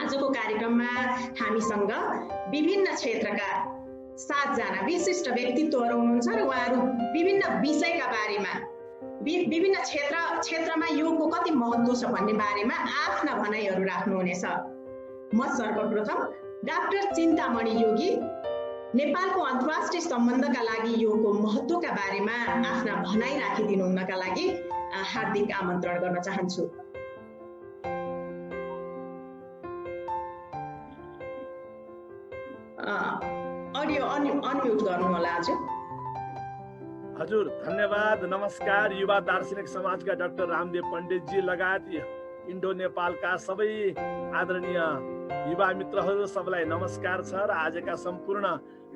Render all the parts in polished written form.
आजको कार्यक्रममा हामीसँग विभिन्न क्षेत्रका 7 जना विशिष्ट व्यक्तित्वहरू हुनुहुन्छ र उहाँहरू विभिन्न विषयका बारेमा विभिन्न क्षेत्रमा योगको कति महत्त्व छ भन्ने बारेमा आफ्ना भनाइहरू राख्नुहुनेछ। म सर्वप्रथम डाक्टर चिन्तामणि योगी नेपालको अन्तर्राष्ट्रिय सम्बन्धका लागि योगको महत्त्वका बारेमा आफ्ना भनाइ राखिदिनु हुनका लागि हार्दिक आमन्त्रण गर्न चाहन्छु। अडियो अनम्युट गर्नु होला हजुर। धन्यवाद। नमस्कार। युवा दार्शनिक समाजका डाक्टर रामदेव पण्डितजी लगायत इन्डो नेपालका सबै आदरणीय युवा मित्रहरू सबैलाई नमस्कार छ र आजका सम्पूर्ण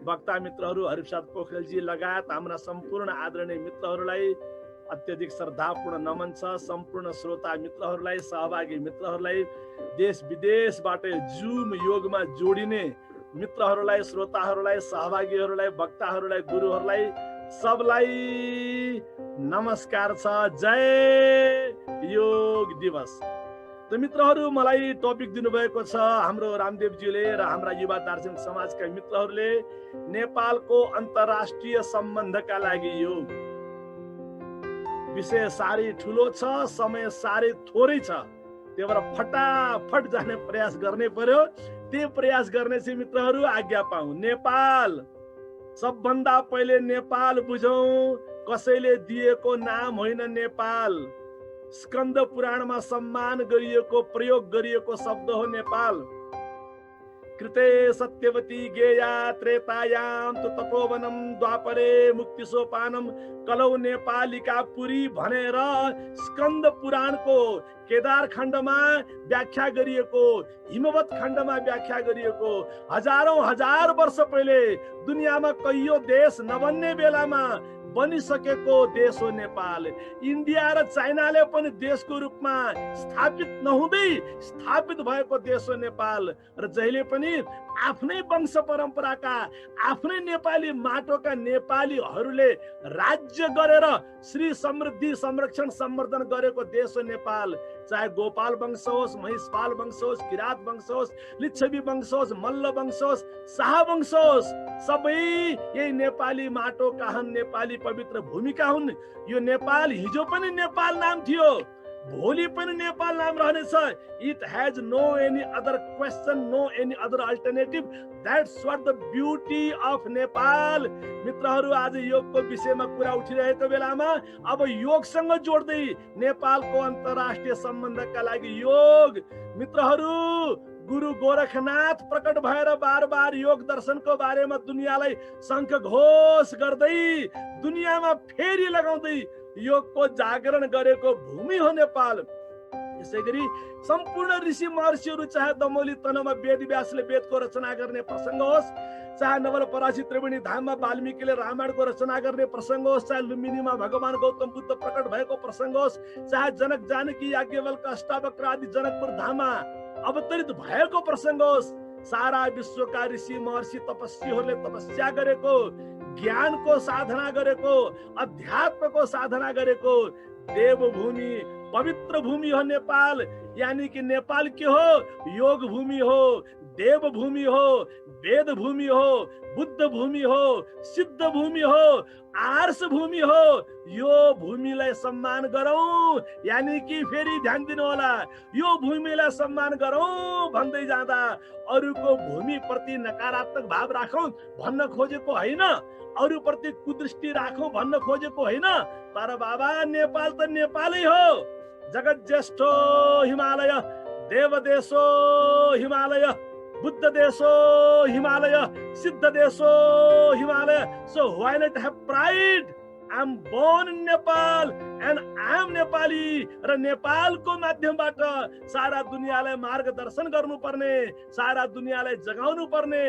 वक्ता मित्रहरू हरिप्रसाद पोखरेलजी लगायत हाम्रा सम्पूर्ण आदरणीय मित्रहरूलाई अत्यधिक श्रद्धापूर्ण नमन छ। सम्पूर्ण श्रोता मित्रहरूलाई, सहभागी मित्रहरूलाई, देश विदेशबाट जुम योगमा जोडिने मित्रहरूलाई, श्रोताहरूलाई, सहभागीहरूलाई, वक्ताहरूलाई, गुरुहरूलाई सबलाई नमस्कार छ। जय योग दिवस। त मित्रहरू, मलाई टपिक दिनुभएको छ हाम्रो रामदेवजीले र हाम्रा युवा दार्शनिक समाजका मित्रहरूले नेपालको अन्तर्राष्ट्रिय सम्बन्धका लागि योग। विषय साह्रै ठुलो छ, समय साह्रै थोरै छ, त्यही भएर फटाफट जाने प्रयास गर्ने पर्यो। त्यो प्रयास गर्ने चाहिँ मित्रहरू आज्ञा पाऊ। नेपाल, सबभन्दा पहिले नेपाल बुझौं। कसैले दिएको नाम होइन नेपाल, स्कन्द पुराणमा सम्मान गरिएको प्रयोग गरिएको शब्द हो नेपाल। कृते सत्यवती गेया त्रेतायाम तु तपोवनम द्वापरे मुक्ति सोपानम कलौ नेपालिका पुरी भनेर स्कन्द पुराणको केदार खण्डमा व्याख्या गरिएको, हिमवत खण्डमा व्याख्या गरिएको, हजार वर्ष पहिले दुनियाँमा कहियो देश नबन्ने बेलामा बनिसकेको देश हो नेपाल। इन्डिया र चाइनाले पनि देशको रूपमा स्थापित नहुँदै स्थापित भएको देश हो नेपाल। र जहिले पनि आफ्नै वंश परम्पराका आफ्नै नेपाली माटोका नेपालीहरूले राज्य गरेर श्री समृद्धि संरक्षण सम्वर्धन गरेको देश हो नेपाल। चाहे गोपाल वंश होस्, महिषपाल वंश होस्, किरात वंश होस्, लिच्छवी वंश होस्, मल्ल वंश होस्, शाह वंश होस्, सबै यही नेपाली माटोका हुन्, नेपाली पवित्र भूमिका हुन्। यो नेपाल हिजो पनि नेपाल नाम थियो, भोलि पनि नेपाल नाम रहनेछ। It has no any other question, no any other alternative. That's what the beauty of Nepal. मित्रहरू, आज योगको विषयमा कुरा उठिरहेको बेलामा अब योगसँग जोड्दै नेपालको अन्तर्राष्ट्रिय सम्बन्धका लागि योग। मित्रहरू, गुरु गोरखनाथ प्रकट भएर बार योग दर्शनको बारेमा दुनियाँलाई शङ्ख घोष गर्दै दुनियाँमा फेरि लगाउँदै योगको जागरण गरेको भूमि हो नेपाल। यसैगरी सम्पूर्ण ऋषि महर्षिहरू, चाहे दमोली तनहुमा वेद व्यासले वेदको रचना गर्ने प्रसङ्ग होस्, चाहे नवलपरासी त्रिवेणी धाममा वाल्मीकिले रामायणको रचना गर्ने प्रसङ्ग होस्, चाहे लुम्बिनीमा भगवान गौतम बुद्ध प्रकट भएको प्रसङ्ग होस्, चाहे जनक जानकी याज्ञवल्क्य अष्टावक्र आदि जनकपुर धाममा अवतरित भएको प्रसङ्ग होस्, सारा विश्वका ऋषि महर्षि तपस्वीहरूले तपस्या गरेको, ज्ञानको साधना गरेको, अध्यात्मको साधना गरेको देवभूमि, पवित्र भूमि हो नेपाल। यानी कि नेपाल के हो? योग भूमि हो, देव भूमि हो, वेद भूमि हो, बुद्ध भूमि हो, सिद्ध भूमि हो, आर्ष भूमि हो। यो भूमिलाई सम्मान गरौँ। यानी कि फेरि ध्यान दिनु होला, यो भूमिलाई सम्मान गरौँ भन्दै जाँदा अरूको भूमि प्रति नकारात्मक भाव राखौँ भन्न खोजेको होइन, अरू प्रति कुदृष्टि राखौँ भन्न खोजेको होइन। तर बाबा, नेपाल त नेपालै हो। जगत ज्येष्ठो हिमालय, देव देशो हिमालय, बुद्ध देशो हिमालय, सिद्ध देशो Himalaya. So why not have pride? I'm born in Nepal and I'm Nepali। र नेपालको माध्यमबाट सारा दुनियाँलाई मार्गदर्शन गर्नुपर्ने, सारा दुनियाँलाई जगाउनु पर्ने,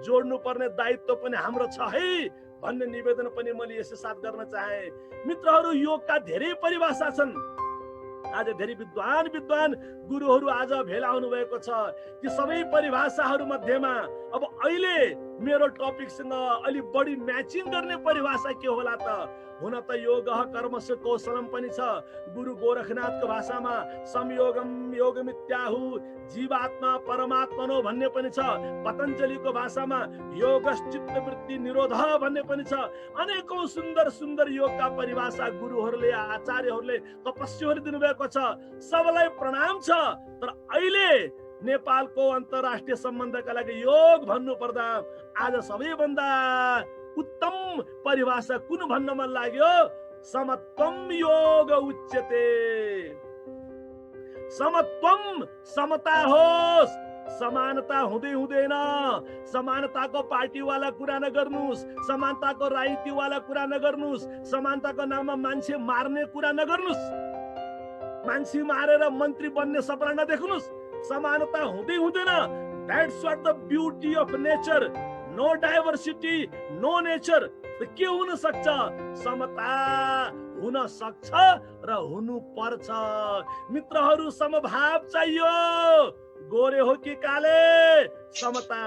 जोड्नु पर्ने दायित्व पनि हाम्रो छ है भन्ने निवेदन पनि मैले यसै साथ गर्न चाहे। मित्रहरू, योगका धेरै परिभाषा छन्। आज धेरै विद्वान गुरुहरू आज भेला हुनु भएको छ। ती सबै परिभाषाहरू मध्येमा अब अहिले मेरो टपिकसँग अलि बढी म्याचिङ गर्ने परिभाषा के होला त? हुन त योग कर्मस्य कौशलम पनि छ। गुरु गोरखनाथको भाषामा संयोगम योगमित्याहु, जीवात्मा परमात्मनो भन्ने पनि छ। पतञ्जलिको भाषामा योगश्चित्तवृत्ति निरोध भन्ने पनि छ। अनेकौं सुन्दर सुन्दर योगका परिभाषा गुरुहरूले आचार्यहरूले तपस्वीहरूले दिनुभएको छ। सबैलाई प्रणाम छ। तर अहिले नेपालको अन्तर्राष्ट्रिय सम्बन्धका लागि योग भन्नु पर्दा आज सबैभन्दा उत्तम परिभाषा कुन भन्न मन लाग्यो? समत्वम योग उच्यते। समत्वम समता होस्, समानता हुँदै हुँदैन। समानताको पार्टीवाला कुरा नगर्नुस्, समानताको राजनीतिवाला कुरा नगर्नुस्, समानताको नाममा मान्छे मार्ने कुरा नगर्नुस्, मान्छे मारेर मन्त्री बन्ने सपना नदेख्नुस्। समानता हुँदै हुँदैन। That's what the beauty of nature. No diversity, no nature. के हुन सक्छ? समता हुन सक्छ र हुनु पर्छ। मित्रहरू, समभाव चाहियो। गोरे हो कि काले, समता।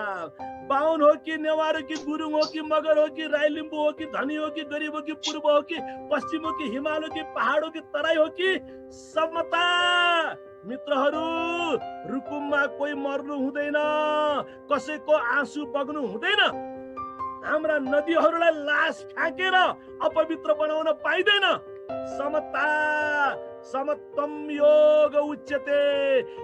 बाहुन हो कि नेवार हो कि गुरुङ हो कि मगर हो कि राई लिम्बू हो कि धनी हो कि गरिब हो कि पूर्व हो कि पश्चिम हो कि हिमाल हो कि पहाड हो कि तराई हो कि समता। मित्रहरू, रुकुममा कोही मर्नु हुँदैन, कसैको आँसु बग्नु हुँदैन। हाम्रा नदीहरूलाई लास फ्याँकेर अपवित्र बनाउन पाइँदैन। समता, समत्वम योग उच्यते।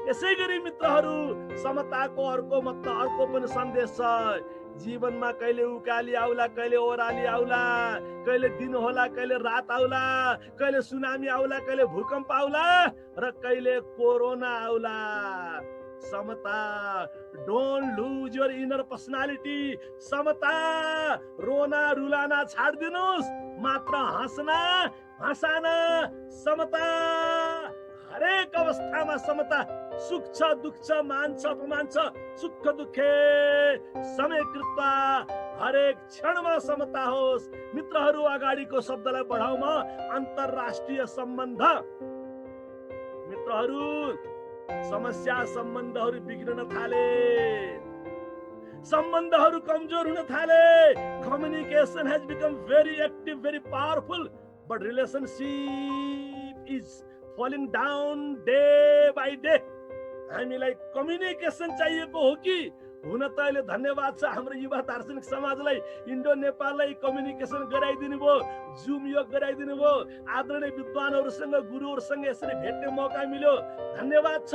यसै गरी मित्रहरू, समताको अर्को मतलब, अर्को पनि सन्देश छ। जीवनमा कहिले उकाली आउला, कहिले ओह्राली आउला, कहिले दिन होला, कहिले रात आउला, कहिले सुनामी आउला, कहिले भूकम्प आउला र कहिले कोरोना आउला। समता। Don't lose your inner personality. समता। रोना रुलाना छाड्दिनुस्, मात्र हँसना हँसाना। समता। हरेक अवस्थामा समता। सुख छ, दुःख छ, मान छ, अपमान छ, सुख दुःखे समय कृत्वा हरेक क्षणमा समता होस्। मित्रहरू, अगाडिको शब्दलाई बढाउमा अन्तर्राष्ट्रिय सम्बन्ध। मित्रहरू, समस्या सम्बन्धहरू बिग्रन थाले, सम्बन्धहरू कमजोर हुन थाले। Communication has become very active, very powerful, but relationship is falling down day by day. हामीलाई कम्युनिकेसन चाहिएको हो कि? हुन त अहिले धन्यवाद छ हाम्रो युवा दार्शनिक समाजलाई, इन्डो नेपाललाई कम्युनिकेसन गराइदिनु भयो, जुम योग गराइदिनु भयो, आदरणीय विद्वानहरूसँग गुरुहरूसँग यसरी भेट्ने मौका मिल्यो, धन्यवाद छ।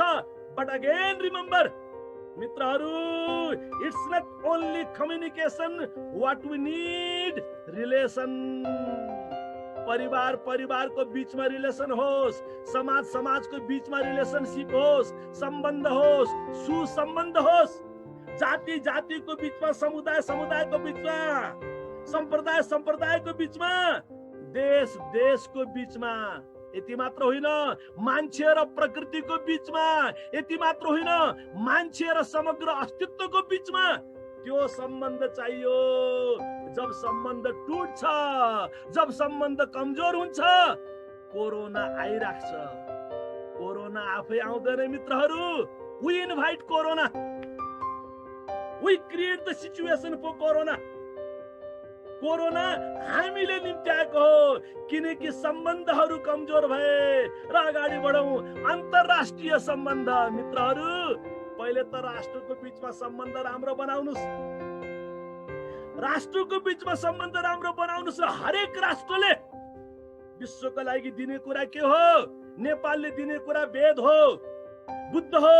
बट अगेन रिमेम्बर मित्रहरू, it's not only communication, what we need relation. परिवार परिवारको बीचमा रिलेसन होस्, समाज समाजको बीचमा रिलेसनशिप होस्, सम्बन्ध होस्, सुसम्बन्ध होस्। जाति जातिको बीचमा, समुदाय समुदायको बीचमा, सम्प्रदाय सम्प्रदायको बीचमा, देश देशको बीचमा। यति मात्र होइन, मान्छे र प्रकृतिको बीचमा। यति मात्र होइन, मान्छे र समग्र अस्तित्वको बीचमा त्यो सम्बन्ध चाहियो। जब सम्बन्ध टुट्छ, जब सम्बन्ध कमजोर हुन्छ, कोरोना आइराख्छ। कोरोना आफै आउँदैन मित्रहरू। We invite corona, we create the situation for corona. Corona हामीले निम्त्याएको हो, किनकि सम्बन्धहरू कमजोर भए र अगाडि बढौँ। अन्तर्राष्ट्रिय सम्बन्ध मित्रहरू, पहिले त राष्ट्रको बीचमा सम्बन्ध राम्रो बनाउनुस्, राष्ट्रको बीचमा सम्बन्ध राम्रो बनाउनुस्। र हरेक राष्ट्रले विश्वको लागि दिने कुरा के हो? नेपालले दिने कुरा वेद हो, बुद्ध हो,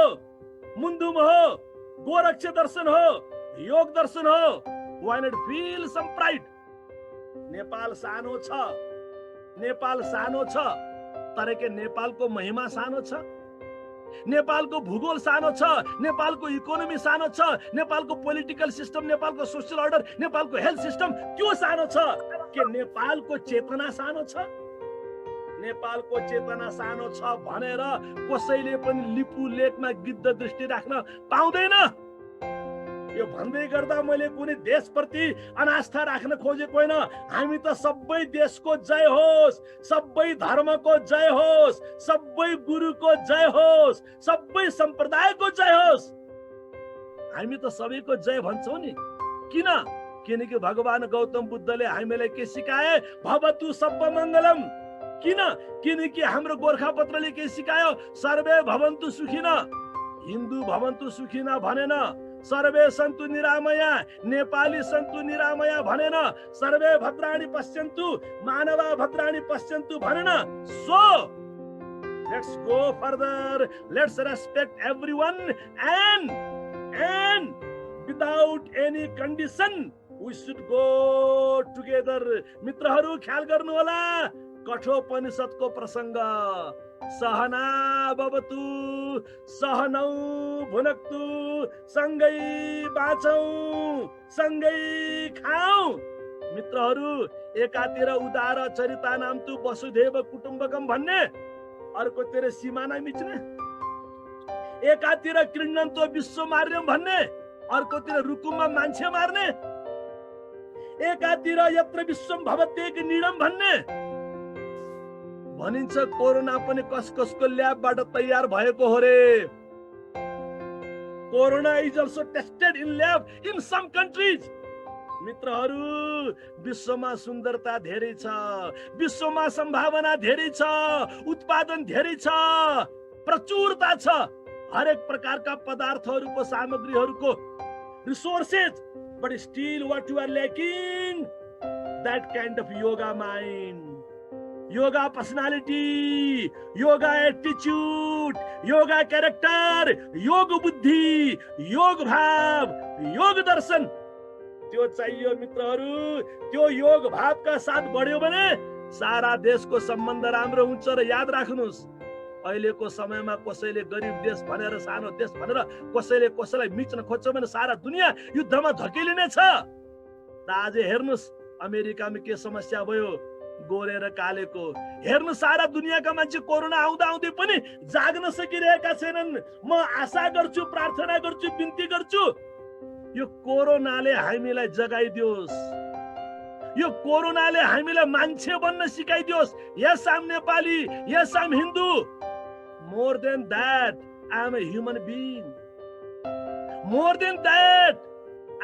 मुन्दुम हो, गोरक्ष दर्शन हो, योग दर्शन हो। Why not feel some pride? Nepal सानो छ, नेपाल सानो छ, तर के नेपालको महिमा सानो छ? नेपालको भूगोल सानो छ, नेपालको इकोनोमी सानो छ, नेपालको पोलिटिकल सिस्टम, नेपालको सोशल अर्डर, नेपालको हेल्थ सिस्टम त्यो सानो छ? के नेपालको चेतना सानो छ? नेपालको चेतना सानो छ भनेर कसैले पनि लिपु लेकमा गिद्ध दृष्टि राख्न पाउँदैन। यो भन्दै गर्दा मैले कुनै देशप्रति अनास्था राख्न खोजेको होइन। हामी त सबै देशको जय होस्, सबै धर्मको जय होस्, सबै गुरुको जय होस्, सबै सम्प्रदायको जय होस्। हामी त सबैको जय भन्छौँ नि। किन? किनकि भगवान गौतम बुद्धले हामीलाई के सिकाए? भवतु सब्ब मङ्गलम। किन? किनकि हाम्रो गोर्खापत्रले के सिकायो? सर्वे भवन्तु सुखिना। हिन्दू भवन्तु सुखिना भनेन, सर्वे सन्तु निरामया। नेपाली सन्तु निरामया भनेन, सर्वे भद्राणि पश्यन्तु, मानवा भद्राणि पश्यन्तु भनेन। So let's go further, let's respect everyone and without any condition we should go together. मित्रहरू ख्याल गर्नु होला, कठोपनिषदको प्रसंग, सहना भवतु सहनौ भुनक्तु, सँगै बाँचौं सँगै खाऊ। मित्रहरू, एकातिर उदार चरिता नाम तु वसुधैव कुटुम्बकम भन्ने, अर्कोतिर सीमाना मिच्ने। एकातिर क्रीडन्तो विश्व मार्यम भन्ने, अर्कोतिर रुकुममा मान्छे मार्ने। एकातिर यत्र विश्वम भवत्येक नीडम भन्ने। भनिन्छ कोरोना पनि कसको ल्याबबाट तयार भएको हो रे। Corona is also tested in lab in some countries. मित्रहरू, विश्वमा सुन्दरता धेरै छ, विश्वमा सम्भावना धेरै छ, उत्पादन धेरै छ, प्रचुरता छ, हरेक प्रकारका पदार्थहरूको, सामग्रीहरूको, resources, but still what you are lacking, that kind of yoga mind, yoga personality, yoga attitude, yoga character, योग बुद्धि, योग भाव, योग दर्शन, त्यो चाहियो मित्रहरू। त्यो योग भावका साथ बढ्यो भने सारा देशको सम्बन्ध राम्रो हुन्छ। र याद राख्नुस्, अहिलेको समयमा कसैले गरिब देश भनेर, सानो देश भनेर कसैले कसैलाई मिच्न खोज्छ भने सारा दुनिया युद्धमा धकेलिने छ। र आज हेर्नुस् अमेरिकामा के समस्या भयो, गोरे र कालेको। हेर्नु, सारा दुनियाँका मान्छे कोरोना आउँदा आउँदै पनि जाग्न सकिरहेका छैनन्। म आशा गर्छु, प्रार्थना गर्छु, बिन्ती गर्छु, यो कोरोनाले हामीलाई जगाइदियोस्, यो कोरोनाले हामीलाई मान्छे बन्न सिकाइदियोस्। यस आम नेपाली, यस आम Hindu, more than that I am a human being, more than that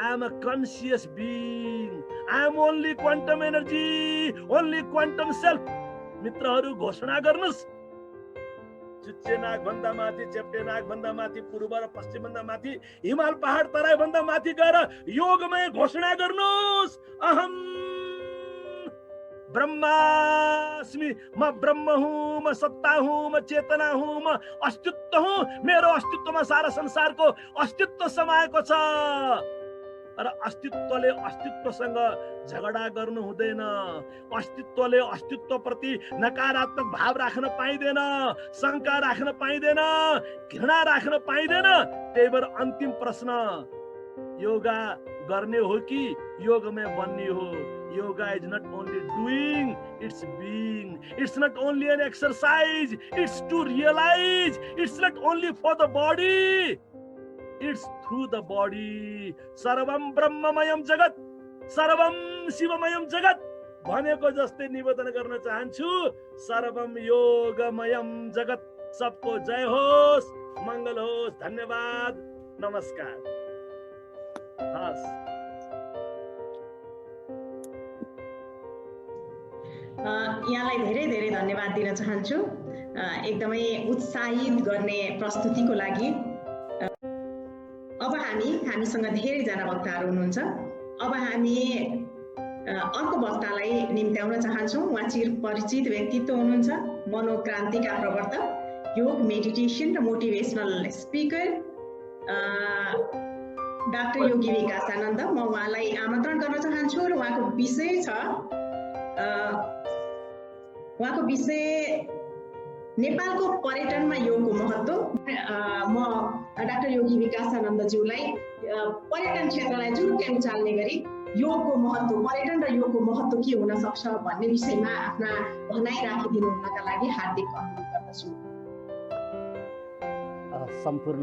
I am a conscious being, I am only quantum energy, only quantum self. मित्रहरू, घोषणा गर्नुस्, चुच्चे नाग भन्दा माथि, चेप्टे नाग भन्दा माथि, पूर्व र पश्चिम भन्दा माथि, हिमाल पहाड तराई भन्दा माथि गएर योगमय घोषणा गर्नुस्। अहम ब्रह्मास्मि, म ब्रह्म हुँ, म सत्ता हुँ, म चेतना हुँ, म अस्तित्व हुँ। मेरो अस्तित्वमा सारा संसारको अस्तित्व समाएको छ। र अस्तित्वले अस्तित्वसँग झगडा गर्नु हुँदैन। अस्तित्वले अस्तित्व प्रति नकारात्मक भाव राख्न पाइँदैन, शंका राख्न पाइँदैन, घृणा राख्न पाइँदैन। त्यही भएर अन्तिम प्रश्न, योगा गर्ने हो कि योगमय बन्ने हो? Yoga is not only doing, it's being. It's not only an exercise, it's to realize. It's not only for the body, it's through the body. सर्वम ब्रह्ममयम जगत, सर्वम शिवमयम जगत भनेको जस्तै निवेदन गर्न चाहन्छु। सर्वम योगमयम जगत। सबको जय होस्, मंगल होस्। धन्यवाद, नमस्कार। हस्, यहाँलाई धेरै धेरै धन्यवाद दिन चाहन्छु एकदमै उत्साहित गर्ने प्रस्तुतिको लागि। अब हामीसँग धेरैजना वक्ताहरू हुनुहुन्छ। अब हामी अर्को वक्तालाई निम्त्याउन चाहन्छौँ। उहाँ चिरपरिचित व्यक्तित्व हुनुहुन्छ, मनोक्रान्तिका प्रवर्तक, योग, मेडिटेसन र मोटिभेसनल स्पिकर डाक्टर योगी विकासानन्द। म उहाँलाई आमन्त्रण गर्न चाहन्छु र उहाँको विषय नेपालको पर्यटनमा योगको महत्त्व। म डाक्टर योगी विकासानन्दज्यूलाई पर्यटन क्षेत्रलाई जुरुक्कै उचाल्ने गरी योगको महत्त्व, पर्यटन र योगको महत्त्व के हुन सक्छ भन्ने विषयमा आफ्ना भनाइ राखिदिनु हुनका लागि हार्दिक अनुरोध गर्दछु। सम्पूर्ण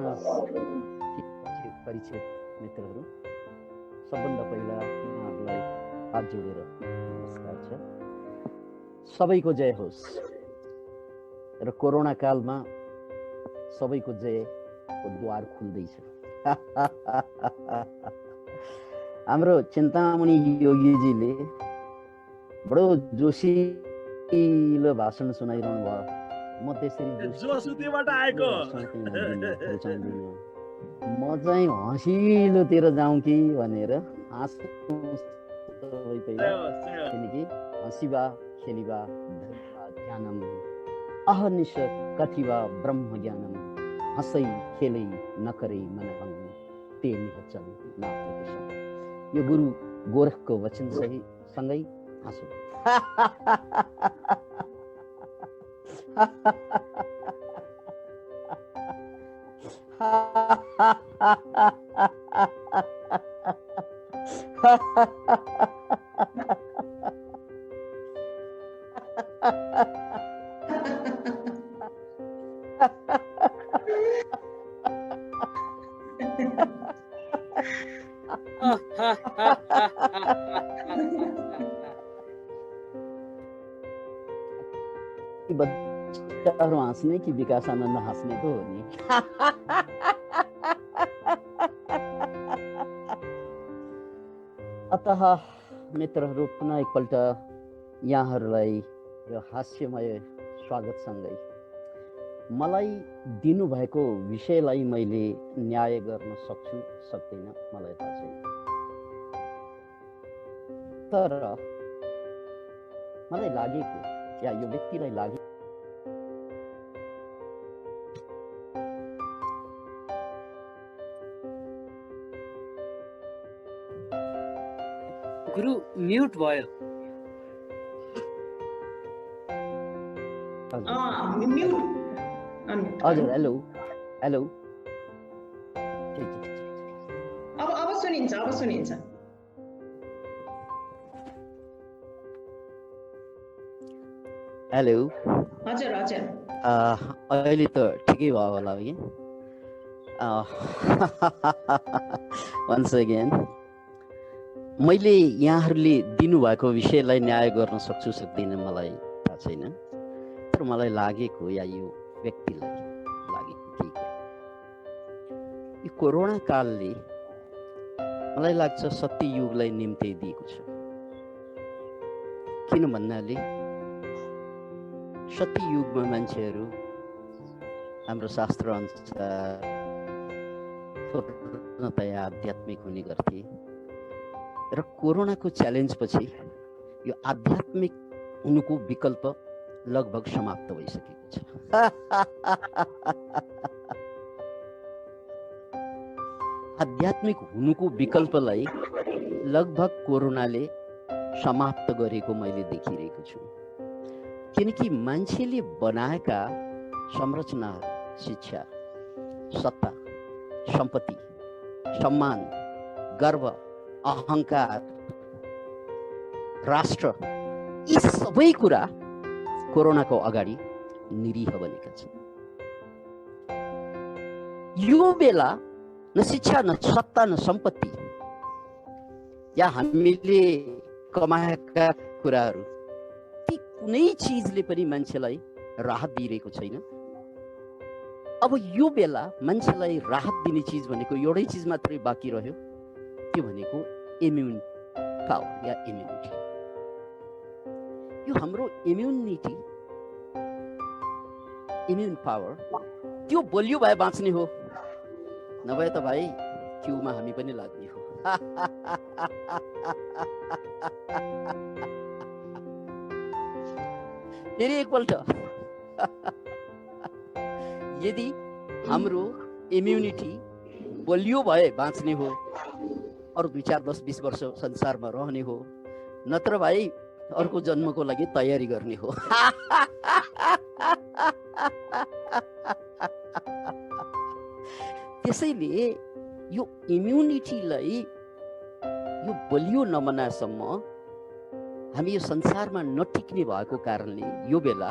परिचित मित्रहरू, सबभन्दा पहिला उहाँहरूलाई हात जोडेर नमस्कार छ। सबैको जय होस्। र कोरोना कालमा सबैको जयको द्वार खुल्दैछ। हाम्रो चिन्तामणि योगीजीले बडो जोसिलो भाषण सुनाइरहनु भयो। म त्यसरी जोसुतीबाट आएको म चाहिँ हँसिलोतिर जाउँ कि भनेर किनकि हँसिबा खेलिबा ज्ञानम अहर्निश कथिबा ब्रह्म ज्ञानम हँसै खेलै नकरै मनभङ्ग ते निहचल नाथ। यो गुरु गोरखको वचन सही सँगै हाँसो। बच्चाहरू हाँस्ने कि विकास आनन्द हाँस्ने पो हो नि। अतः मित्रहरू पुनः एकपल्ट यहाँहरूलाई यो हास्यमय स्वागतसँगै मलाई दिनुभएको विषयलाई मैले न्याय गर्न सक्छु सक्दैन मलाई थाहा छैन, तर मलाई लागेको या यो व्यक्तिलाई लागे गुरु म्युट भयो। हजुर हेलो हेलो अब सुनिन्छ अब सुनिन्छ। हेलो हजुर हजुर अहिले त ठिकै भयो होला कि। वन्स अगेन मैले यहाँहरूले दिनुभएको विषयलाई न्याय गर्न सक्छु सक्दिनँ मलाई थाहा छैन, तर मलाई लागेको या यो व्यक्तिलाई लागेको के यो कोरोना कालले मलाई लाग्छ सत्ययुगलाई निम्ति दिएको छ। किन भन्नाले सत्ययुगमा मान्छेहरू हाम्रो शास्त्र अनुसार पूर्णतया आध्यात्मिक हुने गर्थे र कोरोनाको च्यालेन्ज पछि यो आध्यात्मिक हुनुको विकल्प लगभग समाप्त भइसकेको छ। आध्यात्मिक हुनुको विकल्पलाई लगभग कोरोनाले समाप्त गरेको मैले देखिरहेको छु। किनकि मान्छेले बनाएका संरचनाहरू, शिक्षा, सत्ता, सम्पत्ति, सम्मान, गर्व, अहंकार, राष्ट्र, यी सबै कुरा कोरोनाको अगाडि निरीह बनेका छन्। यो बेला न शिक्षा, न सत्ता, न सम्पत्ति या हामीले कमाएका कुराहरू, ती कुनै चिजले पनि मान्छेलाई राहत दिइरहेको छैन। अब यो बेला मान्छेलाई राहत दिने चिज भनेको एउटै चिज मात्रै बाँकी रह्यो, त्यो भनेको इम्युन पावर या इम्युनिटी। यो हाम्रो इम्युन पावर त्यो बलियो भए बाँच्ने हो, नभए त भाइ क्युमा हामी पनि लाग्ने हो। फेरि एकपल्ट यदि हाम्रो इम्युनिटी बलियो भए बाँच्ने हो, अरू 2, 4, 10, 20 वर्ष संसारमा रहने हो, नत्र भाइ अर्को जन्मको लागि तयारी गर्ने हो। त्यसैले यो इम्युनिटीलाई यो बलियो नबनासम्म हामी यो संसारमा नटिक्ने भएको कारणले यो बेला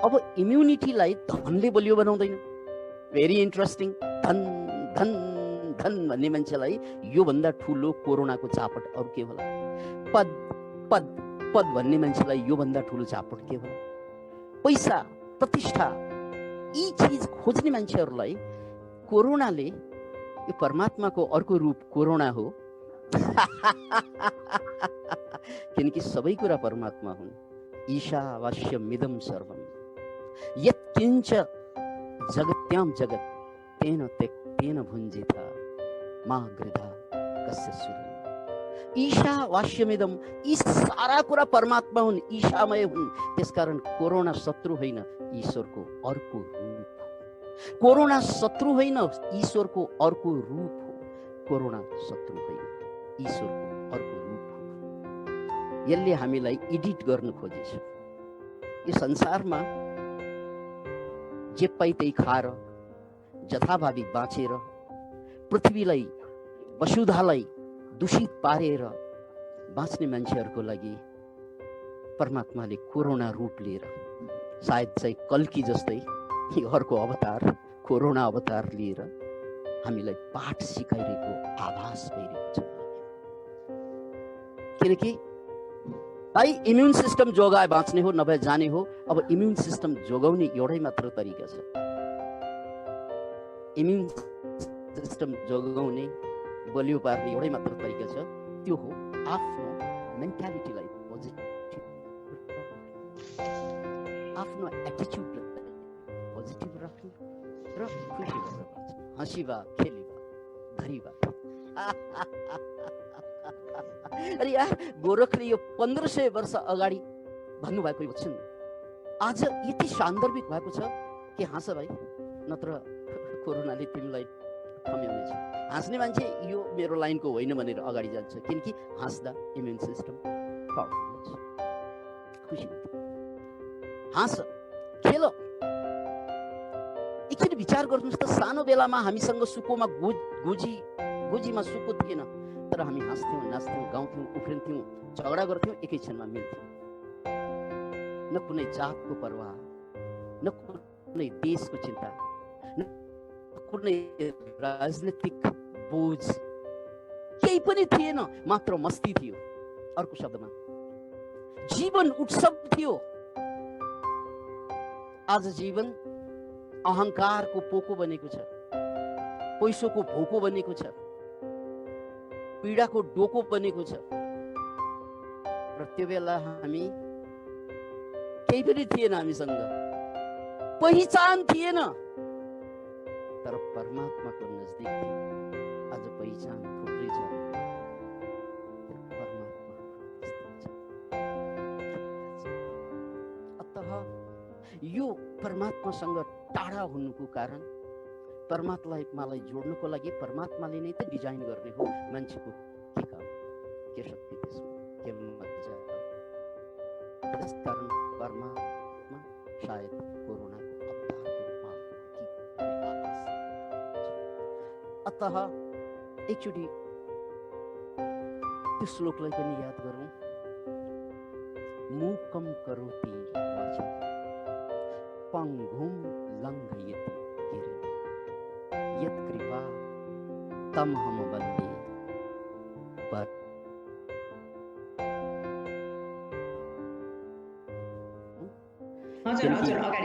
अब इम्युनिटीलाई धनले बलियो बनाउँदैन। Very interesting. धन धन धन भन्ने मान्छेलाई योभन्दा ठुलो कोरोनाको चापट अरू के होला? पद पद पद भन्ने मान्छेलाई योभन्दा ठुलो चापट के होला? पैसा, प्रतिष्ठा, यी चिज खोज्ने मान्छेहरूलाई कोरोनाले, यो परमात्माको अर्को रूप कोरोना हो, किनकि सबै कुरा परमात्मा हुन्। ईशावास्यमिदं सर्वम् यत्किञ्च जगत्यां जगत् तेन त्यक्तेन भुञ्जित मा गृधा कस्य सुरम्। ईशावास्यमिदं, यी सारा कुरा परमात्मा हुन्, ईशामय हुन्। त्यसकारण कोरोना शत्रु होइन, ईश्वरको अर्को रूप। कोरोना शत्रु होइन, ईश्वरको अर्को रूप हो। कोरोना शत्रु होइन, ईश्वरको अर्को रूप हो। यसले हामीलाई एडिट गर्न खोजेछ। यो संसारमा जे पाइ त्यही खाएर जथाभावी बाँचेर पृथ्वीलाई, वसुधालाई दूषित पारेर बाँच्ने मान्छेहरूको लागि परमात्माले कोरोना रूप लिएर, सायद चाहिँ कल्की जस्तै अर्को अवतार, कोरोना अवतार लिएर हामीलाई पाठ सिकाइरहेको आभास भइरहेको छ। किनकि भाइ इम्युन सिस्टम जोगाए बाँच्ने हो, नभए जाने हो। अब इम्युन सिस्टम जोगाउने एउटै मात्र तरिका छ। इम्युन सिस्टम जोगाउने, बलियो पार्ने एउटै मात्र तरिका छ, त्यो हो आफ्नो मेन्टालिटीलाई पोजिटिभ, आफ्नो एटिट्युडलाई पोजिटिभ राख्नु र खुसी भएर बाँच्नु। हाँसिबा, खेलिबा, धरिबा। अरे यार, गोरखले यो 1500 वर्ष अगाडि भन्नुभएको वचन आज यति सान्दर्भिक भएको छ कि हाँस भाइ, नत्र कोरोनाले तिमीलाई थम्याउनेछ। हाँस्ने मान्छे यो मेरो लाइनको होइन भनेर अगाडि जान्छ, किनकि हाँस्दा इम्युन सिस्टम पावरफुल हुन्छ। खुसी हुन्छ, हाँस, खेल। एकचोटि विचार गर्नुहोस् त, सानो बेलामा हामीसँग सुकोमा गोजीमा सुको थिएन, तर हामी हाँस्थ्यौँ, नाच्थ्यौँ, गाउँथ्यौँ, उफ्रिन्थ्यौँ, झगडा गर्थ्यौँ, एकै क्षणमा मिल्थ्यौँ। न कुनै जातको परवाह, न कुनै देशको चिन्ता, न कुनै राजनीतिक बोझ, केही पनि थिएन, मात्र मस्ती थियो। अर्को शब्दमा जीवन उत्सव थियो। आज जीवन अहंकारको पोको बनेको छ, पैसोको भोको बनेको छ, पीडाको डोको बनेको छ। र त्यो बेला हामी केही पनि थिएन, हामीसँग पहिचान थिएन, तर परमात्माको नजदिक थियो। आज पहिचान थुप्रै छ, परमात्मा अतः यो परमात्मासँग टाढा हुनुको कारण, परमात्मालाई जोड्नुको लागि परमात्माले नै त डिजाइन गर्ने हो मान्छेको। के काम, के शक्ति त्यसमा, के मजा। त्यसकारण परमात्मा सायद कोरोनाको अवतारको रूपमा, अतः एकचोटि त्यो श्लोकलाई पनि याद गरौँ। मूकं करोति वाचा पंगुम लंघयति गिरिं यत्कृपा तमहम वन्दे।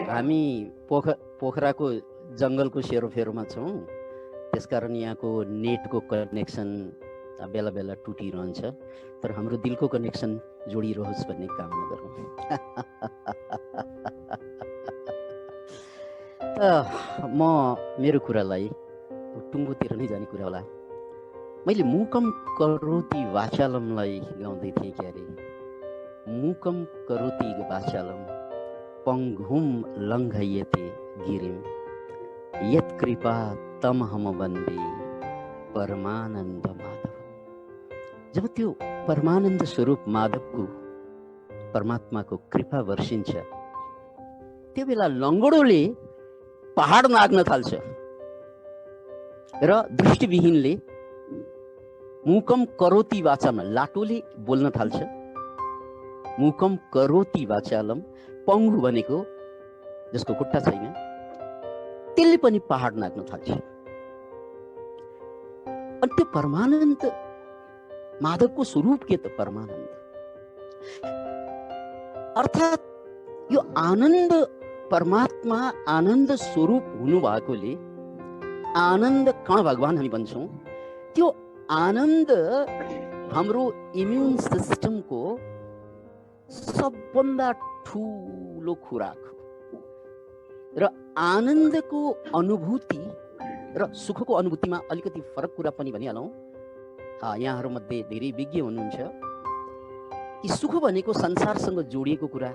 हामी पोखराको जङ्गलको सेरोफेरोमा छौँ, त्यसकारण यहाँको नेटको कनेक्सन बेला बेला टुटिरहन्छ, तर हाम्रो दिलको कनेक्सन जोडिरहोस् भन्ने कामना गरौँ। म मेरो कुरालाई टुङ्गोतिर नै जाने कुरा होला। मैले मूकम करोति वाचालमलाई गाउँदै थिएँ क्यारे। मूकम करोति वाचालम पंगुम लंघयते गिरिम यत्कृपा तमहम वन्दे परमानन्द माधव। जब त्यो परमानन्द स्वरूप माधवको, परमात्माको कृपा वर्षिन्छ, त्यो बेला लङ्गडोले पहाड नाग्न थाल्छ र दृष्टिविहीनले मूकम करोति वाचालम, लाटोले बोल्न थाल्छ। मूकम करोति वाचालम, पङ्गु भनेको जसको खुट्टा छैन, त्यसले पनि पहाड नाग्न थाल्छ। अनि त्यो परमानन्द माधवको स्वरूप के त परमानन्द, अर्थात् यो आनन्द, परमात्मा आनन्द स्वरूप हुनु भएकोले आनन्द कण भगवान हामी भन्छौँ। त्यो आनन्द हाम्रो इम्युन सिस्टमको सबभन्दा ठुलो खुराक हो र आनन्दको अनुभूति र सुखको अनुभूतिमा अलिकति फरक कुरा पनि भनिहालौँ। यहाँहरूमध्ये धेरै विज्ञ हुनुहुन्छ कि सुख भनेको संसारसँग जोडिएको कुरा,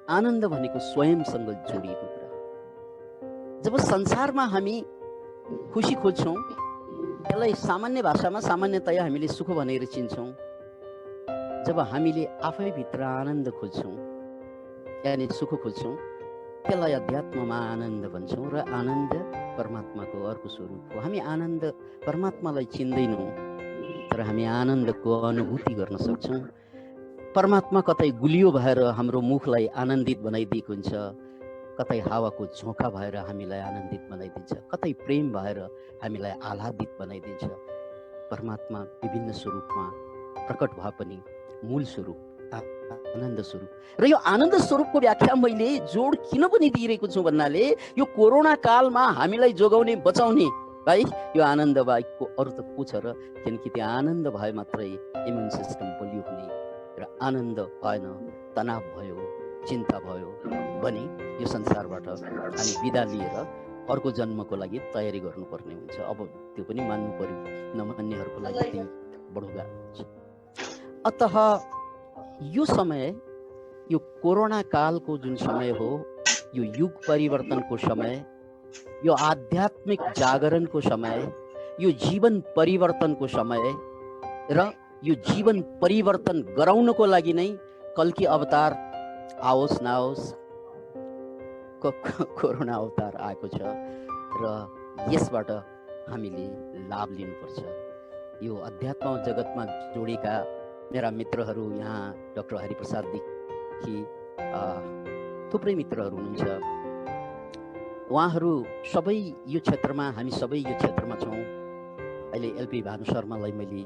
आनन्द भनेको स्वयंसँग जोडिएको कुरा। जब संसारमा हामी खुसी खोज्छौँ त्यसलाई सामान्य भाषामा सामान्यतया हामीले सुख भनेर चिन्छौँ। जब हामीले आफैभित्र आनन्द खोज्छौँ यानि सुख खोज्छौँ त्यसलाई अध्यात्ममा आनन्द भन्छौँ र आनन्द परमात्माको अर्को स्वरूप हो। हामी आनन्द परमात्मालाई चिन्दैनौँ तर हामी आनन्दको अनुभूति गर्न सक्छौँ। परमात्मा कतै गुलियो भएर हाम्रो मुखलाई आनन्दित बनाइदिएको हुन्छ, कतै हावाको झोंका भएर हामीलाई आनन्दित बनाइदिन्छ, कतै प्रेम भएर हामीलाई आह्लादित बनाइदिन्छ। परमात्मा विभिन्न स्वरूपमा प्रकट भए पनि मूल स्वरूप आनन्द स्वरूप। र यो आनन्द स्वरूपको व्याख्या मैले जोड किन पनि दिइरहेको छु भन्नाले यो कोरोना कालमा हामीलाई जोगाउने बचाउने भाइ यो आनन्द बाहेकको अरू त को छ र? किनकि त्यो आनन्द भए मात्रै इम्युन सिस्टम बलियो हुने र आनन्द भएन, तनाव भयो, चिन्ता भयो भने यो संसारबाट हामी बिदा लिएर अर्को जन्मको लागि तयारी गर्नुपर्ने हुन्छ। अब त्यो पनि मान्नु पर्यो, नमान्नेहरूको लागि त्यही बडो गाह्रो हुन्छ। अतः यो समय, यो कोरोना कालको जुन समय हो, यो युग परिवर्तनको समय, यो आध्यात्मिक जागरणको समय, यो जीवन परिवर्तनको समय र यो जीवन परिवर्तन गराउनको लागि नै कल्की अवतार आओस् नआओस् कोरोना अवतार आएको छ र यसबाट हामीले लाभ लिनुपर्छ। यो अध्यात्म जगतमा जोडिएका मेरा मित्रहरू यहाँ डाक्टर हरिप्रसाददेखि थुप्रै मित्रहरू हुनुहुन्छ। उहाँहरू सबै यो क्षेत्रमा, हामी सबै यो क्षेत्रमा छौँ। अहिले एलपी भानु शर्मालाई मैले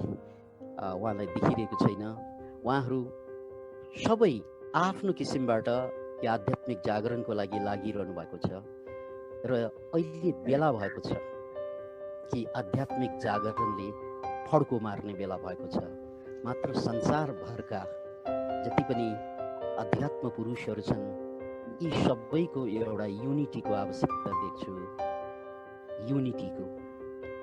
उहाँलाई देखिरहेको छैन। उहाँहरू सबै आफ्नो किसिमबाट यो आध्यात्मिक जागरणको लागि लागिरहनु भएको छ र अहिले बेला भएको छ कि आध्यात्मिक जागरणले फड्को मार्ने बेला भएको छ। मात्र संसारभरका जति पनि अध्यात्म पुरुषहरू छन् यी सबैको एउटा युनिटीको आवश्यकता देख्छु। युनिटीको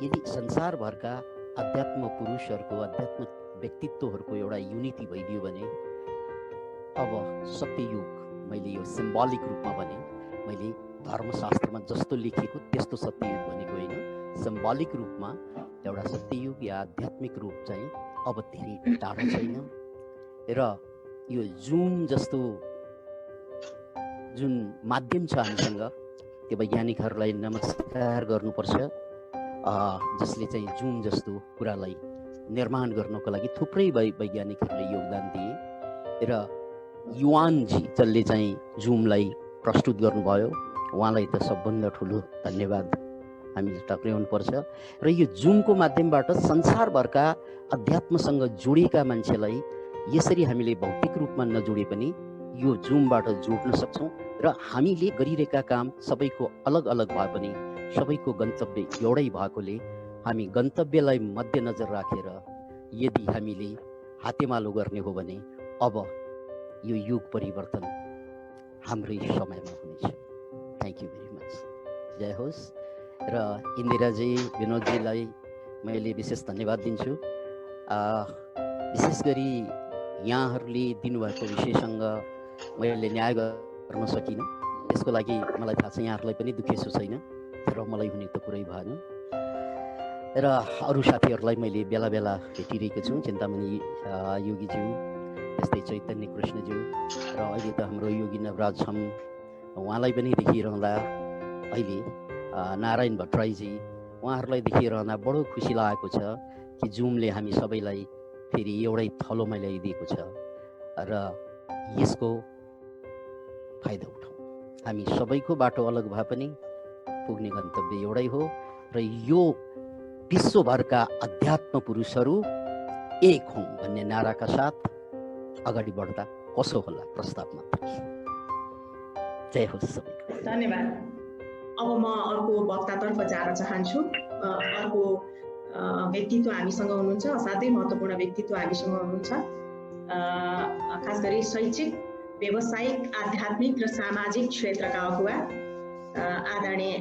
यदि संसारभरका अध्यात्म पुरुषहरूको, अध्यात्म व्यक्तित्वहरूको एउटा युनिटी भइदियो भने अब सत्ययुग, मैले यो सिम्बोलिक रूपमा भने, मैले धर्मशास्त्रमा जस्तो लेखेको त्यस्तो सत्ययुग भनेको होइन, सिम्बोलिक रूपमा एउटा सत्ययुग या आध्यात्मिक रूप चाहिँ अब धेरै टाढो छैन। र यो जुम जस्तो जुन माध्यम छ हामीसँग, त्यो वैज्ञानिकहरूलाई नमस्कार गर्नुपर्छ जसले चाहिँ जुम जस्तो कुरालाई निर्माण गर्नको लागि थुप्रै वैज्ञानिकहरूले योगदान दिए र युवानजी जसले चाहिँ जुमलाई प्रस्तुत गर्नुभयो उहाँलाई त सबभन्दा ठुलो धन्यवाद हामीले टक्र्याउनुपर्छ। र यो जुमको माध्यमबाट संसारभरका अध्यात्मसँग जोडिएका मान्छेलाई यसरी हामीले भौतिक रूपमा नजोडे पनि यो जुमबाट जोड्न सक्छौँ र हामीले गरिरहेका काम सबैको अलग अलग भए पनि सबैको गन्तव्य एउटै भएकोले हामी गन्तव्यलाई मध्यनजर राखेर यदि हामीले हातेमालो गर्ने हो भने अब यो युग परिवर्तन हाम्रै समयमा हुनेछ। Thank you very much. जय होस्। र इन्दिराजी, विनोदजीलाई मैले विशेष धन्यवाद दिन्छु। विशेष गरी यहाँहरूले दिनुभएको विषयसँग मैले न्याय गर्न सकिनँ, त्यसको लागि मलाई थाहा छ यहाँहरूलाई पनि दुखेसो छैन, तर मलाई हुने त कुरै भएन। र अरू साथीहरूलाई मैले बेला बेला भेटिरहेको छु, चिन्तामणि योगीज्यू, त्यस्तै चैतन्य कृष्णज्यू र अहिले त हाम्रो योगी नवराज छन्, उहाँलाई पनि देखिरहँदा, अहिले नारायण भट्टराईजी, उहाँहरूलाई देखिरहँदा बडो खुसी लागेको छ कि जुमले हामी सबैलाई फेरि एउटै थलोमा ल्याइदिएको छ र यसको फाइदा उठाउँ। हामी सबैको बाटो अलग भए पनि पुग्ने गन्तव्य एउटै हो र यो विश्वभरका अध्यात्म पुरुषहरू एक हौँ भन्ने नाराका साथ अगाडि बढ्दा कसो होला प्रस्ताव मात्र। जय होस् सबैको। धन्यवाद। अब म अर्को वक्तातर्फ जान चाहन्छु। अर्को व्यक्तित्व हामीसँग हुनुहुन्छ, असाध्यै महत्त्वपूर्ण व्यक्तित्व हामीसँग हुनुहुन्छ। खास गरी शैक्षिक, व्यावसायिक, आध्यात्मिक र सामाजिक क्षेत्रका अगुवा आदरणीय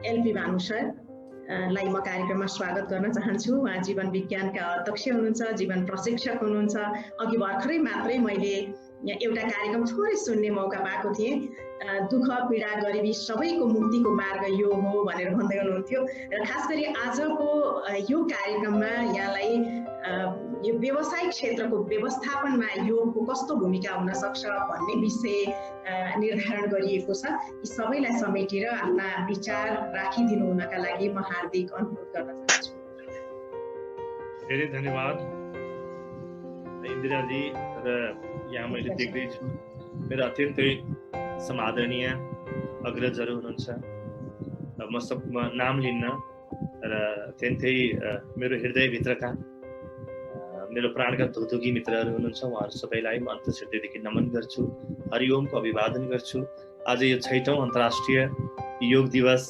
एलपी भानु सरलाई म कार्यक्रममा स्वागत गर्न चाहन्छु। उहाँ जीवन विज्ञानका अध्यक्ष हुनुहुन्छ, जीवन प्रशिक्षक हुनुहुन्छ। अघि भर्खरै मात्रै मैले एउटा कार्यक्रम थोरै सुन्ने मौका पाएको थिएँ। दुःख, पीडा, गरिबी सबैको मुक्तिको मार्ग योग हो भनेर भन्दै हुनुहुन्थ्यो। र खास गरी आजको यो कार्यक्रममा यहाँलाई यो व्यवसायिक क्षेत्रको व्यवस्थापनमा योगको कस्तो भूमिका हुन सक्छ भन्ने विषय निर्धारण गरिएको छ। यी सबैलाई समेटेर आफ्ना विचार राखिदिनु हुनका लागि म हार्दिक अनुरोध गर्न चाहन्छु। धेरै धन्यवाद इन्दिराजी। र यहाँ मैले देख्दैछु मेरो अत्यन्तै समादरणीय अग्रजहरू हुनुहुन्छ। म नाम लिन्न र अत्यन्तै मेरो हृदयभित्रका मेरो प्राणका धुधुकी मित्रहरू हुनुहुन्छ। उहाँहरू सबैलाई म अन्तर्हृदयदेखि नमन गर्छु, हरिओमको अभिवादन गर्छु। आज यो 6औं अन्तर्राष्ट्रिय योग दिवस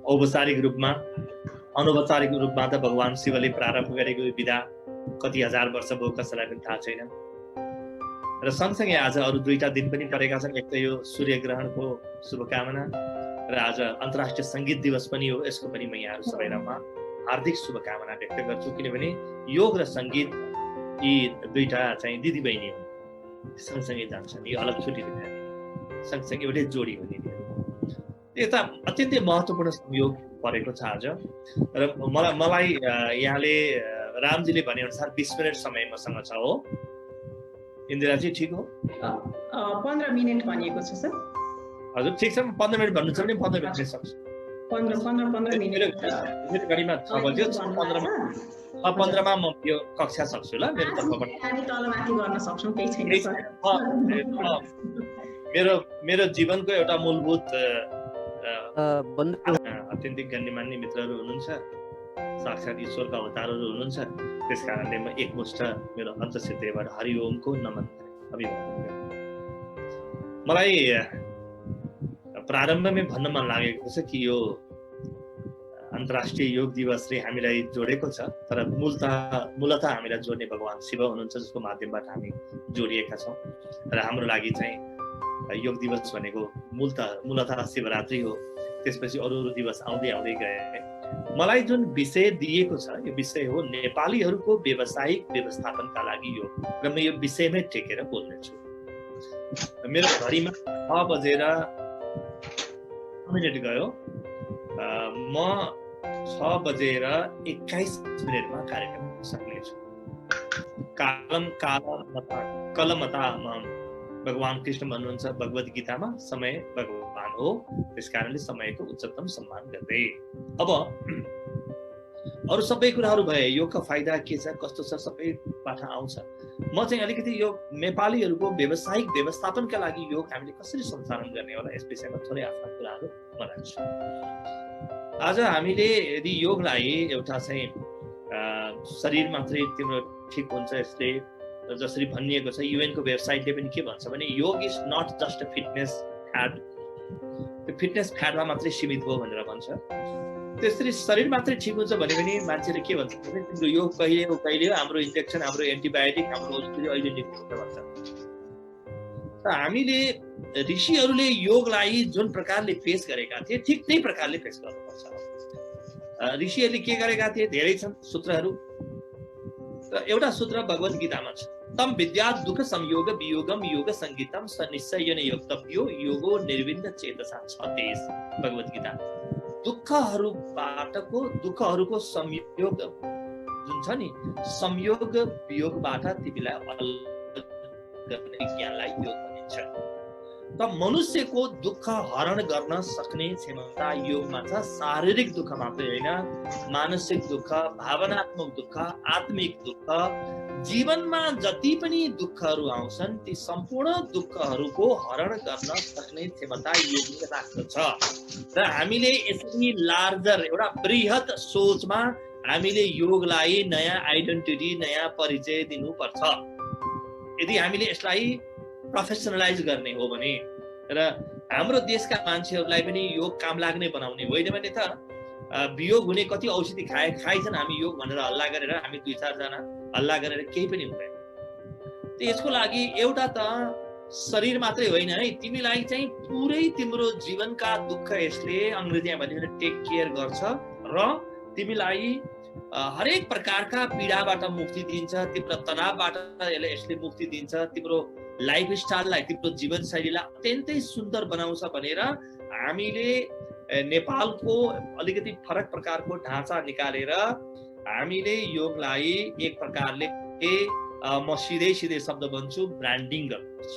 औपचारिक रूपमा, अनौपचारिक रूपमा त भगवान शिवले प्रारम्भ गरेको विधा कति हजार वर्ष भयो कसैलाई पनि थाहा छैन। र सँगसँगै आज अरू 2टा दिन पनि परेका छन्। एक त यो सूर्य ग्रहणको शुभकामना र आज अन्तर्राष्ट्रिय सङ्गीत दिवस पनि हो। यसको पनि म यहाँहरू सबैलाई हार्दिक शुभकामना व्यक्त गर्छु, किनभने योग र सङ्गीत यी 2टा चाहिँ दिदी बहिनी हुन्, सँगसँगै जान्छन्। यो अलग छुट्टी सँगसँगै एउटै जोडी हो दिदीहरू। यता अत्यन्तै महत्त्वपूर्ण संयोग परेको छ आज। र मलाई यहाँले रामजीले भनेअनुसार 20 मिनट समय मसँग छ हो इन्दिराजी, ठिक हो? 15 मिनट भनिएको छ सर। हजुर ठिक छ, 15 मिनट भन्नुहुन्छ भने 15 मिनट नै सक्छु। 15 मिनट मेरो गाडीमा 6 बज्यो, 15 मा म यो कक्षा सक्छु ल मेरो तर्फबाट। हामी तलमाथि गर्न सक्छौँ, केही छैन सर। मेरो जीवनको एउटा मूलभूत अत्यन्तै गण्यमान्य मित्रहरू हुनुहुन्छ, साक्षात् ईश्वरका अवतारहरू हुनुहुन्छ। त्यस कारणले म एकमुष्ट मेरो अन्तर्हृदयबाट हरिओमको नमन अभिवादन गर्छु। मलाई प्रारम्भमै भन्न मन लागेको छ कि यो अन्तर्राष्ट्रिय योग दिवसले हामीलाई जोडेको छ, तर मूलतः हामीलाई जोड्ने भगवान शिव हुनुहुन्छ, जसको माध्यमबाट हामी जोडिएका छौँ। र हाम्रो लागि चाहिँ योग दिवस भनेको मूलतः शिवरात्रि हो। त्यसपछि अरू दिवस आउँदै आउँदै गए। मलाई जुन विषय दिएको छ यो विषय हो नेपालीहरूको व्यावसायिक व्यवस्थापनका लागि योग, र म यो विषयमै टेकेर बोल्नेछु। मेरो घडीमा 6 बजेर 1 मिनट गयो। म 6 बजेर 21 मिनटमा कार्यक्रम सक्नेछु। कलमता भगवान कृष्ण भन्नुहुन्छ भगवत गीतामा, समय भगवान हो, त्यस कारणले समयको उच्चतम सम्मान गर्दै। अब अरू सबै कुराहरू भए, योगका फाइदा के छ कस्तो छ सबै पाठ आउँछ। म चाहिँ अलिकति यो नेपालीहरूको व्यावसायिक व्यवस्थापनका लागि योग हामीले कसरी सञ्चालन गर्ने होला यस विषयमा थोरै आफ्ना कुराहरू म राख्छु। आज हामीले यदि योगलाई एउटा चाहिँ शरीर मात्रै तिम्रो ठिक हुन्छ यसले जसरी भनिएको छ, युएनको वेबसाइटले पनि के भन्छ भने yoga is not just a fitness fad, त्यो फिटनेस फ्याडमा मात्रै सीमित हो भनेर भन्छ। त्यसरी शरीर मात्रै ठिक हुन्छ भने पनि मान्छेले के भन्छ भने तिम्रो योग कहिले हो हाम्रो इन्जेक्सन, हाम्रो एन्टिबायोटिक, हाम्रो औषधि अहिले निकै हुन्छ भन्छ। र हामीले ऋषिहरूले योगलाई जुन प्रकारले पेश गरेका थिए ठिक त्यही प्रकारले पेश गर्नुपर्छ। ऋषिहरूले के गरेका थिए, धेरै छन् सूत्रहरू। एउटा सूत्र भगवत गीतामा छ, तम विद्या दुःख संयोग वियोगम योग संगीतम स निश्चयन योक्तव्यो योगो निर्विघ्न चेतसा 36 भगवत गीता। दुःखहरूको संयोग जुन छ नि, संयोग वियोगबाट तिमीलाई अलग गर्ने ज्ञानलाई योग भनिन्छ। त मनुष्यको दुःख हरण गर्न सक्ने क्षमता योगमा छ। शारीरिक दुःख मात्रै होइन, मानसिक दुःख, भावनात्मक दुःख, आत्मिक दुःख, जीवनमा जति पनि दुःखहरू आउँछन् ती सम्पूर्ण दुःखहरूको हरण गर्न सक्ने क्षमता योगले राख्दछ। र हामीले यसरी लार्जर एउटा बृहत सोचमा हामीले योगलाई नयाँ आइडेन्टिटी, नयाँ परिचय दिनुपर्छ। यदि हामीले यसलाई प्रोफेसनलाइज गर्ने हो भने र हाम्रो देशका मान्छेहरूलाई पनि योग काम लाग्ने बनाउने होइन भने त वियोग हुने कति औषधि खाइछन् हामी योग भनेर हल्ला गरेर, हामी 2-4 जना हल्ला गरेर केही पनि हुँदैन। त यसको लागि एउटा त शरीर मात्रै होइन है, तिमीलाई चाहिँ पुरै तिम्रो जीवनका दुःख यसले अंग्रेजीमा भनिन्छ टेक केयर गर्छ र तिमीलाई हरेक प्रकारका पीडाबाट मुक्ति दिन्छ, तिम्रो तनावबाट यसले मुक्ति दिन्छ, तिम्रो लाइफस्टाइललाई, तिम्रो जीवनशैलीलाई अत्यन्तै सुन्दर बनाउँछ भनेर हामीले नेपालको अलिकति फरक प्रकारको ढाँचा निकालेर हामीले योगलाई एक प्रकारले म सिधै शब्द भन्छु ब्रान्डिङ गर्नुपर्छ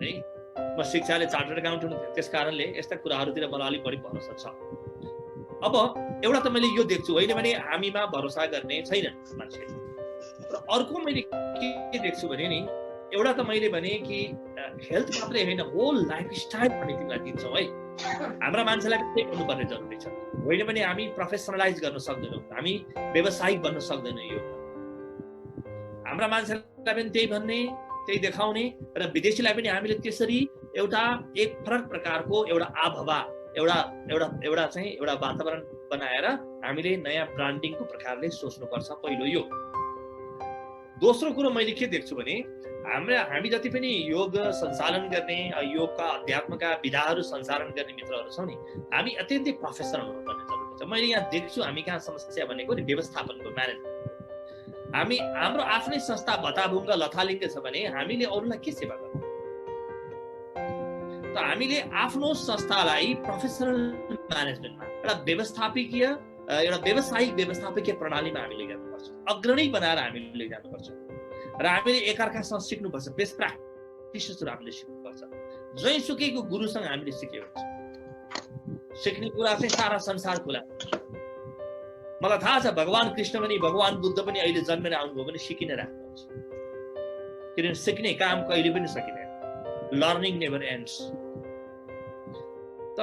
है। म शिक्षाले चार्टर्ड एकाउन्टेन्ट हुँ, त्यस कारणले यस्ता कुराहरूतिर मलाई अलिक बढी भरोसा छ। अब एउटा त मैले यो देख्छु, होइन भने हामीमा भरोसा गर्ने छैन मान्छे। र अर्को मैले के देख्छु भने नि, एउटा त मैले भने कि हेल्थ मात्रै होइन, होल लाइफस्टाइल पनि तिमीलाई दिन्छौँ है। हाम्रा मान्छेलाई के गर्नुपर्ने जरुरी छ, होइन भने हामी प्रोफेसनलाइज गर्न सक्दैनौँ, हामी व्यावसायिक बन्न सक्दैनौँ। यो हाम्रा मान्छेलाई पनि त्यही भन्ने, त्यही देखाउने र विदेशीलाई पनि हामीले त्यसरी एउटा एक फरक प्रकारको एउटा आभवा, एउटा चाहिँ एउटा वातावरण बनाएर हामीले नयाँ ब्रान्डिङको प्रकारले सोच्नुपर्छ। पहिलो यो। दोस्रो कुरो मैले के देख्छु भने हामी जति पनि योग सञ्चालन गर्ने, योगका अध्यात्मका विधाहरू सञ्चालन गर्ने मित्रहरू छौँ नि, हामी अत्यन्तै प्रोफेसनल हुनुपर्ने जरुरी छ। मैले यहाँ देख्छु हामी कहाँ समस्या भनेको नि व्यवस्थापनको, म्यानेजमेन्ट। हामी हाम्रो आफ्नै संस्था भताभुङ्ग लथालिङ्ग छ भने हामीले अरूलाई के सेवा गर्छौँ? त हामीले आफ्नो संस्थालाई प्रोफेसनल म्यानेजमेन्टमा एउटा व्यवस्थापकीय, एउटा व्यवसायिक प्रणालीमा हामीले गर्नुपर्छ, अग्रणी बनाएर हामीले लैजानुपर्छ र हामीले एकअर्कासँग सिक्नुपर्छ। बेस्ट प्र्याक्टिसेसहरू हामीले सिक्नुपर्छ। जहीँसुकैको गुरुसँग हामीले सिक्यो भने सिक्ने कुरा चाहिँ सारा संसार खुला। मलाई थाहा छ भगवान कृष्ण पनि भगवान बुद्ध पनि अहिले जन्मेर आउनुभयो भने सिकि नै राख्नुहुन्छ, किनभने सिक्ने काम कहिले पनि सकिँदैन। Learning never ends. त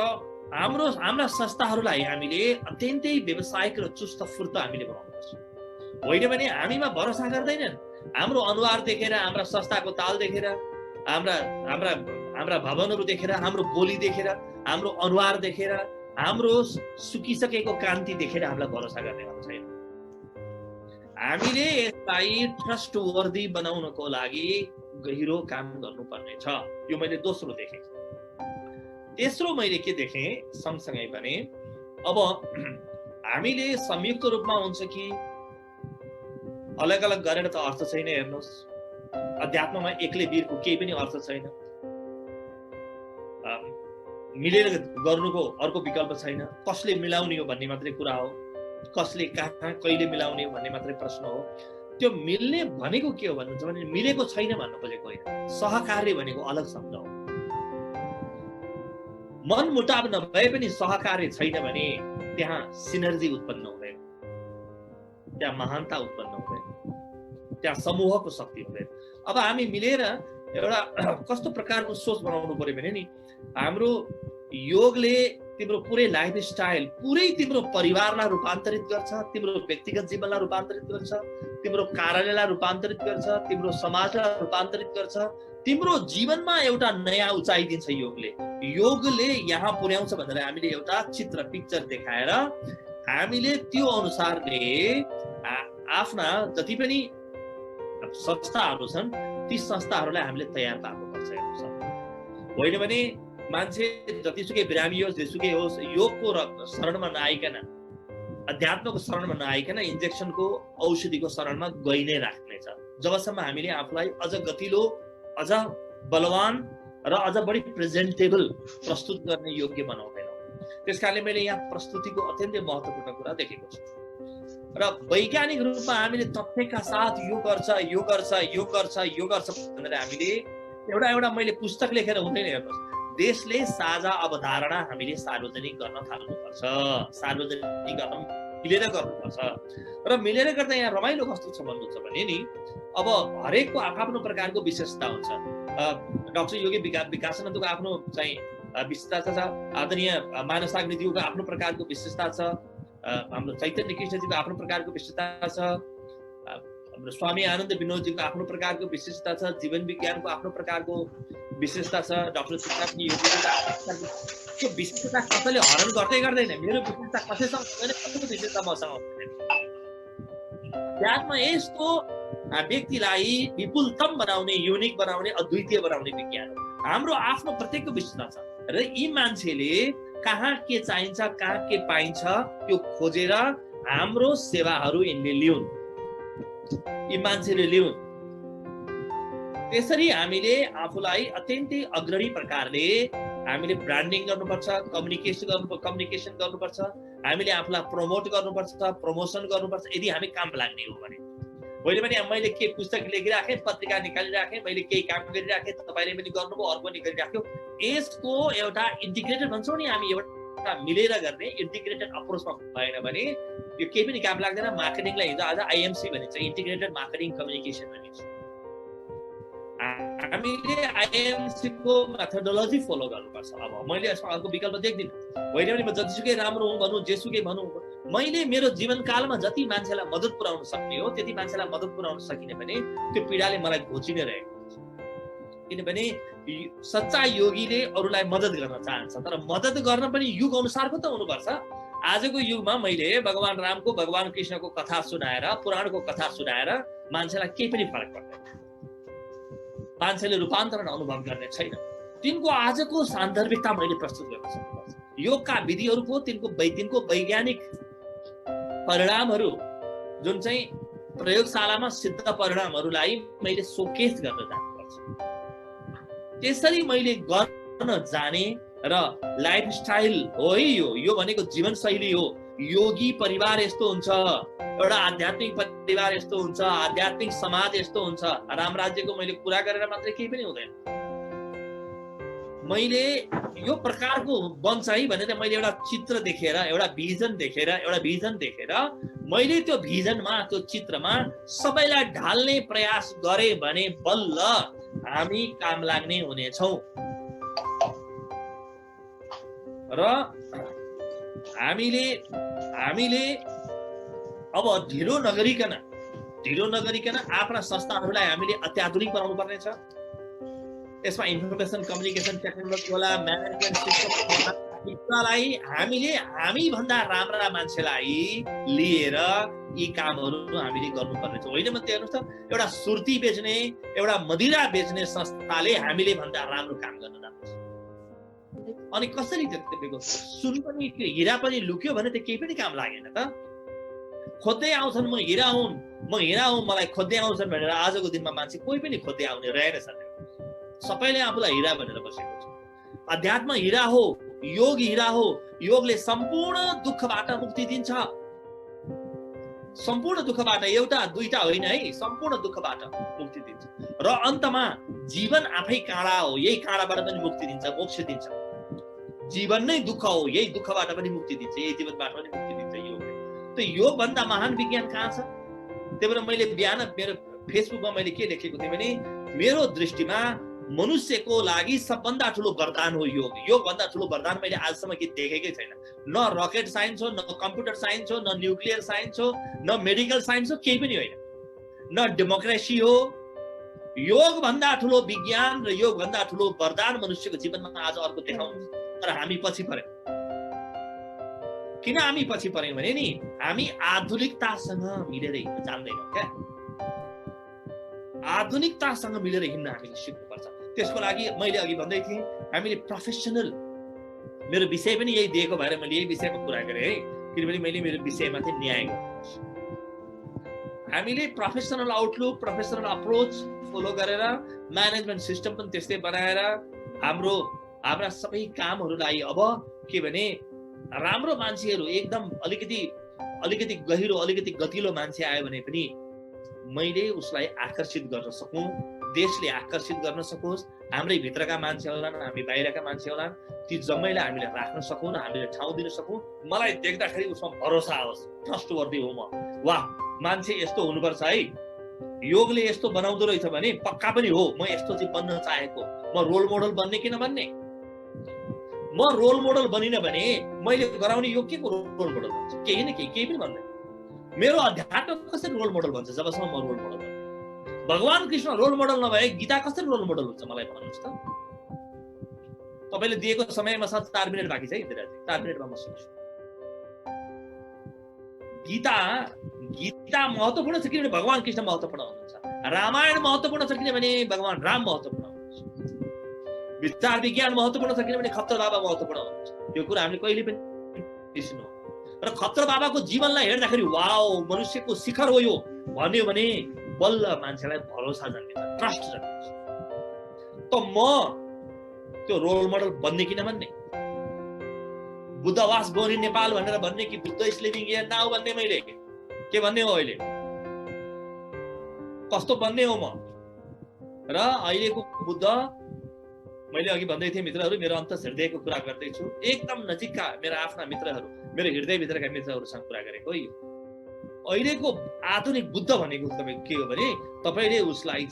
हाम्रा संस्थाहरूलाई हामीले अत्यन्तै व्यावसायिक र चुस्त फुर्त हामीले बनाउनुपर्छ। होइन भने हामीमा भरोसा गर्दैनन्। हाम्रो अनुहार देखेर, हाम्रा संस्थाको ताल देखेर, हाम्रा भवनहरू देखेर, हाम्रो बोली देखेर, हाम्रो अनुहार देखेर, हाम्रो सुकिसकेको कान्ति देखेर हामीलाई भरोसा गर्नेवाला छैन। हामीले यसलाई ट्रस्ट वर्दी बनाउनको लागि गहिरो काम गर्नुपर्ने छ। यो मैले दोस्रो देखेँ। तेस्रो मैले के देखेँ सँगसँगै भने अब हामीले संयुक्त रूपमा हुन्छ कि अलग अलग गरेर त अर्थ छैन। हेर्नुहोस्, अध्यात्ममा एक्लै वीरको केही पनि अर्थ छैन। मिलेर गर्नुको अर्को विकल्प छैन। कसले मिलाउने हो भन्ने मात्रै कुरा हो, कसले कहाँ कहिले मिलाउने हो भन्ने मात्रै प्रश्न हो। त्यो मिल्ने भनेको के हो भन्नुहुन्छ भने मिलेको छैन भन्नु खोजेको होइन, सहकार्य भनेको अलग शब्द हो। मनमुटाव नभए पनि सहकार्य छैन भने त्यहाँ सिनर्जी उत्पन्न हुँदैन, त्यहाँ महानता उत्पन्न हुँदैन, त्यहाँ समूहको शक्ति हुँदैन। अब हामी मिलेर एउटा कस्तो प्रकारको सोच बनाउनु पर्यो भने नि, हाम्रो योगले तिम्रो पुरै लाइफस्टाइल, पुरै तिम्रो परिवारलाई रूपान्तरित गर्छ, तिम्रो व्यक्तिगत जीवनलाई रूपान्तरित गर्छ, तिम्रो कार्यालयलाई रूपान्तरित गर्छ, तिम्रो समाजलाई रूपान्तरित गर्छ, तिम्रो जीवनमा एउटा नयाँ उचाइ दिन्छ योगले। योगले यहाँ पुर्याउँछ भनेर हामीले एउटा चित्र पिक्चर देखाएर हामीले त्यो अनुसारले आफ्ना जति पनि संस्थाहरू छन् ती संस्थाहरूलाई हामीले तयार पार्नुपर्छ। होइन भने मान्छे जतिसुकै बिरामी होस्, जेसुकै होस्, योगको शरणमा नआइकन, अध्यात्मको शरणमा नआइकन इन्जेक्सनको औषधिको शरणमा गइ नै राख्नेछ। जबसम्म हामीले आफूलाई अझ गतिलो, अझ बलवान र अझ बढी प्रेजेन्टेबल प्रस्तुत गर्ने योग्य बनाउँदैनौँ। त्यसकारणले मैले यहाँ प्रस्तुतिको अत्यन्तै महत्त्वपूर्ण कुरा देखेको छु। र वैज्ञानिक रूपमा हामीले तथ्यका साथ यो गर्छ भनेर हामीले एउटा मैले पुस्तक लेखेर हुँदैन। हेर्नुहोस्, देशले साझा अवधारणा हामीले सार्वजनिक गर्न थाल्नुपर्छ, सार्वजनिक गर्न मिलेर गर्नुपर्छ। र मिलेर गर्दा यहाँ रमाइलो कस्तो छ भन्नुहुन्छ भने नि, अब हरेकको आफ्नो प्रकारको विशेषता हुन्छ। डाक्टर योगी विकासानन्दको आफ्नो चाहिँ विशेषता छ, आदरणीय मानस आग्नेज्यूको आफ्नो प्रकारको विशेषता छ, हाम्रो चैतन्य कृष्णजीको आफ्नो प्रकारको विशेषता छ, हाम्रो स्वामी आनन्द विनोदजीको आफ्नो प्रकारको विशेषता छ, जीवन विज्ञानको आफ्नो प्रकारको विशेषता छ, डाक्टर सुकापनी यो विशेषता कसैले हरण गर्दै गर्दैन। मेरो विशेषता कसैसँग हुँदैन, कसैको विशेषता मसँग हुँदैन। अध्यात्म यस्तो व्यक्तिलाई विपुलतम बनाउने, युनिक बनाउने, अद्वितीय बनाउने विज्ञान हो। हाम्रो आफ्नो प्रत्येकको विशेषता छ र यी मान्छेले कहाँ के चाहिन्छ, कहाँ के पाइन्छ त्यो खोजेर हाम्रो सेवाहरू यिनले ल्याउन्, यी मान्छेले ल्याउन्। त्यसरी हामीले आफूलाई अत्यन्तै अग्रणी प्रकारले हामीले ब्रान्डिङ गर्नुपर्छ, कम्युनिकेसन गर्नुपर्छ, हामीले आफूलाई प्रमोट गर्नुपर्छ, प्रमोसन गर्नुपर्छ यदि हामी काम लाग्ने हो भने। मैले पनि मैले के पुस्तक लेखिराखेँ, पत्रिका निकालिराखेँ, मैले केही काम गरिराखेँ, तपाईँले पनि गर्नुभयो, अर्को पनि गरिराख्यो। यसको एउटा इन्टिग्रेटेड भन्छौँ नि हामी, एउटा मिलेर गर्ने इन्टिग्रेटेड अप्रोचमा भएन भने यो केही पनि काम लाग्दैन। मार्केटिङलाई हिजो आज आइएमसी भनिन्छ, इन्टिग्रेटेड मार्केटिङ कम्युनिकेसन भनिन्छ। हामीले आइएमसी को मेथोडोलोजी फलो गर्नुपर्छ। अब मैले यसमा अर्को विकल्प देख्दिनँ। होइन भने म जतिसुकै राम्रो हुँ भनौँ, जेसुकै भनौँ, मैले मेरो जीवनकालमा जति मान्छेलाई मद्दत पुर्याउन सक्ने हो त्यति मान्छेलाई मद्दत पुर्याउन सकिने भने त्यो पीडाले मलाई घोचिनै रहेको हुन्छ। किनभने सच्चा योगीले अरूलाई मद्दत गर्न चाहन्छ, तर मद्दत गर्न पनि युग अनुसारको त हुनुपर्छ। आजको युगमा मैले भगवान रामको, भगवान कृष्णको कथा सुनाएर, पुराणको कथा सुनाएर मान्छेलाई केही पनि फरक पर्दैन। मान्छेले रूपान्तरण अनुभव गर्ने छैन। तिनको आजको सान्दर्भिकता मैले प्रस्तुत गर्न सक्नुपर्छ। योगका विधिहरूको तिनको वैज्ञानिक परिणामहरू जुन चाहिँ प्रयोगशालामा सिद्ध परिणामहरूलाई मैले सोकेस गर्न जानुपर्छ। त्यसरी मैले गर्न जाने र लाइफस्टाइल हो है यो भनेको जीवनशैली हो। योगी परिवार यस्तो हुन्छ, एउटा आध्यात्मिक परिवार यस्तो हुन्छ, आध्यात्मिक समाज यस्तो हुन्छ। राम राज्यको मैले कुरा गरेर मात्रै केही पनि हुँदैन। मैले यो प्रकारको बन्छ है भनेर मैले एउटा चित्र देखेर, एउटा भिजन देखेर मैले त्यो भिजनमा, त्यो चित्रमा सबैलाई ढाल्ने प्रयास गरे भने बल्ल हामी काम लाग्ने हुनेछौँ। र हामीले अब ढिलो नगरिकन आफ्ना संस्थाहरूलाई हामीले अत्याधुनिक बनाउनु पर्नेछ। यसमा इन्फर्मेसन कम्युनिकेसन टेक्नोलोजी होला, म्यानेजमेन्ट सिस्टमलाई हामी भन्दा राम्रा मान्छेलाई लिएर यी कामहरू हामीले गर्नुपर्नेछ। होइन मात्रै हेर्नुहोस् त, एउटा सुर्ती बेच्ने, एउटा मदिरा बेच्ने संस्थाले हामीले भन्दा राम्रो काम गर्न जान्छ। अनि कसरी त्यो सुन पनि, त्यो हिरा पनि लुक्यो भने त केही पनि काम लागेन त। खोज्दै आउँछन्, म हिरा हुँ, मलाई खोज्दै आउँछन् भनेर आजको दिनमा मान्छे कोही पनि खोज्दै आउने रहेन। सबैले आफूलाई हिरा भनेर बसेको छ। अध्यात्म हिरा हो, योग हिरा हो। योगले सम्पूर्ण दुःखबाट मुक्ति दिन्छ। सम्पूर्ण दुःखबाट, एउटा दुईटा होइन है, सम्पूर्ण दुःखबाट मुक्ति दिन्छ। र अन्तमा जीवन आफै काँडा हो, यही काँडाबाट पनि मुक्ति दिन्छ, मोक्ष दिन्छ। जीवन नै दुःख हो, यही दुःखबाट पनि मुक्ति दिन्छ, यही जीवनबाट पनि मुक्ति दिन्छ योगले। त्यो योग भन्दा महान विज्ञान कहाँ छ? त्यही भएर मैले बिहान मेरो फेसबुकमा मैले के लेखेको थिएँ भने मेरो दृष्टिमा मनुष्यको लागि सबभन्दा ठुलो वरदान हो योग। योग भन्दा ठुलो वरदान मैले आजसम्म के देखेकै छैन। न रकेट साइन्स हो, न कम्प्युटर साइन्स हो, न न्युक्लियर साइन्स हो, न मेडिकल साइन्स हो, केही पनि होइन। न डेमोक्रेसी हो। योग भन्दा ठुलो विज्ञान र योग भन्दा ठुलो वरदान मनुष्यको जीवनमा आज अर्को देखाउनु। तर हामी पछि पर्यौं। किन हामी पछि पर्यौं भने नि हामी आधुनिकतासँग मिलेर हिँड्न जान्दैनौँ क्या। आधुनिकतासँग मिलेर हिँड्न हामीले सिक्नुपर्छ। त्यसको लागि मैले अघि भन्दै थिएँ, हामीले प्रोफेसनल, मेरो विषय पनि यही दिएको भएर मैले यही विषयमा कुरा गरेँ है, किनभने मैले मेरो विषयमा चाहिँ न्याय गर्नुपर्छ। हामीले professional outlook, professional approach follow गरेर म्यानेजमेन्ट सिस्टम पनि त्यस्तै बनाएर हाम्रा सबै कामहरूलाई अब के भने राम्रो मान्छेहरू एकदम अलिकति गहिरो, अलिकति गतिलो मान्छे आयो भने पनि मैले उसलाई आकर्षित गर्न सकूँ, देशले आकर्षित गर्न सकोस्, हाम्रै भित्रका मान्छे होलान्, हामी बाहिरका मान्छे होलान्, ती जम्मैलाई हामीले राख्न सकौँ, हामीले ठाउँ दिन सकौँ। मलाई देख्दाखेरि उसमा भरोसा आओस्, ट्रस्टवर्दी हो म, वाह मान्छे यस्तो हुनुपर्छ है, योगले यस्तो बनाउँदो रहेछ भने पक्का पनि हो, म यस्तो चाहिँ बन्न चाहेको। म रोल मोडल बन्ने किन बन्ने? म रोल मोडल बनिन भने मैले गराउने यो के को रोल मोडल बन्छ? केही न केही पनि भन्दैन। मेरो अध्यात्म कसरी रोल मोडल भन्छ जबसम्म म रोल मोडल भन्दिनँ। भगवान कृष्ण रोल मोडल नभए गीता कसरी रोल मोडल हुन्छ मलाई भन्नुहोस् त। तपाईले दिएको समयमा साथ 4 मिनेट बाँकी छ इन्दिराजी, 4 मिनेटमा म सुन्छु। गीता महत्त्वपूर्ण छ किनभने भगवान कृष्ण महत्त्वपूर्ण हुनुहुन्छ। रामायण महत्त्वपूर्ण छ किनभने भगवान राम महत्त्वपूर्ण हुनुहुन्छ। विचार विज्ञान महत्त्वपूर्ण छ किनभने खप्तर बाबा महत्त्वपूर्ण हुनुहुन्छ। त्यो कुरा हामीले कहिले पनि बिर्सिनु। र खप्तर बाबाको जीवनलाई हेर्दाखेरि वाओ मनुष्यको शिखर हो यो भन्यो भने बल्ल मान्छेलाई भरोसा जन्मिन्छ, ट्रस्ट जन्मिन्छ। त म त्यो रोल मोडल बन्ने कि नबन्ने? बुद्धवास बोर्न इन नेपाल भनेर भन्ने कि Buddha is living here now भन्ने? मैले के भन्ने हो अहिले? कस्तो भन्ने हो म? र अहिलेको बुद्ध मैले अघि भन्दै थिएँ मित्रहरू, मेरो अन्तर्हृदयको कुरा गर्दैछु। एकदम नजिकका मेरा आफ्ना मित्रहरू, मेरो हृदयभित्रका मित्रहरूसँग कुरा गरेको यो। अहिलेको आधुनिक बुद्ध भनेको तपाईँ के हो भने तपाईँले उसलाई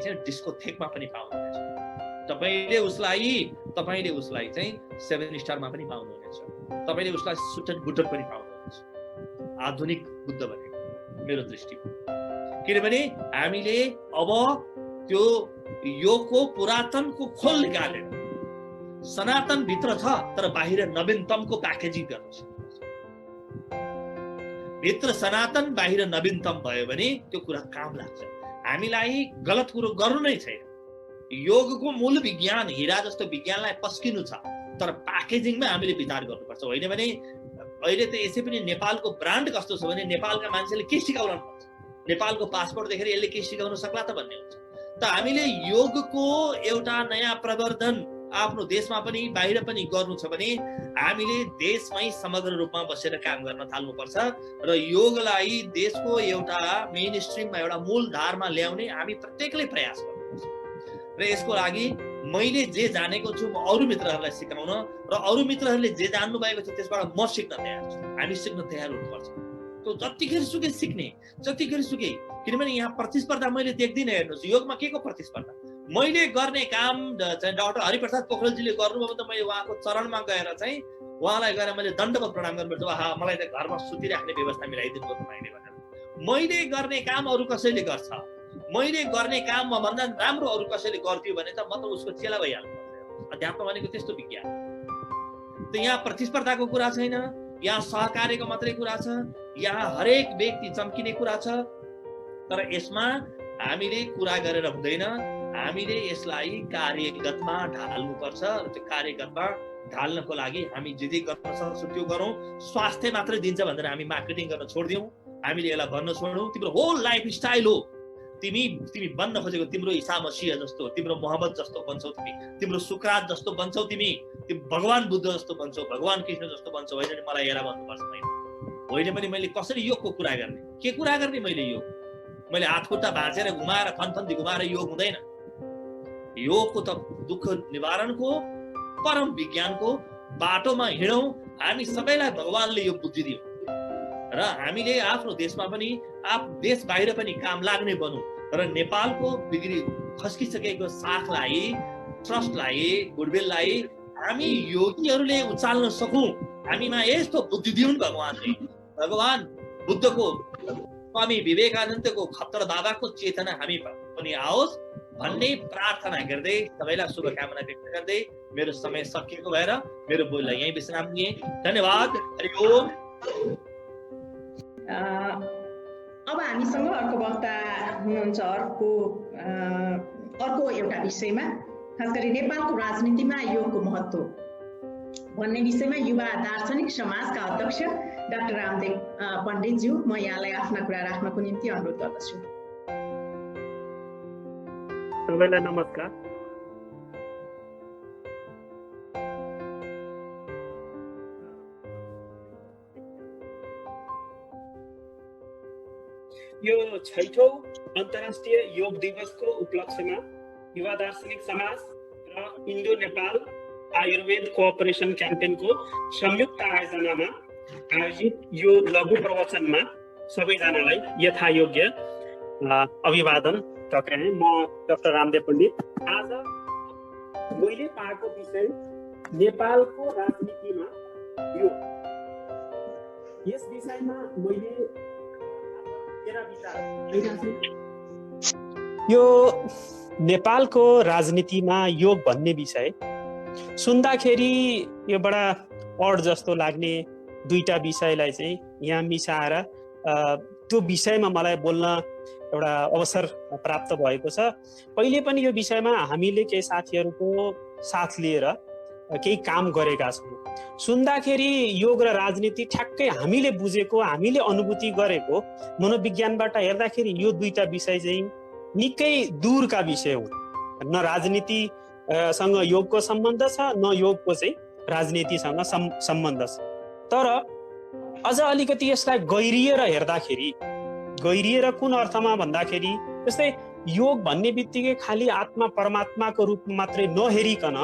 चाहिँ डिस्कोथेकमा पनि पाउनुहुनेछ। तपाईँले उसलाई चाहिँ 7 स्टारमा पनि पाउनुहुनेछ। तपाईँले उसलाई सुटन बुटन पनि पाउनुहुनेछ। आधुनिक बुद्ध भनेको मेरो दृष्टिमा। किनभने हामीले अब त्यो योगको पुरातनको खोल निकालेर सनातन भित्र छ तर बाहिर नवीनतमको प्याकेजिङ गर्नु छ। भित्र सनातन बाहिर नवीनतम भयो भने त्यो कुरा काम लाग्छ। हामीलाई गलत कुरो गर्नु नै छैन। योगको मूल विज्ञान हीरा जस्तो विज्ञानलाई पस्किनु छ तर प्याकेजिङमा हामीले विचार गर्नुपर्छ। होइन भने अहिले त यसै पनि नेपालको ब्रान्ड कस्तो छ भने नेपालका मान्छेले के सिकाउनु पर्छ, नेपालको पासपोर्ट देखेर यसले के सिकाउन सक्ला त भन्ने हुन्छ। त हामीले योगको एउटा नयाँ प्रवर्धन आफ्नो देशमा पनि बाहिर पनि गर्नु छ भने हामीले देशमै समग्र रूपमा बसेर काम गर्न थाल्नुपर्छ र योगलाई देशको एउटा मेन स्ट्रिममा एउटा मूल धारमा ल्याउने हामी प्रत्येकले प्रयास गर्नुपर्छ। र यसको लागि मैले जे जानेको छु म अरू मित्रहरूलाई सिकाउन र अरू मित्रहरूले जे जान्नु भएको छ त्यसबाट म सिक्न तयार छु। हामी सिक्न तयार हुनुपर्छ। त्यो जतिखेर सुके सिक्ने, जतिखेर सुके। किनभने यहाँ प्रतिस्पर्धा मैले देख्दिनँ। हेर्नुहोस् योगमा के को प्रतिस्पर्धा? मैले गर्ने काम चाहिँ डाक्टर हरिप्रसाद पोखरेलजीले गर्नुभयो भने त मैले उहाँको चरणमा गएर चाहिँ उहाँलाई गएर मैले दण्डवत प्रणाम गर्नुपर्छ। आहा मलाई त घरमा सुतिराख्ने व्यवस्था मिलाइदिनु भयो तपाईँले भनेर। मैले गर्ने काम अरू कसैले गर्छ, मैले गर्ने काम म भन्दा राम्रो अरू कसैले गरिदियो भने त म त उसको चेला भइहाल्नु। अध्यात्म भनेको त्यस्तो विज्ञान। त यहाँ प्रतिस्पर्धाको कुरा छैन, यहाँ सहकार्यको मात्रै कुरा छ, यहाँ हरेक व्यक्ति चम्किने कुरा छ। तर यसमा हामीले कुरा गरेर हुँदैन, हामीले यसलाई कार्यगतमा ढाल्नुपर्छ। र त्यो कार्यगतमा ढाल्नको लागि हामी जे जे गर्न सक्छौँ त्यो गरौँ। स्वास्थ्य मात्रै दिन्छ भनेर हामी मार्केटिङ गर्न छोडिदिउँ। हामीले यसलाई भन्न छोडौँ तिम्रो होल लाइफ स्टाइल हो। तिमी बन्न खोजेको तिम्रो ईसा मसीह जस्तो, तिम्रो मोहम्मद जस्तो बन्छौ, तिम्रो सुकरात जस्तो बन्छौ, तिमी भगवान बुद्ध जस्तो बन्छौ, भगवान कृष्ण जस्तो बन्छौ। होइन नि मलाई हेरा भन्नुपर्छ मैले। होइन पनि मैले कसरी योगको कुरा गर्ने, के कुरा गर्ने? मैले हात खुट्टा भाँचेर घुमाएर खनखन्दी घुमाएर योग हुँदैन। योगको त दुःख निवारणको परम विज्ञानको बाटोमा हिँडौँ। हामी सबैलाई भगवानले यो बुद्धि दियो र हामीले आफ्नो देशमा पनि देश बाहिर पनि काम लाग्ने बनौँ र नेपालको बिग्री खस्किसकेको साखलाई, ट्रस्टलाई, गुडविललाई हामी योगीहरूले उचाल्न सकौँ। हामीमा यस्तो बुद्धि दिउन् भगवानले। भगवान बुद्धको, स्वामी विवेकानन्दको, खप्तर बाबाको चेतना हामी पनि आओस् भन्ने प्रार्थना गर्दै सबैलाई शुभकामना व्यक्त गर्दै मेरो समय सकिएको भएर मेरो बोललाई यही विश्राम दिएँ। धन्यवाद। हरि ओम। अब हामीसँग अर्को वक्ता हुनुहुन्छ अर्को एउटा विषयमा, खास गरी नेपालको राजनीतिमा योगको महत्त्व भन्ने विषयमा युवा दार्शनिक समाजका अध्यक्ष डाक्टर रामदेव पण्डितज्यू, म यहाँलाई आफ्ना कुरा राख्नको निम्ति अनुरोध गर्दछु। सबैलाई नमस्कार। यो 6औं अन्तर्राष्ट्रिय योग दिवसको उपलक्ष्यमा युवा दार्शनिक समाज र इन्डो नेपाल आयुर्वेद कोअपरेसन क्याम्पेनको संयुक्त आयोजनामा आयोजित यो लघु प्रवचनमा सबैजनालाई यथायोग्य अभिवादन टक्राएँ। म डाक्टर रामदेव पण्डित। आज मैले पाएको विषय नेपालको राजनीतिमा योग। यस विषय मैले मेरा विचार यो नेपालको राजनीतिमा योग भन्ने विषय सुन्दाखेरि यो बडा अड जस्तो लाग्ने दुईटा विषयलाई चाहिँ यहाँ मिसाएर त्यो विषयमा मलाई बोल्न एउटा अवसर प्राप्त भएको छ। पहिले पनि यो विषयमा हामीले केही साथीहरूको साथ लिएर केही काम गरेका छौँ। सुन्दाखेरि योग र राजनीति ठ्याक्कै हामीले बुझेको, हामीले अनुभूति गरेको मनोविज्ञानबाट हेर्दाखेरि यो दुईटा विषय चाहिँ निकै दूरका विषय हुन्। न राजनीति सँग योगको सम्बन्ध छ, न योगको चाहिँ राजनीतिसँग सम्बन्ध छ। तर अझ अलिकति यसलाई गहिरिएर हेर्दाखेरि, गहिरिएर कुन अर्थमा भन्दाखेरि जस्तै योग भन्ने बित्तिकै खालि आत्मा परमात्माको रूपमा मात्रै नहेरिकन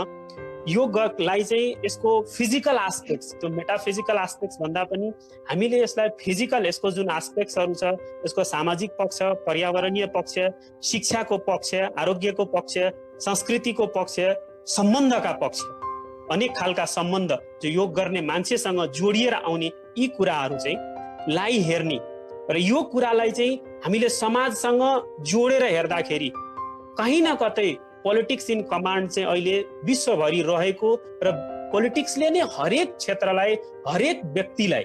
योगलाई चाहिँ यसको फिजिकल आस्पेक्ट्स, त्यो मेटाफिजिकल आस्पेक्ट्स भन्दा पनि हामीले यसलाई फिजिकल, यसको जुन आस्पेक्ट्सहरू छ, यसको सामाजिक पक्ष, पर्यावरणीय पक्ष, शिक्षाको पक्ष, आरोग्यको पक्ष, संस्कृतिको पक्ष, सम्बन्धका पक्ष, अनेक खालका सम्बन्ध जो योग गर्ने मान्छेसँग जोडिएर आउने यी कुराहरू चाहिँ लाई हेर्ने र यो कुरालाई चाहिँ हामीले समाजसँग जोडेर हेर्दाखेरि कहीँ न कतै पोलिटिक्स इन कमान्ड चाहिँ अहिले विश्वभरि रहेको र पोलिटिक्सले नै हरेक क्षेत्रलाई, हरेक व्यक्तिलाई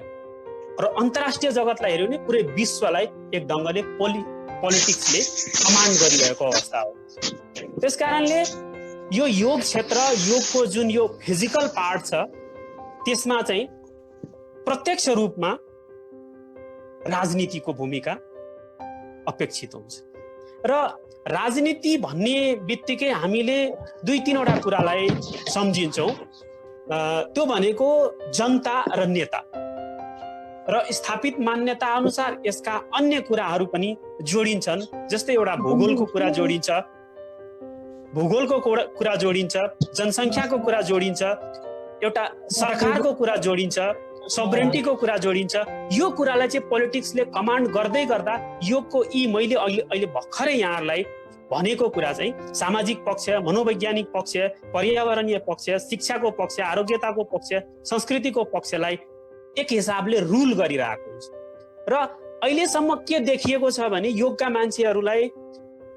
र अन्तर्राष्ट्रिय जगतलाई हेऱ्यो भने पुरै विश्वलाई एक ढङ्गले पोलिटिक्सले कमान्ड गरिरहेको अवस्था हो। त्यसकारणले यो योग क्षेत्र, योगको जुन यो फिजिकल पार्ट छ त्यसमा चाहिँ प्रत्यक्ष रूपमा राजनीतिको भूमिका अपेक्षित हुन्छ र राजनीति भन्ने बित्तिकै हामीले दुई तीनवटा कुरालाई सम्झिन्छौँ। त्यो भनेको जनता र नेता र स्थापित मान्यता अनुसार यसका अन्य कुराहरू पनि जोडिन्छन्। जस्तै एउटा भूगोलको कुरा जोडिन्छ, भूगोलको कुरा जोडिन्छ, जनसङ्ख्याको कुरा जोडिन्छ, एउटा सरकारको कुरा जोडिन्छ, सबरेन्टीको कुरा जोडिन्छ। यो कुरालाई चाहिँ पोलिटिक्सले कमान्ड गर्दै गर्दा योगको यी मैले अहिले भर्खरै यहाँहरूलाई भनेको कुरा चाहिँ सामाजिक पक्ष, मनोवैज्ञानिक पक्ष, पर्यावरणीय पक्ष, शिक्षाको पक्ष, आरोग्यताको पक्ष, संस्कृतिको पक्षलाई एक हिसाबले रुल गरिरहेको हुन्छ। र अहिलेसम्म के देखिएको छ भने योगका मान्छेहरूलाई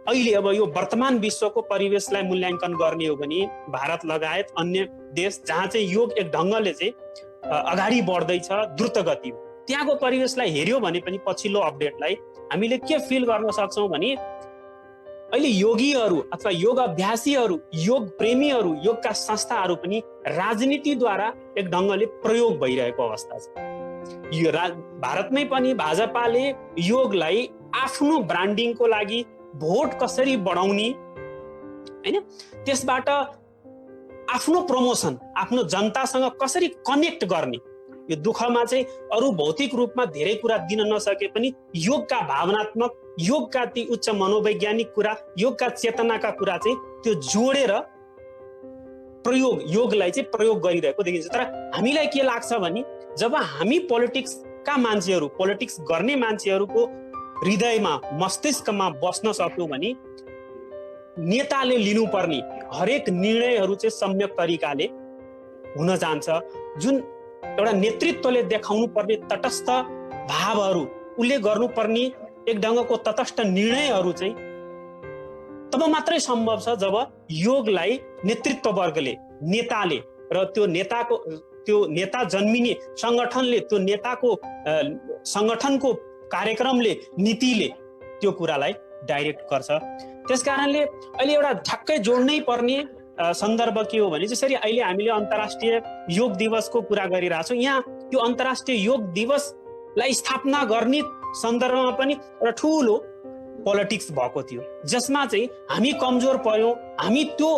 अहिले अब यो वर्तमान विश्वको परिवेशलाई मूल्याङ्कन गर्ने हो भने भारत लगायत अन्य देश जहाँ चाहिँ योग एक ढङ्गले चाहिँ अगाडि बढ्दैछ द्रुत गति, त्यहाँको परिवेशलाई हेऱ्यो भने पनि पछिल्लो अपडेटलाई हामीले के फिल गर्न सक्छौँ भने अहिले योगीहरू अथवा योग अभ्यासीहरू, योग प्रेमीहरू, योगका संस्थाहरू पनि राजनीतिद्वारा एक ढङ्गले प्रयोग भइरहेको अवस्था छ। यो भारतमै पनि भाजपाले योगलाई आफ्नो ब्रान्डिङको लागि भोट कसरी बढाउने हैन, त्यसबाट आफ्नो प्रमोसन, आफ्नो जनतासँग कसरी कनेक्ट गर्ने, यो दुःखमा चाहिँ अरू भौतिक रूपमा धेरै कुरा दिन नसके पनि योगका भावनात्मक, योगका ती उच्च मनोवैज्ञानिक कुरा, योगका चेतनाका कुरा चाहिँ त्यो जोडेर प्रयोग, योगलाई चाहिँ प्रयोग गरिरहेको देखिन्छ। तर हामीलाई के लाग्छ भने जब हामी पोलिटिक्सका मान्छेहरू, पोलिटिक्स गर्ने मान्छेहरूको हृदयमा, मस्तिष्कमा बस्न सक्यौँ भने नेताले लिनुपर्ने हरेक निर्णयहरू चाहिँ सम्यक तरिकाले हुन जान्छ। जुन एउटा नेतृत्वले देखाउनु पर्ने तटस्थ भावहरू, उसले गर्नुपर्ने एक ढङ्गको तटस्थ निर्णयहरू चाहिँ तब मात्रै सम्भव छ जब योगलाई नेतृत्व वर्गले, नेताले र त्यो नेता जन्मिने सङ्गठनले, त्यो नेताको सङ्गठनको कार्यक्रमले, नीतिले त्यो कुरालाई डाइरेक्ट गर्छ। त्यसकारणले अहिले एउटा ठ्याक्कै जोड्नै पर्ने सन्दर्भ के हो भने जसरी अहिले हामीले अन्तर्राष्ट्रिय योग दिवसको कुरा गरिरहेछौँ, यहाँ यो अन्तर्राष्ट्रिय योग दिवसलाई स्थापना गर्ने सन्दर्भमा पनि एउटा ठुलो पोलिटिक्स भएको थियो, जसमा चाहिँ हामी कमजोर पर्यौँ, हामी त्यो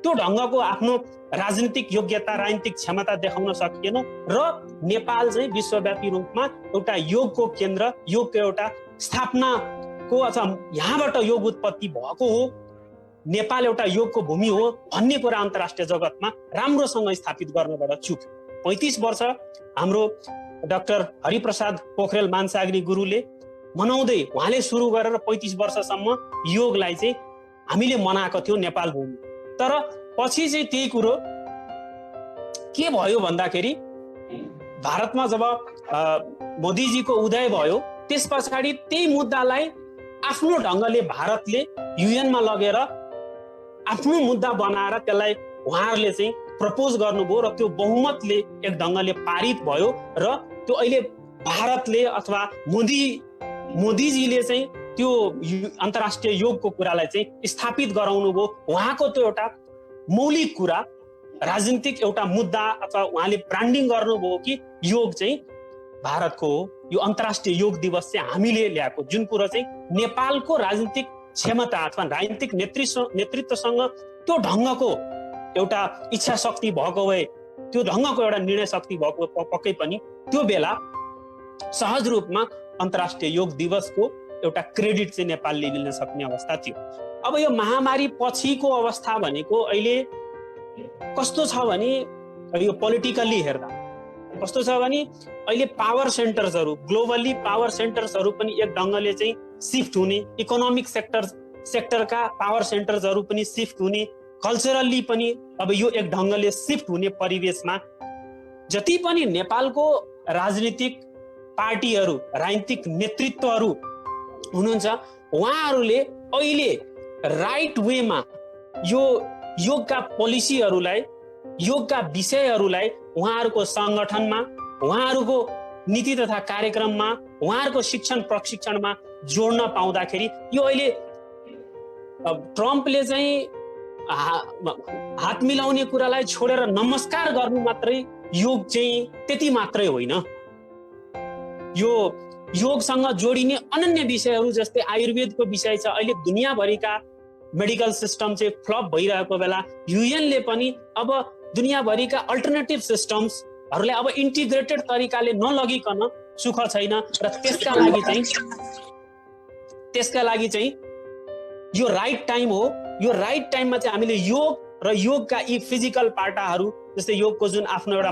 ढङ्गको आफ्नो राजनीतिक योग्यता, राजनीतिक क्षमता देखाउन सकिएनौँ र नेपाल चाहिँ विश्वव्यापी रूपमा एउटा योगको केन्द्र, योगको एउटा स्थापनाको अथवा यहाँबाट योग उत्पत्ति भएको हो, नेपाल एउटा योगको भूमि हो भन्ने कुरा अन्तर्राष्ट्रिय जगतमा राम्रोसँग स्थापित गर्नबाट चुक्यो। 35 वर्ष हाम्रो डाक्टर हरिप्रसाद पोखरेल मानसागरी गुरुले मनाउँदै, उहाँले सुरु गरेर 35 वर्षसम्म योगलाई चाहिँ हामीले मनाएको थियौँ नेपाल भूमि। तर पछि चाहिँ त्यही कुरो के भयो भन्दाखेरि भारतमा जब मोदीजीको उदय भयो त्यस पछाडि त्यही मुद्दालाई आफ्नो ढङ्गले भारतले युएनमा लगेर आफ्नो मुद्दा बनाएर त्यसलाई उहाँहरूले चाहिँ प्रपोज गर्नुभयो र त्यो बहुमतले एक ढङ्गले पारित भयो र त्यो अहिले भारतले अथवा मोदीजीले चाहिँ त्यो अन्तर्राष्ट्रिय योगको कुरालाई चाहिँ स्थापित गराउनु भयो। उहाँको त्यो एउटा मौलिक कुरा राजनीतिक एउटा मुद्दा अथवा उहाँले ब्रान्डिङ गर्नुभयो कि योग चाहिँ भारतको हो, यो अन्तर्राष्ट्रिय योग दिवस चाहिँ हामीले ल्याएको, जुन कुरो चाहिँ नेपालको राजनीतिक क्षमता अथवा राजनीतिक नेतृत्वसँग त्यो ढङ्गको एउटा इच्छा शक्ति भएको भए, त्यो ढङ्गको एउटा निर्णय शक्ति भएको पक्कै पनि त्यो बेला सहज रूपमा अन्तर्राष्ट्रिय योग दिवसको एउटा क्रेडिट चाहिँ नेपालले लिन सक्ने अवस्था थियो। अब यो महामारी पछिको अवस्था भनेको अहिले कस्तो छ भने, यो पोलिटिकल्ली हेर्दा कस्तो छ भने अहिले पावर सेन्टर्सहरू, ग्लोबली पावर सेन्टर्सहरू पनि एक ढङ्गले चाहिँ सिफ्ट हुने, इकोनोमिक सेक्टरका पावर सेन्टर्सहरू पनि सिफ्ट हुने, कल्चरल्ली पनि अब यो एक ढङ्गले सिफ्ट हुने परिवेशमा जति पनि नेपालको राजनीतिक पार्टीहरू, राजनीतिक नेतृत्वहरू हुनुहुन्छ उहाँहरूले अहिले राइट वेमा यो योगका पोलिसीहरूलाई, योगका विषयहरूलाई उहाँहरूको सङ्गठनमा, उहाँहरूको नीति तथा कार्यक्रममा, उहाँहरूको शिक्षण प्रशिक्षणमा जोड्न पाउँदाखेरि यो अहिले ट्रम्पले चाहिँ हात मिलाउने कुरालाई छोडेर नमस्कार गर्नु मात्रै योग चाहिँ त्यति मात्रै होइन। यो योगसँग जोडिने अनन्य विषयहरू जस्तै आयुर्वेदको विषय छ। अहिले दुनियाँभरिका मेडिकल सिस्टम चाहिँ फ्लप भइरहेको बेला युएनले पनि अब दुनियाँभरिका अल्टरनेटिभ सिस्टम्सहरूलाई अब इन्टिग्रेटेड तरिकाले नलगिकन सुख छैन र त्यसका लागि चाहिँ यो राइट टाइम हो। यो राइट टाइममा चाहिँ हामीले योग र योगका यी फिजिकल पाटाहरू जस्तै योगको जुन आफ्नो एउटा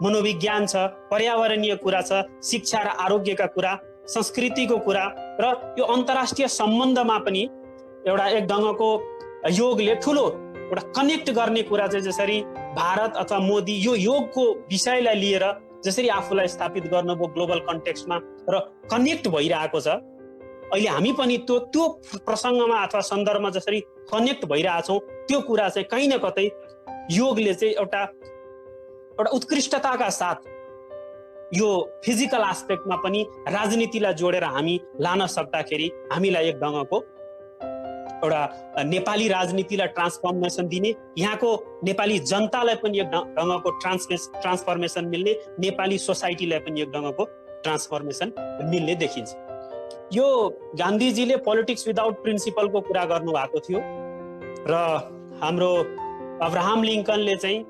मनोविज्ञान छ, पर्यावरणीय कुरा छ, शिक्षा र आरोग्यका कुरा, संस्कृतिको कुरा र यो अन्तर्राष्ट्रिय सम्बन्धमा पनि एउटा एक ढङ्गको योगले ठुलो एउटा कनेक्ट गर्ने कुरा चाहिँ जसरी भारत अथवा मोदी यो योगको विषयलाई लिएर जसरी आफूलाई स्थापित गर्नुभयो ग्लोबल कन्टेक्स्टमा र कनेक्ट भइरहेको छ, अहिले हामी पनि त्यो प्रसङ्गमा अथवा सन्दर्भमा जसरी कनेक्ट भइरहेछौँ त्यो कुरा चाहिँ कहीँ न कतै योगले चाहिँ एउटा उत्कृष्टताका साथ यो फिजिकल एस्पेक्टमा पनि राजनीतिलाई जोडेर हामी लान सक्दाखेरि हामीलाई एक ढङ्गको एउटा नेपाली राजनीतिलाई ट्रान्सफर्मेसन दिने, यहाँको नेपाली जनतालाई पनि एक ढङ्गको ट्रान्सफर्मेसन मिल्ने, नेपाली सोसाइटीलाई पनि एक ढङ्गको ट्रान्सफर्मेसन मिल्ने देखिन्छ। यो गान्धीजीले पोलिटिक्स विदाउट प्रिन्सिपलको कुरा गर्नुभएको थियो र हाम्रो अब्राहम लिङ्कनले चाहिँ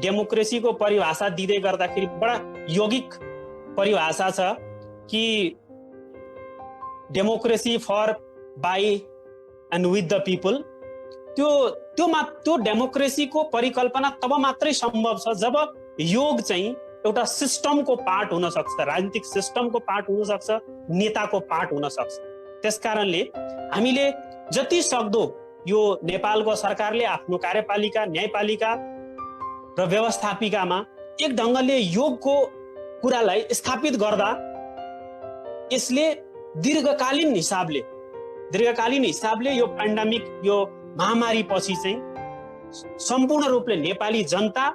डेमोक्रेसीको परिभाषा दिँदै गर्दाखेरि बडा यौगिक परिभाषा छ कि democracy for by and with the people. त्यो डेमोक्रेसीको परिकल्पना तब मात्रै सम्भव छ जब योग चाहिँ एउटा सिस्टमको पार्ट हुन सक्छ, राजनीतिक सिस्टमको पार्ट हुन सक्छ, नेताको पार्ट हुन सक्छ। त्यसकारणले हामीले जति सक्दो यो नेपालको सरकारले आफ्नो कार्यपालिका, न्यायपालिका र व्यवस्थापिकामा एक ढङ्गले योगको कुरालाई स्थापित गर्दा यसले दीर्घकालीन हिसाबले यो पेन्डेमिक, यो महामारी पछि चाहिँ सम्पूर्ण रूपले नेपाली जनता,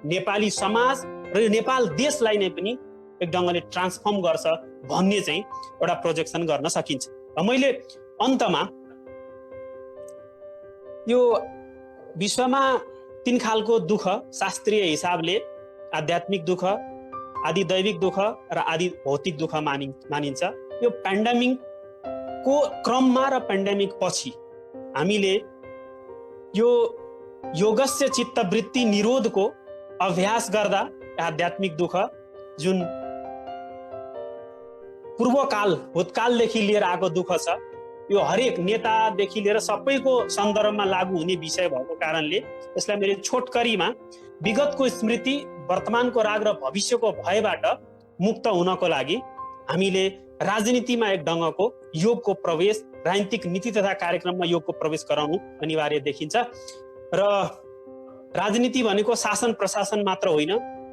नेपाली समाज र नेपाल देशलाई नै पनि एक ढङ्गले ट्रान्सफर्म गर्छ भन्ने चाहिँ एउटा प्रोजेक्सन गर्न सकिन्छ। मैले अन्तमा यो विश्वमा 3 खालको दुःख शास्त्रीय हिसाबले आध्यात्मिक दुःख, आदि दैविक दुःख र आदि भौतिक दुःख मानिन्छ। यो पेन्डेमिकको क्रममा र पेन्डेमिक पछि हामीले यो योगस्य चित्तवृत्ति निरोधको अभ्यास गर्दा आध्यात्मिक दुःख जुन भूतकालदेखि लिएर आएको दुःख छ, यो हरेक नेतादेखि लिएर सबैको सन्दर्भमा लागू हुने विषय भएको कारणले यसलाई मैले छोटकरीमा विगतको स्मृति, वर्तमानको राग र भविष्यको भयबाट मुक्त हुनको लागि हामीले राजनीतिमा एक ढङ्गको योगको प्रवेश, राजनीतिक नीति तथा कार्यक्रममा योगको प्रवेश गराउनु अनिवार्य देखिन्छ। र राजनीति भनेको शासन प्रशासन मात्र होइन,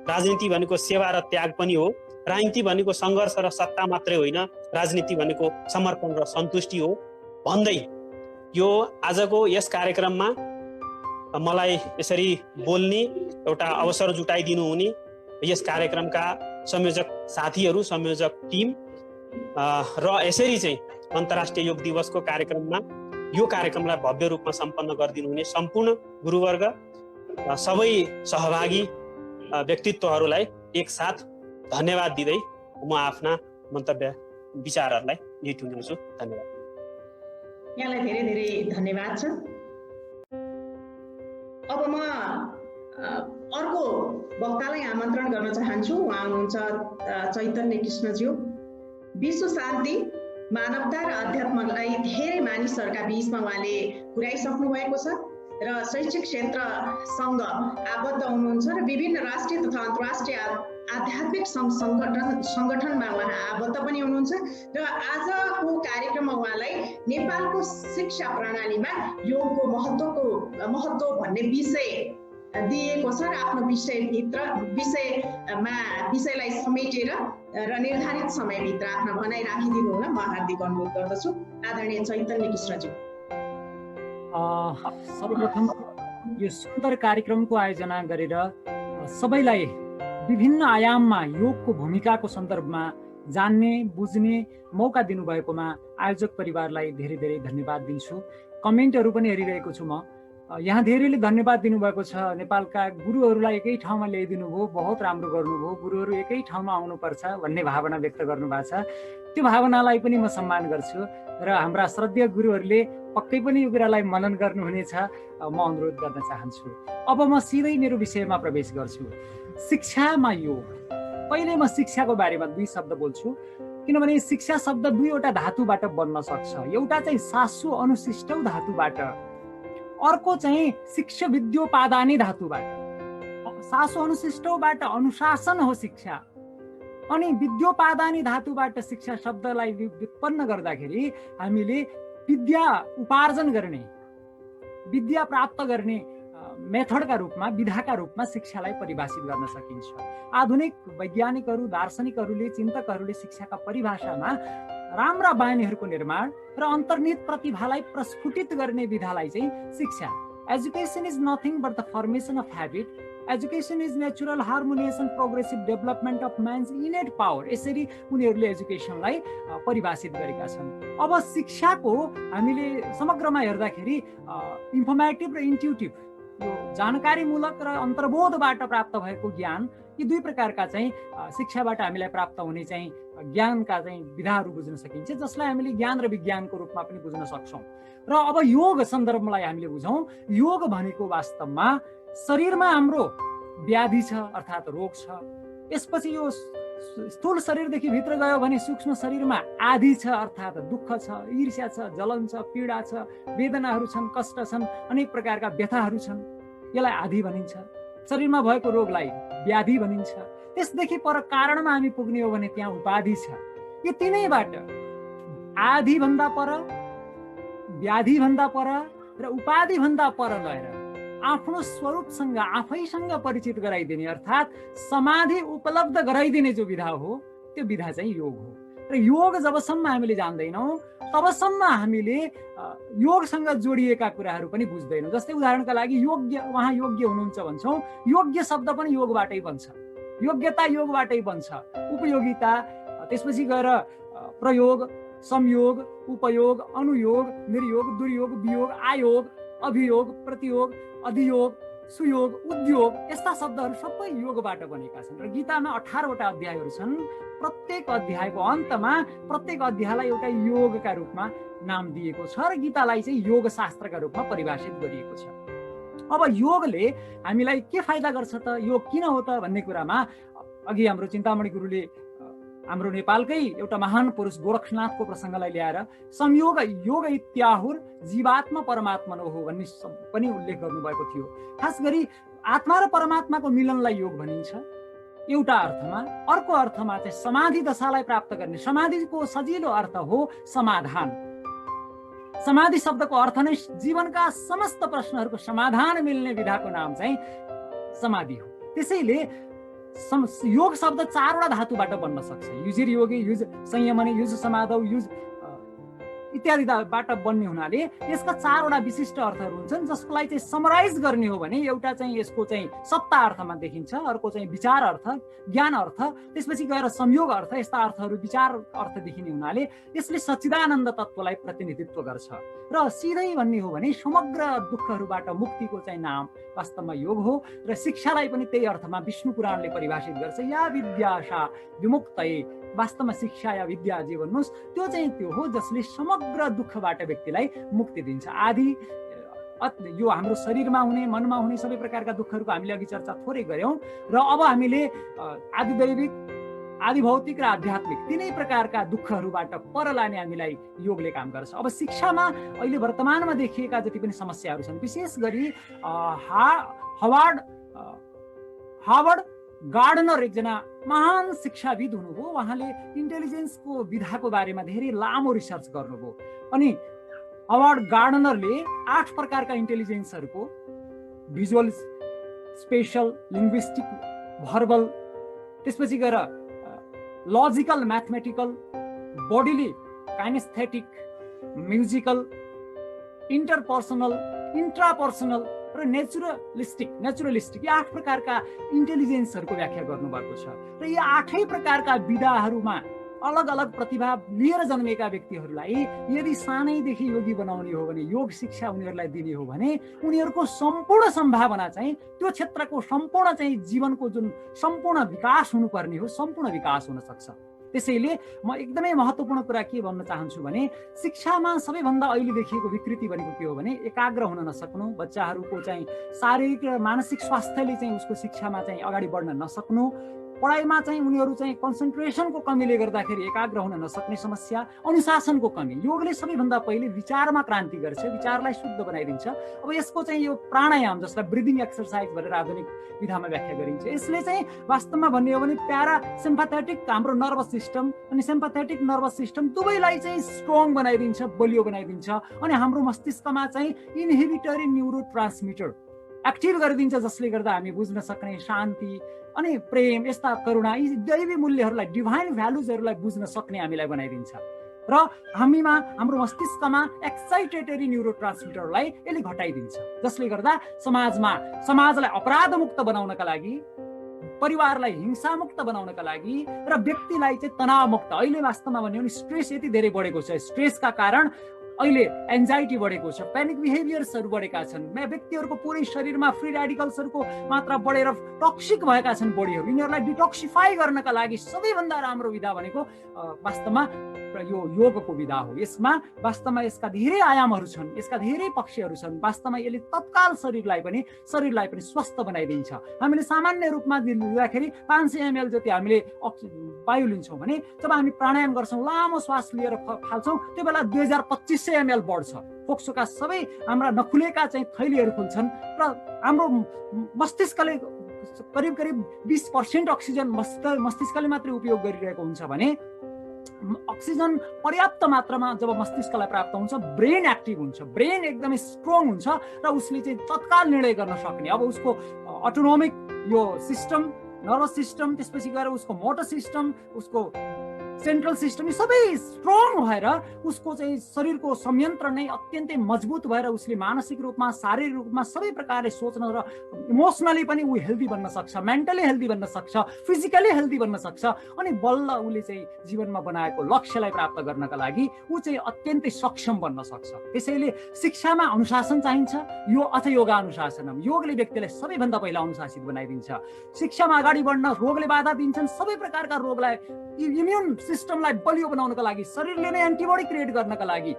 राजनीति भनेको सेवा र त्याग पनि हो। राजनीति भनेको सङ्घर्ष र सत्ता मात्रै होइन, राजनीति भनेको समर्पण र सन्तुष्टि हो भन्दै यो आजको यस कार्यक्रममा मलाई यसरी बोल्ने एउटा अवसर जुटाइदिनु हुने यस कार्यक्रमका संयोजक साथीहरू, संयोजक टिम र यसरी चाहिँ अन्तर्राष्ट्रिय योग दिवसको कार्यक्रममा यो कार्यक्रमलाई भव्य रूपमा सम्पन्न गरिदिनु हुने सम्पूर्ण गुरुवर्ग, सबै सहभागी व्यक्तित्वहरूलाई एकसाथ धन्यवाद दिँदै म आफ्ना मन्तव्य विचारहरूलाई यही टुङ्ग्याउँछु। धन्यवाद। यहाँलाई धेरै धेरै धन्यवाद छ। अब म अर्को वक्तालाई आमन्त्रण गर्न चाहन्छु। उहाँ हुनुहुन्छ चैतन्य कृष्णज्यू। विश्व शान्ति, मानवता र अध्यात्मलाई धेरै मानिसहरूका बीचमा उहाँले पुर्याइसक्नु भएको छ र शैक्षिक क्षेत्रसँग आबद्ध हुनुहुन्छ र विभिन्न राष्ट्रिय तथा अन्तर्राष्ट्रिय आध्यात्मिक सङ्गठनमा उहाँ आबद्ध पनि हुनुहुन्छ र आजको कार्यक्रममा उहाँलाई नेपालको शिक्षा प्रणालीमा योगको महत्त्व भन्ने विषय दिएको छ र आफ्नो विषयलाई समेटेर र निर्धारित समयभित्र आफ्ना भनाइ राखिदिनु हुन म हार्दिक अनुरोध गर्दछु। आदरणीय चैतन्य कृष्णज्यू। सर्वप्रथम यो सुन्दर कार्यक्रमको आयोजना गरेर सबैलाई विभिन्न आयाममा योगको भूमिकाको सन्दर्भमा जान्ने बुझ्ने मौका दिनुभएकोमा आयोजक परिवारलाई धेरै धेरै धन्यवाद दिन्छु। कमेन्टहरू पनि हेरिरहेको छु म। यहाँ धेरैले धन्यवाद दिनुभएको छ। नेपालका गुरुहरूलाई एकै ठाउँमा ल्याइदिनु भयो, बहुत राम्रो गर्नुभयो, गुरुहरू एकै ठाउँमा आउनुपर्छ भन्ने भावना व्यक्त गर्नुभएको छ। त्यो भावनालाई पनि म सम्मान गर्छु र हाम्रा श्रद्धेय गुरुहरूले पक्कै पनि यो कुरालाई मनन गर्नुहुनेछ, म अनुरोध गर्न चाहन्छु। अब म सिधै मेरो विषयमा प्रवेश गर्छु। शिक्षामा योग। पहिले म शिक्षाको बारेमा 2 शब्द बोल्छु, किनभने शिक्षा शब्द 2वटा धातुबाट बन्न सक्छ। एउटा चाहिँ सासु अनुशिष्टौ धातुबाट, अर्को चाहिँ शिक्षा विद्योपादानी धातुबाट। सासु अनुशिष्टौबाट अनुशासन हो शिक्षा, अनि विद्योपादानी धातुबाट शिक्षा शब्दलाई व्युत्पन्न गर्दाखेरि हामीले विद्या उपार्जन गर्ने, विद्या प्राप्त गर्ने मेथडका रूपमा, विधाका रूपमा शिक्षालाई परिभाषित गर्न सकिन्छ। आधुनिक वैज्ञानिकहरू, दार्शनिकहरूले, चिन्तकहरूले शिक्षाका परिभाषामा राम्रा बानीहरूको निर्माण र अन्तर्निहित प्रतिभालाई प्रस्फुटित गर्ने विधालाई चाहिँ शिक्षा। Education is nothing but the formation of habit. Education is natural harmonious and progressive development of man's इनेट power. यसरी उनीहरूले एजुकेसनलाई परिभाषित गरेका छन्। अब शिक्षाको हामीले समग्रमा हेर्दाखेरि इन्फर्मेटिभ र इन्ट्युटिभ, यो जानकारीमूलक र अन्तर्बोधबाट प्राप्त भएको ज्ञान, यी 2 प्रकारका चाहिँ शिक्षाबाट हामीलाई प्राप्त हुने चाहिँ ज्ञानका चाहिँ विधाहरू बुझ्न सकिन्छ, जसलाई हामीले ज्ञान र विज्ञानको रूपमा पनि बुझ्न सक्छौँ। र अब योग सन्दर्भलाई हामीले बुझौँ। योग भनेको वास्तवमा शरीरमा हाम्रो व्याधि छ अर्थात् रोग छ, यसपछि यो स्थूल शरीरदेखि भित्र गयो भने सूक्ष्म शरीरमा आदि छ अर्थात् दुःख छ, ईर्ष्या छ, जलन छ, पीडा छ, वेदनाहरू छन्, कष्ट छन्, अनेक प्रकारका व्यथाहरू छन्, यसलाई आदि भनिन्छ। शरीरमा भएको रोगलाई व्याधि भनिन्छ। त्यसदेखि पर कारणमा हामी पुग्ने हो भने त्यहाँ उपाधि छ। यो तीनैबाट आदि भन्दा पर, व्याधि भन्दा पर र उपाधि भन्दा पर गएर आफ्नो स्वरूपसँग आफैसँग परिचित गराइदिने अर्थात् समाधि उपलब्ध गराइदिने जो विधा हो त्यो विधा चाहिँ योग हो। र योग जबसम्म हामीले जान्दैनौँ तबसम्म हामीले योगसँग जोडिएका कुराहरू पनि बुझ्दैनौँ। जस्तै उदाहरणका लागि योग्य, उहाँ योग्य हुनुहुन्छ भन्छौँ, योग्य शब्द पनि योगबाटै बन्छ, योग्यता योगबाटै बन्छ, उपयोगिता, त्यसपछि गएर प्रयोग, संयोग, उपयोग, अनुयोग, निर्योग, दुर्योग, वियोग, आयोग, अभियोग, प्रतियोग, अधियोग, सुयोग, उद्योग, यस्ता शब्दहरू सबै योगबाट बनेका छन्। र गीतामा 18वटा अध्यायहरू छन्। प्रत्येक अध्यायको अन्तमा प्रत्येक अध्यायलाई एउटा योगका रूपमा नाम दिएको छ र गीतालाई चाहिँ योग शास्त्रका रूपमा परिभाषित गरिएको छ। अब योगले हामीलाई के फाइदा गर्छ त, योग किन हो त भन्ने कुरामा अघि हाम्रो चिन्तामणि गुरुले हाम्रो नेपालकै एउटा महान पुरुष गोरखनाथको प्रसङ्गलाई ल्याएर संयोग योग इत्याहुर जीवात्मा परमात्मनो हो भन्ने पनि उल्लेख गर्नुभएको थियो। खास गरी आत्मा र परमात्माको मिलनलाई योग भनिन्छ एउटा अर्थमा। अर्को अर्थमा चाहिँ समाधि दशालाई प्राप्त गर्ने, समाधिको सजिलो अर्थ हो समाधान। समाधि शब्दको अर्थ नै जीवनका समस्त प्रश्नहरूको समाधान मिल्ने विधाको नाम चाहिँ समाधि हो। त्यसैले योग शब्द 4वटा धातुबाट बन्न सक्छ। युजिर योगी, युज संयमने, युज समाधौ, युज इत्यादिबाट बन्ने हुनाले यसका 4वटा विशिष्ट अर्थहरू हुन्छन्, जसलाई चाहिँ समराइज गर्ने हो भने एउटा चाहिँ यसको चाहिँ सत्ता अर्थमा देखिन्छ, अर्को चाहिँ विचार अर्थ, ज्ञान अर्थ, त्यसपछि गएर संयोग अर्थ, यस्ता अर्थहरू विचार अर्थ देखिने हुनाले यसले सच्चिदानन्द तत्त्वलाई प्रतिनिधित्व गर्छ। र सिधै भन्ने हो भने समग्र दुःखहरूबाट मुक्तिको चाहिँ नाम वास्तवमा योग हो। र शिक्षालाई पनि त्यही अर्थमा विष्णु पुराणले परिभाषित गर्छ, या विद्याशा विमुक्तये, वास्तवमा शिक्षा या विद्या जे भन्नुहोस् त्यो चाहिँ त्यो हो जसले समग्र दुःखबाट व्यक्तिलाई मुक्ति दिन्छ। आदि यो हाम्रो शरीरमा हुने, मनमा हुने सबै प्रकारका दुःखहरूको हामीले अघि चर्चा थोरै गऱ्यौँ। र अब हामीले आदि दैविक, आदि भौतिक र आध्यात्मिक तीनै प्रकारका दुःखहरूबाट पर लाने हामीलाई योगले काम गर्छ। अब शिक्षामा अहिले वर्तमानमा देखिएका जति पनि समस्याहरू छन्, विशेष गरी हावर्ड गार्डनर एकजना महान शिक्षाविद हुनुभयो। उहाँले इन्टेलिजेन्सको विधाको बारेमा धेरै लामो रिसर्च गर्नुभयो। अनि हावर्ड गार्डनरले 8 प्रकारका इन्टेलिजेन्सहरूको, भिजुअल, स्पेशल, लिङ्ग्विस्टिक, भर्बल, त्यसपछि गएर logical, mathematical, bodily, kinesthetic, musical, interpersonal, intrapersonal र नेचुरलिस्टिक यी 8 प्रकारका इन्टेलिजेन्सहरूको व्याख्या गर्नुभएको छ। र यी 8 प्रकारका विधाहरूमा अलग अलग प्रतिभा लिएर जन्मेका व्यक्तिहरूलाई यदि सानैदेखि योगी बनाउने हो भने, योग शिक्षा उनीहरूलाई दिने हो भने उनीहरूको सम्पूर्ण सम्भावना चाहिँ त्यो क्षेत्रको सम्पूर्ण चाहिँ जीवनको जुन सम्पूर्ण विकास हुनुपर्ने हो, सम्पूर्ण विकास हुन सक्छ। त्यसैले म एकदमै महत्त्वपूर्ण कुरा के भन्न चाहन्छु भने शिक्षामा सबैभन्दा अहिले देखिएको विकृति भनेको के हो भने एकाग्र हुन नसक्नु, बच्चाहरूको चाहिँ शारीरिक र मानसिक स्वास्थ्यले चाहिँ उसको शिक्षामा चाहिँ अगाडि बढ्न नसक्नु, पढाइमा चाहिँ उनीहरू चाहिँ कन्सन्ट्रेसनको कमीले गर्दाखेरि एकाग्र हुन नसक्ने समस्या, अनुशासनको कमी। योगले सबैभन्दा पहिले विचारमा क्रान्ति गर्छ, विचारलाई शुद्ध बनाइदिन्छ। अब यसको चाहिँ यो प्राणायाम जसलाई ब्रिदिङ एक्सर्साइज भनेर आधुनिक विधामा व्याख्या गरिन्छ, यसले चाहिँ वास्तवमा भन्ने हो भने प्यारा सिम्पाथेटिक हाम्रो नर्भस सिस्टम अनि सिम्पाथेटिक नर्भस सिस्टम दुवैलाई चाहिँ स्ट्रङ बनाइदिन्छ, बलियो बनाइदिन्छ। अनि हाम्रो मस्तिष्कमा चाहिँ इन्हिबिटरी न्युरो ट्रान्समिटर एक्टिभ गरिदिन्छ, जसले गर्दा हामी बुझ्न सक्ने शान्ति अनि प्रेम, यस्ता करुणा, यी दैवी मूल्यहरूलाई, डिभाइन भ्यालुजहरूलाई बुझ्न सक्ने हामीलाई बनाइदिन्छ। र हामीमा हाम्रो मस्तिष्कमा एक्साइटेटरी न्युरो ट्रान्समिटरलाई यसले घटाइदिन्छ, जसले गर्दा समाजलाई अपराधमुक्त बनाउनका लागि, परिवारलाई हिंसामुक्त बनाउनका लागि र व्यक्तिलाई चाहिँ तनावमुक्त। अहिले वास्तवमा भन्यो भने स्ट्रेस यति धेरै बढेको छ, स्ट्रेसका कारण अहिले एन्जाइटी बढेको छ, पेनिक बिहेभियर्सहरू बढेका छन्, व्यक्तिहरूको पुरै शरीरमा फ्री रेडिकल्सहरूको मात्रा बढेर टक्सिक भएका छन् बडीहरू। यिनीहरूलाई डिटक्सिफाई गर्नका लागि सबैभन्दा राम्रो विधा भनेको वास्तवमा यो योगको विधा हो। यसमा वास्तवमा यसका धेरै आयामहरू छन्, यसका धेरै पक्षहरू छन्। वास्तवमा यसले तत्काल शरीरलाई पनि स्वस्थ बनाइदिन्छ। हामीले सामान्य रूपमा लिँदाखेरि 500 ml जति हामीले वायु लिन्छौँ भने जब हामी प्राणायाम गर्छौँ, लामो श्वास लिएर फाल्छौँ, त्यो बेला 2500 ml बढ्छ। फोक्सोका सबै हाम्रा नखुलेका चाहिँ थैलीहरू खुल्छन् र हाम्रो मस्तिष्कले करिब 20% अक्सिजन मस्तिष्कले मात्रै उपयोग गरिरहेको हुन्छ भने अक्सिजन पर्याप्त मात्रामा जब मस्तिष्कलाई प्राप्त हुन्छ, ब्रेन एक्टिभ हुन्छ, ब्रेन एकदमै स्ट्रङ हुन्छ र उसले चाहिँ तत्काल निर्णय गर्न सक्ने, अब उसको अटोनोमिक यो सिस्टम, नर्भस सिस्टम, त्यसपछि गएर उसको मोटर सिस्टम, उसको सेन्ट्रल सिस्टम सबै स्ट्रङ भएर उसको चाहिँ शरीरको संयन्त्र नै अत्यन्तै मजबुत भएर उसले मानसिक रूपमा, शारीरिक रूपमा सबै प्रकारले सोच्न र इमोसनली पनि ऊ हेल्दी बन्न सक्छ, मेन्टली हेल्दी बन्न सक्छ, फिजिकली हेल्दी बन्न सक्छ। अनि बल्ल उसले चाहिँ जीवनमा बनाएको लक्ष्यलाई प्राप्त गर्नका लागि ऊ चाहिँ अत्यन्तै सक्षम बन्न सक्छ। त्यसैले शिक्षामा अनुशासन चाहिन्छ, यो अथ योगा अनुशासनम। योगले व्यक्तिलाई सबैभन्दा पहिला अनुशासित बनाइदिन्छ। शिक्षामा अगाडि बढ्न रोगले बाधा दिन्छन्, सबै प्रकारका रोगलाई, इम्युन सिस्टमलाई बलियो बनाउनका लागि, शरीरले नै एन्टिबडी क्रिएट गर्नका लागि,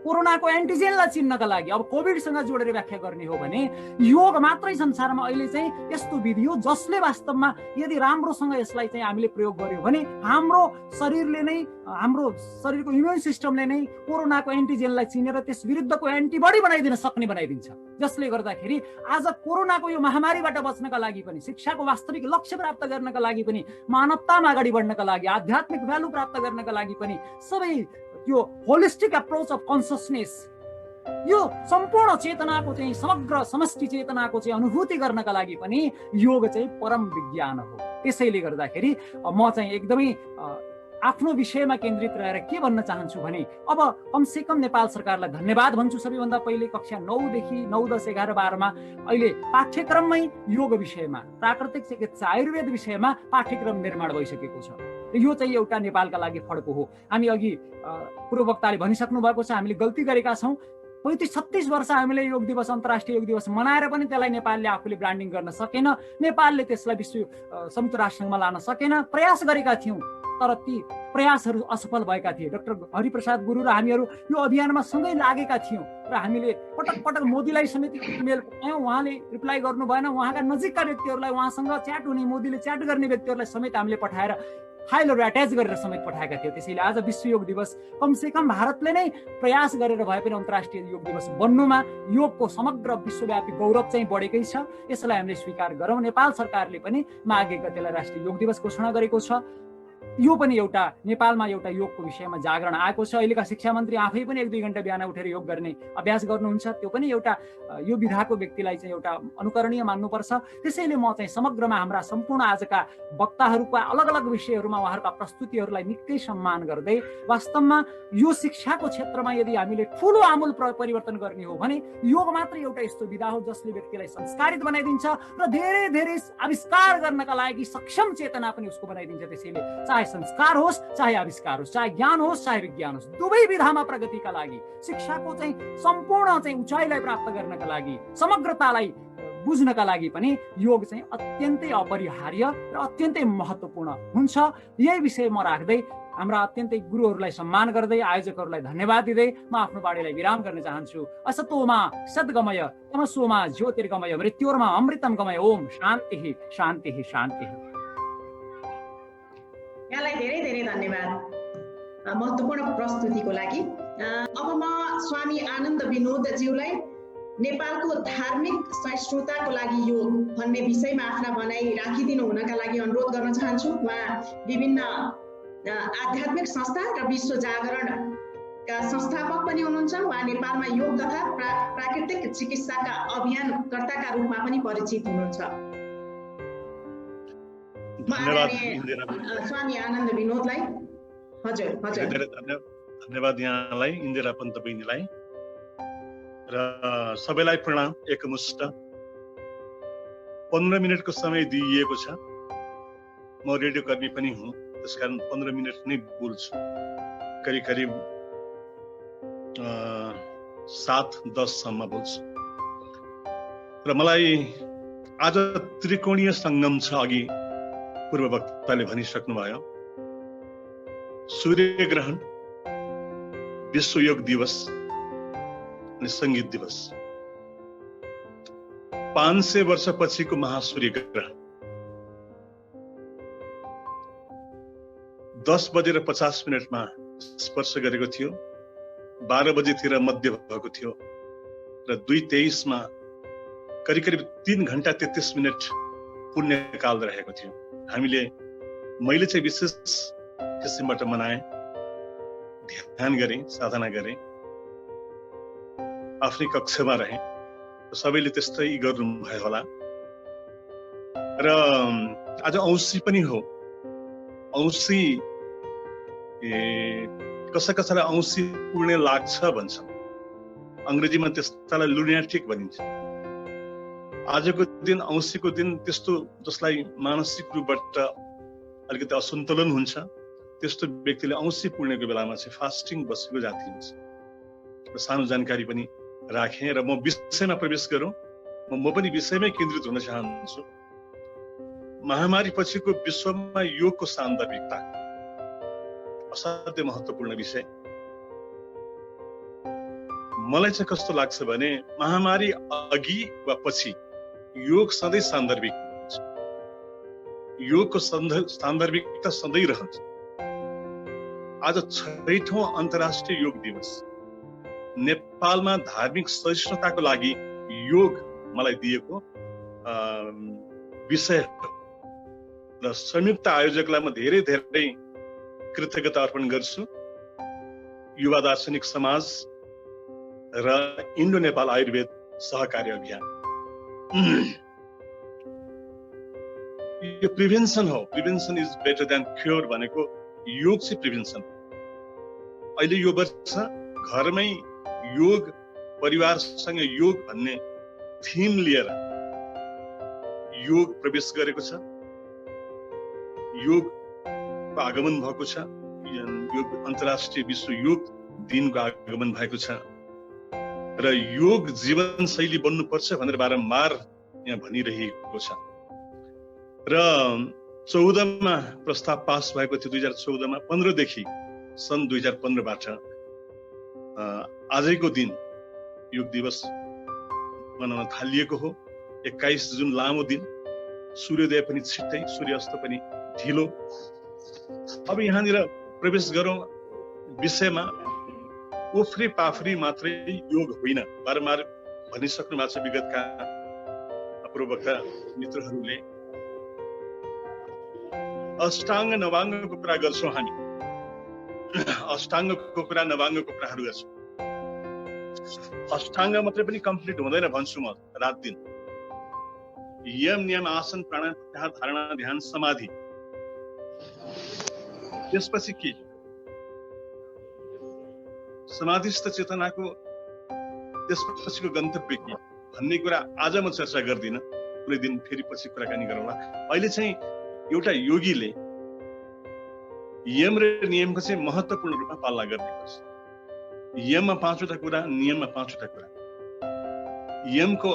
कोरोनाको एन्टिजेनलाई चिन्नका लागि, अब कोभिडसँग जोडेर व्याख्या गर्ने हो भने योग मात्रै संसारमा अहिले चाहिँ यस्तो विधि हो जसले वास्तवमा यदि राम्रोसँग यसलाई चाहिँ हामीले प्रयोग गर्यौँ भने हाम्रो शरीरले नै, हाम्रो शरीरको इम्युन सिस्टमले नै कोरोनाको एन्टिजेनलाई चिनेर त्यस विरुद्धको एन्टिबडी बनाइदिन सक्ने बनाइदिन्छ। जसले गर्दाखेरि आज कोरोनाको यो महामारीबाट बच्नका लागि पनि, शिक्षाको वास्तविक लक्ष्य प्राप्त गर्नका लागि पनि, मानवतामा अगाडि बढ्नका लागि, आध्यात्मिक भ्यालु प्राप्त गर्नका लागि पनि सबै यो होलिस्टिक अप्रोच अफ कन्सियसनेस यो सम्पूर्ण चेतनाको चाहिँ समग्र समष्टि चेतनाको चाहिँ अनुभूति गर्नका लागि पनि योग चाहिँ परम विज्ञान हो। त्यसैले गर्दाखेरि म चाहिँ एकदमै आफ्नो विषयमा केन्द्रित रहेर के भन्न चाहन्छु भने अब कमसेकम नेपाल सरकारलाई धन्यवाद भन्छु। सबैभन्दा पहिले कक्षा 9 देखि 9, 10, 11, 12 मा अहिले पाठ्यक्रममै योग विषयमा, प्राकृतिक चिकित्सा, आयुर्वेद विषयमा पाठ्यक्रम निर्माण भइसकेको छ। यो चाहिँ एउटा नेपालका लागि फड्को हो। हामी अघि पूर्ववक्ताले भनिसक्नु भएको छ, हामीले गल्ती गरेका छौँ। 35-36 वर्ष हामीले योग दिवस, अन्तर्राष्ट्रिय योग दिवस मनाएर पनि त्यसलाई नेपालले आफूले ब्रान्डिङ गर्न सकेन, नेपालले त्यसलाई विश्व संयुक्त राष्ट्रसङ्घमा लान सकेन। प्रयास गरेका थियौँ तर ती प्रयासहरू असफल भएका थिए। डाक्टर हरिप्रसाद गुरु र हामीहरू यो अभियानमा सँगै लागेका थियौँ र हामीले पटक पटक मोदीलाई समेत इमेल पठायौँ, उहाँले रिप्लाई गर्नु भएन। उहाँका नजिकका व्यक्तिहरूलाई, उहाँसँग च्याट हुने, मोदीले च्याट गर्ने व्यक्तिहरूलाई समेत हामीले पठाएर फाइलहरू एट्याच गरेर समेत पठाएका थियौँ। त्यसैले आज विश्व योग दिवस कमसेकम भारतले नै प्रयास गरेर भए पनि अन्तर्राष्ट्रिय योग दिवस बन्नुमा योगको समग्र विश्वव्यापी गौरव चाहिँ बढेकै छ। यसलाई हामीले स्वीकार गरौँ। नेपाल सरकारले पनि माघे गतेलाई राष्ट्रिय योग दिवस घोषणा गरेको छ। यो पनि एउटा नेपालमा एउटा योगको विषयमा जागरण आएको छ। अहिलेका शिक्षा मन्त्री आफै पनि 1-2 घण्टा बिहान उठेर योग गर्ने अभ्यास गर्नुहुन्छ। त्यो पनि एउटा यो विधाको व्यक्तिलाई चाहिँ एउटा अनुकरणीय मान्नुपर्छ। त्यसैले म चाहिँ समग्रमा हाम्रा सम्पूर्ण आजका वक्ताहरूका अलग अलग विषयहरूमा उहाँहरूका प्रस्तुतिहरूलाई निकै सम्मान गर्दै, वास्तवमा यो शिक्षाको क्षेत्रमा यदि हामीले ठुलो आमूल परिवर्तन गर्ने हो भने योग मात्र एउटा यस्तो विधा हो जसले व्यक्तिलाई संस्कारित बनाइदिन्छ र धेरै धेरै आविष्कार गर्नका लागि सक्षम चेतना पनि उसको बनाइदिन्छ। त्यसैले चाहे संस्कार होस्, चाहे आविष्कार होस्, चाहे ज्ञान होस्, चाहे विज्ञान होस्, दुवै विधामा प्रगतिका लागि, शिक्षाको चाहिँ सम्पूर्ण चाहिँ उचाइलाई प्राप्त गर्नका लागि, समग्रतालाई बुझ्नका लागि पनि योग चाहिँ अत्यन्तै अपरिहार्य र अत्यन्तै महत्त्वपूर्ण हुन्छ। यही विषय म राख्दै हाम्रा अत्यन्तै गुरुहरूलाई सम्मान गर्दै, आयोजकहरूलाई धन्यवाद दिँदै म आफ्नो बाणीलाई विराम गर्न चाहन्छु। असतोमा सद्गमय, तमसोमा ज्योतिर्गमय, मृत्योर्मा अमृतम गमय। ओम शान्ति शान्ति शान्ति। यहाँलाई धेरै धेरै धन्यवाद महत्त्वपूर्ण प्रस्तुतिको लागि। अब म स्वामी आनन्द विनोदज्यूलाई नेपालको धार्मिक सहिष्णुताको लागि योग भन्ने विषयमा आफ्ना भनाइ राखिदिनु हुनका लागि अनुरोध गर्न चाहन्छु। उहाँ विभिन्न आध्यात्मिक संस्था र विश्व जागरणका संस्थापक पनि हुनुहुन्छ। उहाँ नेपालमा योग तथा प्राकृतिक चिकित्साका अभियानकर्ताका रूपमा पनि परिचित हुनुहुन्छ। स्वामी आनन्द विनोदलाई हजुर हजुर धन्यवाद यहाँलाई, इन्दिरा पन्त बहिनीलाई र सबैलाई प्रणाम। एकमुष्ट 15 मिनटको समय दिइएको छ। म रेडियो कर्मी पनि हुँ, त्यसकारण 15 मिनट नै बोल्छु। करिब 7-10 सम्म बोल्छु। र मलाई आज त्रिकोणीय सङ्गम छ। अघि पूर्व वक्ताले भनिसक्नुभयो। सूर्य ग्रहण, विश्व योग दिवस अनि सङ्गीत दिवस। 500 वर्षपछिको महासूर्य ग्रहण 10:50 स्पर्श गरेको थियो। 12 बजेतिर मध्य भएको थियो र 2:23 करिब 3 घण्टा 33 मिनट पुण्यकाल रहेको थियो। मैले चाहिँ विशेष किसिमबाट मनाएँ, ध्यान गरेँ, साधना गरेँ, आफ्नै कक्षमा रहेँ। सबैले त्यस्तै गर्नुभयो होला। र आज औँसी पनि हो। औँसी कसैलाई औँसी उड्ने लाग्छ भन्छन्। अङ्ग्रेजीमा त्यसलाई लुनेटिक भनिन्छ। आजको दिन, औँसीको दिन, त्यस्तो जसलाई मानसिक रूपबाट अलिकति असन्तुलन हुन्छ त्यस्तो व्यक्तिले औँसी पुर्णेको बेलामा चाहिँ फास्टिङ बसेको जाति हुन्छ। र सानो जानकारी पनि राखेँ र म विषयमा प्रवेश गरौँ। म पनि विषयमै केन्द्रित हुन चाहन्छु। महामारी पछिको विश्वमा योगको सान्दर्भिकता असाध्यै महत्त्वपूर्ण विषय। मलाई चाहिँ कस्तो लाग्छ भने महामारी अघि वा पछि योग सधैँ सान्दर्भिक हुन्छ। योगको सान्दर्भिकता सधैँ रहन्छ। आज 6औं अन्तर्राष्ट्रिय योग दिवस। नेपालमा धार्मिक सहिष्णुताको लागि योग मलाई दिएको विषय र संयुक्त आयोजकलाई म धेरै धेरै कृतज्ञता अर्पण गर्छु। युवा दार्शनिक समाज र इन्डो नेपाल आयुर्वेद सहकारी अभियान। यो प्रिभेन्सन हो, prevention is better than cure भनेको योग चाहिँ प्रिभेन्सन। अहिले यो वर्ष घरमै योग, परिवारसँग योग भन्ने थीम लिएर योग प्रवेश गरेको छ, योगको आगमन भएको छ, योग अन्तर्राष्ट्रिय विश्व योग दिनको आगमन भएको छ र योग जीवनशैली बन्नुपर्छ भनेर बारम्बार यहाँ भनिरहेको छ। र 14 मा प्रस्ताव पास भएको थियो 2014 मा, 15 देखि सन् 2015बाट आजैको दिन योग दिवस मनाउन थालिएको हो। 21 जुन लामो दिन, सूर्योदय पनि छिट्टै, सूर्यास्त पनि ढिलो। अब यहाँनिर प्रवेश गरौँ विषयमा। ओफ्री पाफ्री मात्रै योग होइन, बारम्बार भनिसक्नु भएको छ विगतका पूर्वका मित्रहरूले। अष्टाङ्ग नवाङ्गको कुरा गर्छौँ हामी, अष्टाङ्गको कुरा, नवाङ्गको कुराहरू गर्छौँ। अष्टाङ्ग मात्रै पनि कम्प्लिट हुँदैन भन्छु म रात दिन। यम, नियम, आसन, प्राणायाम, प्रत्याहार, धारणा, ध्यान, समाधि, त्यसपछि के? समाधिस्थ चेतनाको त्यसपछिको गन्तव्य के भन्ने कुरा आज म चर्चा गर्दिनँ, कुनै दिन फेरि पछि कुराकानी गरौँला। अहिले चाहिँ एउटा योगीले यम र नियमको चाहिँ महत्त्वपूर्ण रूपमा पालना गर्नुपर्छ। यममा 5वटा कुरा, नियममा 5वटा कुरा। यमको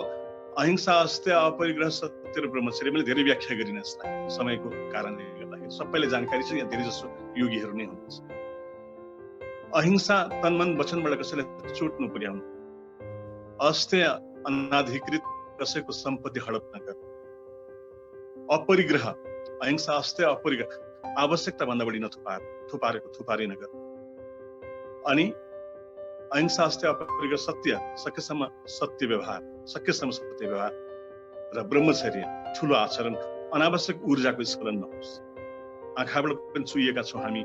अहिंसा, अस्त्य, अपरिग्रह, सत्य र ब्रह्मचर्य, मैले धेरै व्याख्या गरिन यसलाई समयको कारणले गर्दाखेरि। सबैले जानकारी छ, यहाँ धेरै जसो योगीहरू नै हुनुहुन्छ। अहिंसा, तन मन वचनबाट कसैलाई चोट नपुर्याउनु। अस्त्य, अनाधिकृत कसैको सम्पत्ति हडप नगर्नु। अपरिग्रह, अहिंसा, अस्त्य, अपरिग्रह, आवश्यकता भन्दा बढी थुपारे नगर्नु। अनि अहिंसा, अस्त्य, अपरिग्रह, सत्य, सकेसम्म सत्य व्यवहार, सकेसम्म सत्य व्यवहार र ब्रह्मचर्य, ठुलो आचरण, अनावश्यक ऊर्जाको स्खलन नहोस्। आँखाबाट पनि चुइएका छौँ हामी,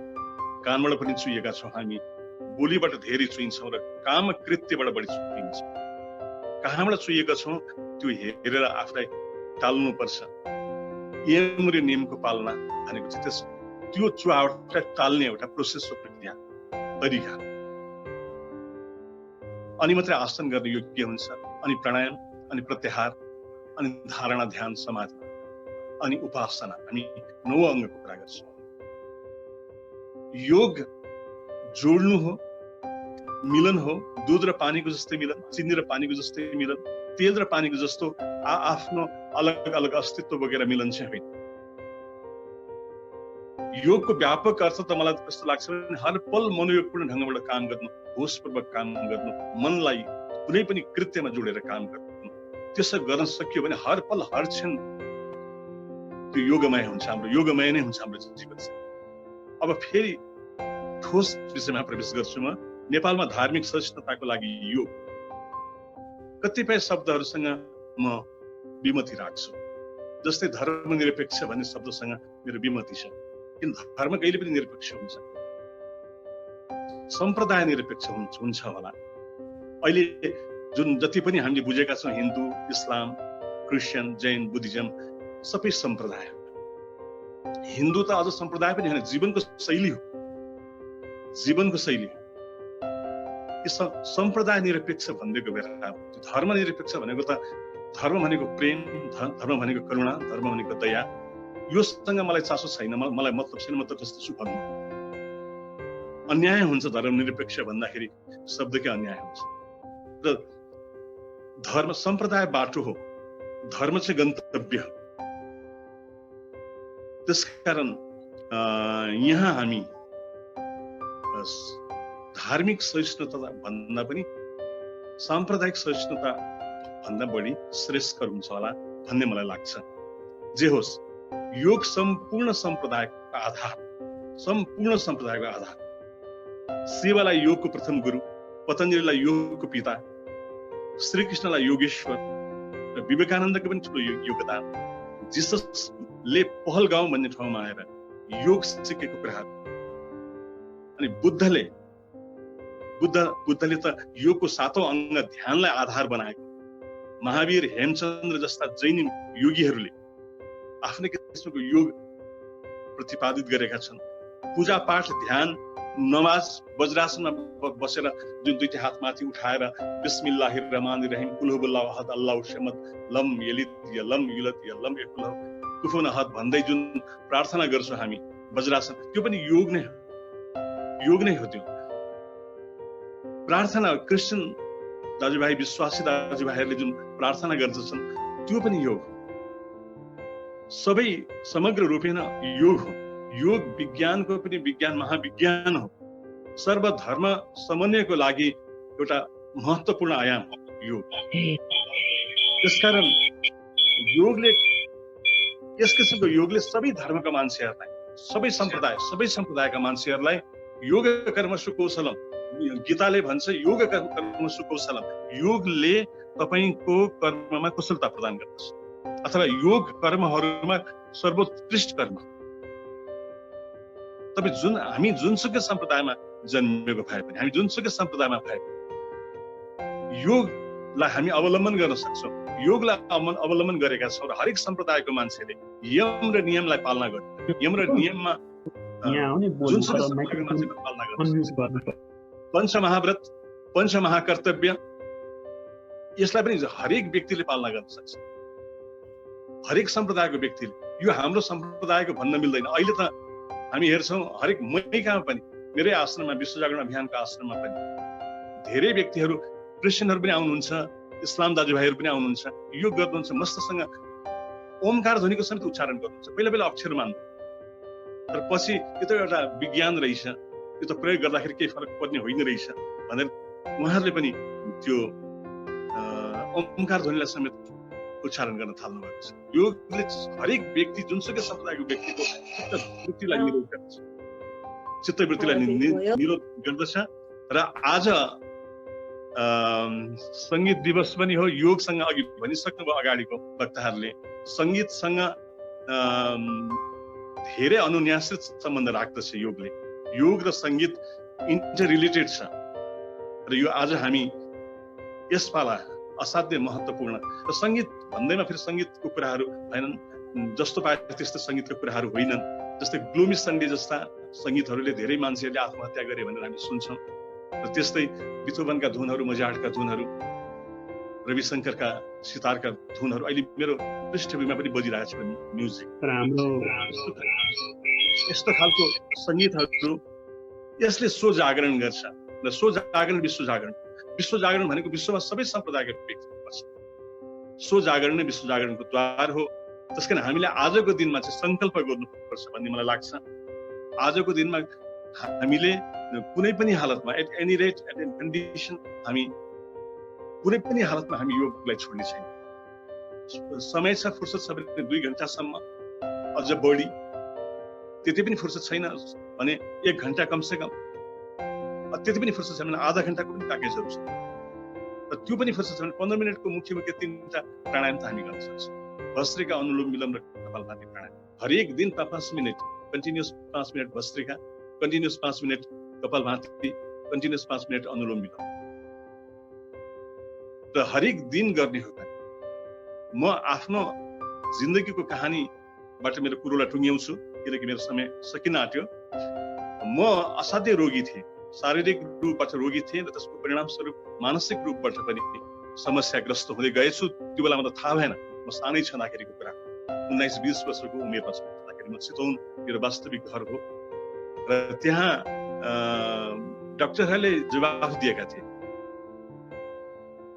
कानबाट पनि चुइएका छौँ हामी, बोलीबाट धेरै चुइन्छौँ र काम कृत्यबाट बढी चुइन्छौँ। कहाँबाट चुइएका छौँ त्यो हेरेर आफूलाई टाल्नुपर्छ। यम र नियमको पालना भनेको चाहिँ त्यो चुहावटलाई टाल्ने एउटा प्रोसेस हो, प्रक्रिया, तरिका। अनि मात्रै आसन गर्ने योग्य हुन्छ। अनि प्राणायाम, अनि प्रत्याहार, अनि धारणा, ध्यान, समाधि, अनि उपासना। हामी 9 अङ्गको कुरा गर्छौँ। योग जोड्नु हो, मिलन हो, दूध र पानीको जस्तै मिलन, चिनी र पानीको जस्तै मिलन, तेल र पानीको जस्तो आफ्नो अलग अलग अस्तित्व बोकेर मिलन चाहिँ होइन। योगको व्यापक अर्थ त मलाई कस्तो लाग्छ भने हर पल मनोयोगपूर्ण ढङ्गबाट काम गर्नु, होसपूर्वक काम गर्नु, मनलाई कुनै पनि कृत्यमा जोडेर काम गर्नु। त्यसो गर्न सकियो भने हर पल हर क्षण त्यो योगमय हुन्छ, हाम्रो योगमय नै हुन्छ हाम्रो जीवन। अब फेरि ठोस विषयमा प्रवेश गर्छु म। नेपालमा धार्मिक सहिष्णुताको लागि योग, कतिपय शब्दहरूसँग म विमति राख्छु। जस्तै धर्मनिरपेक्ष भन्ने शब्दसँग मेरो विमति छ, किन धर्म कहिले पनि निरपेक्ष हुन्छ, सम्प्रदाय निरपेक्ष हुन्छ होला। अहिले जुन जति पनि हामीले बुझेका छौँ, हिन्दू, इस्लाम, क्रिस्चियन, जैन, बुद्धिज्म, सबै सम्प्रदाय। हिन्दू त अझ सम्प्रदाय पनि होइन, जीवनको शैली हो, जीवनको शैली हो। सम्प्रदाय निरपेक्ष भनेको बेला धर्म निरपेक्ष भनेको त धर्म भनेको प्रेम, धर्म भनेको करुणा, धर्म भनेको दया। योसँग मलाई चासो छैन, मलाई मतलब छैन, म त कस्तो छु भन्नु। अन्याय हुन्छ धर्म निरपेक्ष भन्दाखेरि, शब्दकै अन्याय हुन्छ। र धर्म सम्प्रदाय बाटो हो, धर्म चाहिँ गन्तव्य हो। त्यसकारण यहाँ हामी धार्मिक सहिष्णुता भन्दा पनि साम्प्रदायिक सहिष्णुता भन्दा बढी श्रेष्ठकर हुन्छ होला भन्ने मलाई लाग्छ। जे होस्, योग सम्पूर्ण सम्प्रदायको आधार, सम्पूर्ण सम्प्रदायको आधार। शिवलाई योगको प्रथम गुरु, पतञ्जलिलाई योगको पिता, श्रीकृष्णलाई योगेश्वर र विवेकानन्दको पनि ठुलो योगदान। जिससले पहलगाउँ भन्ने ठाउँमा आएर योग सिकेको कुराहरू, अनि बुद्धले बुद्धले त योगको 7औं अङ्ग ध्यानलाई आधार बनाएको। महावीर, हेमचन्द्र जस्ता जैन योगीहरूले आफ्नै किसिमको योग प्रतिपादित गरेका छन्। पूजा पाठ, ध्यान, नमाज, वज्रासनमा बसेर जुन दुईटा हात माथि उठाएर बिस्मिल्लाहिर रहमानिर रहिम कुल हुवल्लाहु अहद अल्लाहु समद लम यलिद य लम युलद य लम यकुल कुफुवन अहद भन्दै जुन प्रार्थना गर्छौँ हामी वज्रासन, त्यो पनि योग नै हो। त्यो प्रार्थना क्रिस्चियन दाजुभाइ, विश्वासी दाजुभाइहरूले जुन प्रार्थना गर्दछन् त्यो पनि योग हो। सबै समग्र रूपेण योग हो। योग विज्ञानको पनि विज्ञान, महाविज्ञान हो। सर्वधर्म समन्वयको लागि एउटा महत्त्वपूर्ण आयाम हो योग। त्यसकारण यस किसिमको योगले सबै धर्मका मान्छेहरूलाई, सबै सम्प्रदायका मान्छेहरूलाई योग कर्मसु कौशलम, गीताले भन्छ योग कर्मसु कौशलम, योगले तपाईँको कर्ममा कुशलता प्रदान गर्दछ, अथवा योग कर्महरूमा सर्वोत्कृष्ट कर्म। तपाईँ हामी जुनसुकै सम्प्रदायमा जन्मेको भए पनि, हामी जुनसुकै सम्प्रदायमा भए पनि योगलाई हामी अवलम्बन गर्न सक्छौँ। योगलाई अवलम्बन गरेका छौँ र हरेक सम्प्रदायको मान्छेले यम र नियमलाई पालना गर्छ। यम र नियममा जुनसुकै सम्प्रदायको मान्छेले पालना गर्छ। पञ्चमहाव्रत, पञ्चमहाकर्तव्य, यसलाई पनि हरेक व्यक्तिले पालना गर्न सक्छ। हरेक सम्प्रदायको व्यक्तिले। यो हाम्रो सम्प्रदायको भन्न मिल्दैन। अहिले त हामी हेर्छौँ हरेक मैकामा पनि, मेरै आश्रममा, विश्व जागरण अभियानको आश्रममा पनि धेरै व्यक्तिहरू, क्रिस्चियनहरू पनि आउनुहुन्छ, इस्लाम दाजुभाइहरू पनि आउनुहुन्छ, योग गर्नुहुन्छ, मस्तसँग ओमकार ध्वनिको समेत उच्चारण गर्नुहुन्छ। पहिला अक्षर मान्नु, तर पछि यो त एउटा विज्ञान रहेछ, यो त प्रयोग गर्दाखेरि केही फरक पर्ने होइन रहेछ भनेर उहाँहरूले पनि त्यो ओमकार ध्वनिलाई समेत उच्चारण गर्न थाल्नु भएको छ। योगले हरेक व्यक्ति, जुनसुकै सम्प्रदायको व्यक्तिको चित्तवृत्तिलाई निरोध गर्दछ, चित्तवृत्तिलाई निरोध गर्दछ। र आज सङ्गीत दिवस पनि हो। योगसँग अघि भनिसक्नुभयो अगाडिको वक्ताहरूले, सङ्गीतसँग धेरै अनुन्यासित सम्बन्ध राख्दछ योगले। योग र सङ्गीत इन्टर रिलेटेड छ र यो आज हामी यसपाला असाध्य महत्त्वपूर्ण। र सङ्गीत भन्दैमा फेरि सङ्गीतको कुराहरू होइनन्, जस्तो पाए त्यस्तो सङ्गीतको कुराहरू होइनन्। जस्तै ग्लोमी सन्डे जस्ता सङ्गीतहरूले धेरै मान्छेहरूले आत्महत्या गरे भनेर हामी सुन्छौँ। र त्यस्तै बिथोभनका धुनहरू, मजार्टका धुनहरू, रविशङ्करका सितारका धुनहरू अहिले मेरो पृष्ठभूमिमा पनि बजिरहेको छ म्युजिक। यस्तो खालको सङ्गीतहरू यसले स्व जागरण गर्छ। र स्व जागरण, विश्व जागरण, विश्व जागरण भनेको विश्वमा सबै सम्प्रदायका व्यक्ति पर्छ। स्व जागरण नै विश्व जागरणको द्वार हो। त्यसकारण हामीले आजको दिनमा चाहिँ सङ्कल्प गर्नुपर्छ भन्ने मलाई लाग्छ। आजको दिनमा हामीले कुनै पनि हालतमा, at any rate, at any condition, हामी कुनै पनि हालतमा हामी योगलाई छोड्ने छैन। समय छ, फुर्सद छ भने 2 घन्टासम्म, अझ बढी, त्यति पनि फुर्सद छैन भने 1 घन्टा कमसे कम, त्यति पनि फुर्सद छैन भने आधा घन्टाको पनि प्याकेजहरू छ। र त्यो पनि फुर्सद छ भने 15 मिनटको मुख्य 3टा प्राणायाम त हामी गर्न सक्छौँ। भस्त्रिका, अनुलोम विलोम र कपालभाति प्राणायाम हरेक दिन 5 minute continuous, 5 minute bhastrika, continuous 5 minute kapalbhati, continuous 5 minute anulom vilom र हरेक दिन गर्ने हो। म आफ्नो जिन्दगीको कहानीबाट मेरो कुरोलाई टुङ्ग्याउँछु किनकि मेरो समय सकिन आँट्यो। म असाध्य रोगी थिएँ, शारीरिक रूपबाट रोगी थिएँ र त्यसको परिणामस्वरूप मानसिक रूपबाट पनि समस्याग्रस्त हुँदै गएछु। त्यो बेला मलाई थाहा भएन, म सानै छँदाखेरिको कुरा, 19-20 वर्षको उमेरमा छँदाखेरि म चितवन मेरो वास्तविक घर हो र त्यहाँ डाक्टरहरूले जवाफ दिएका थिए,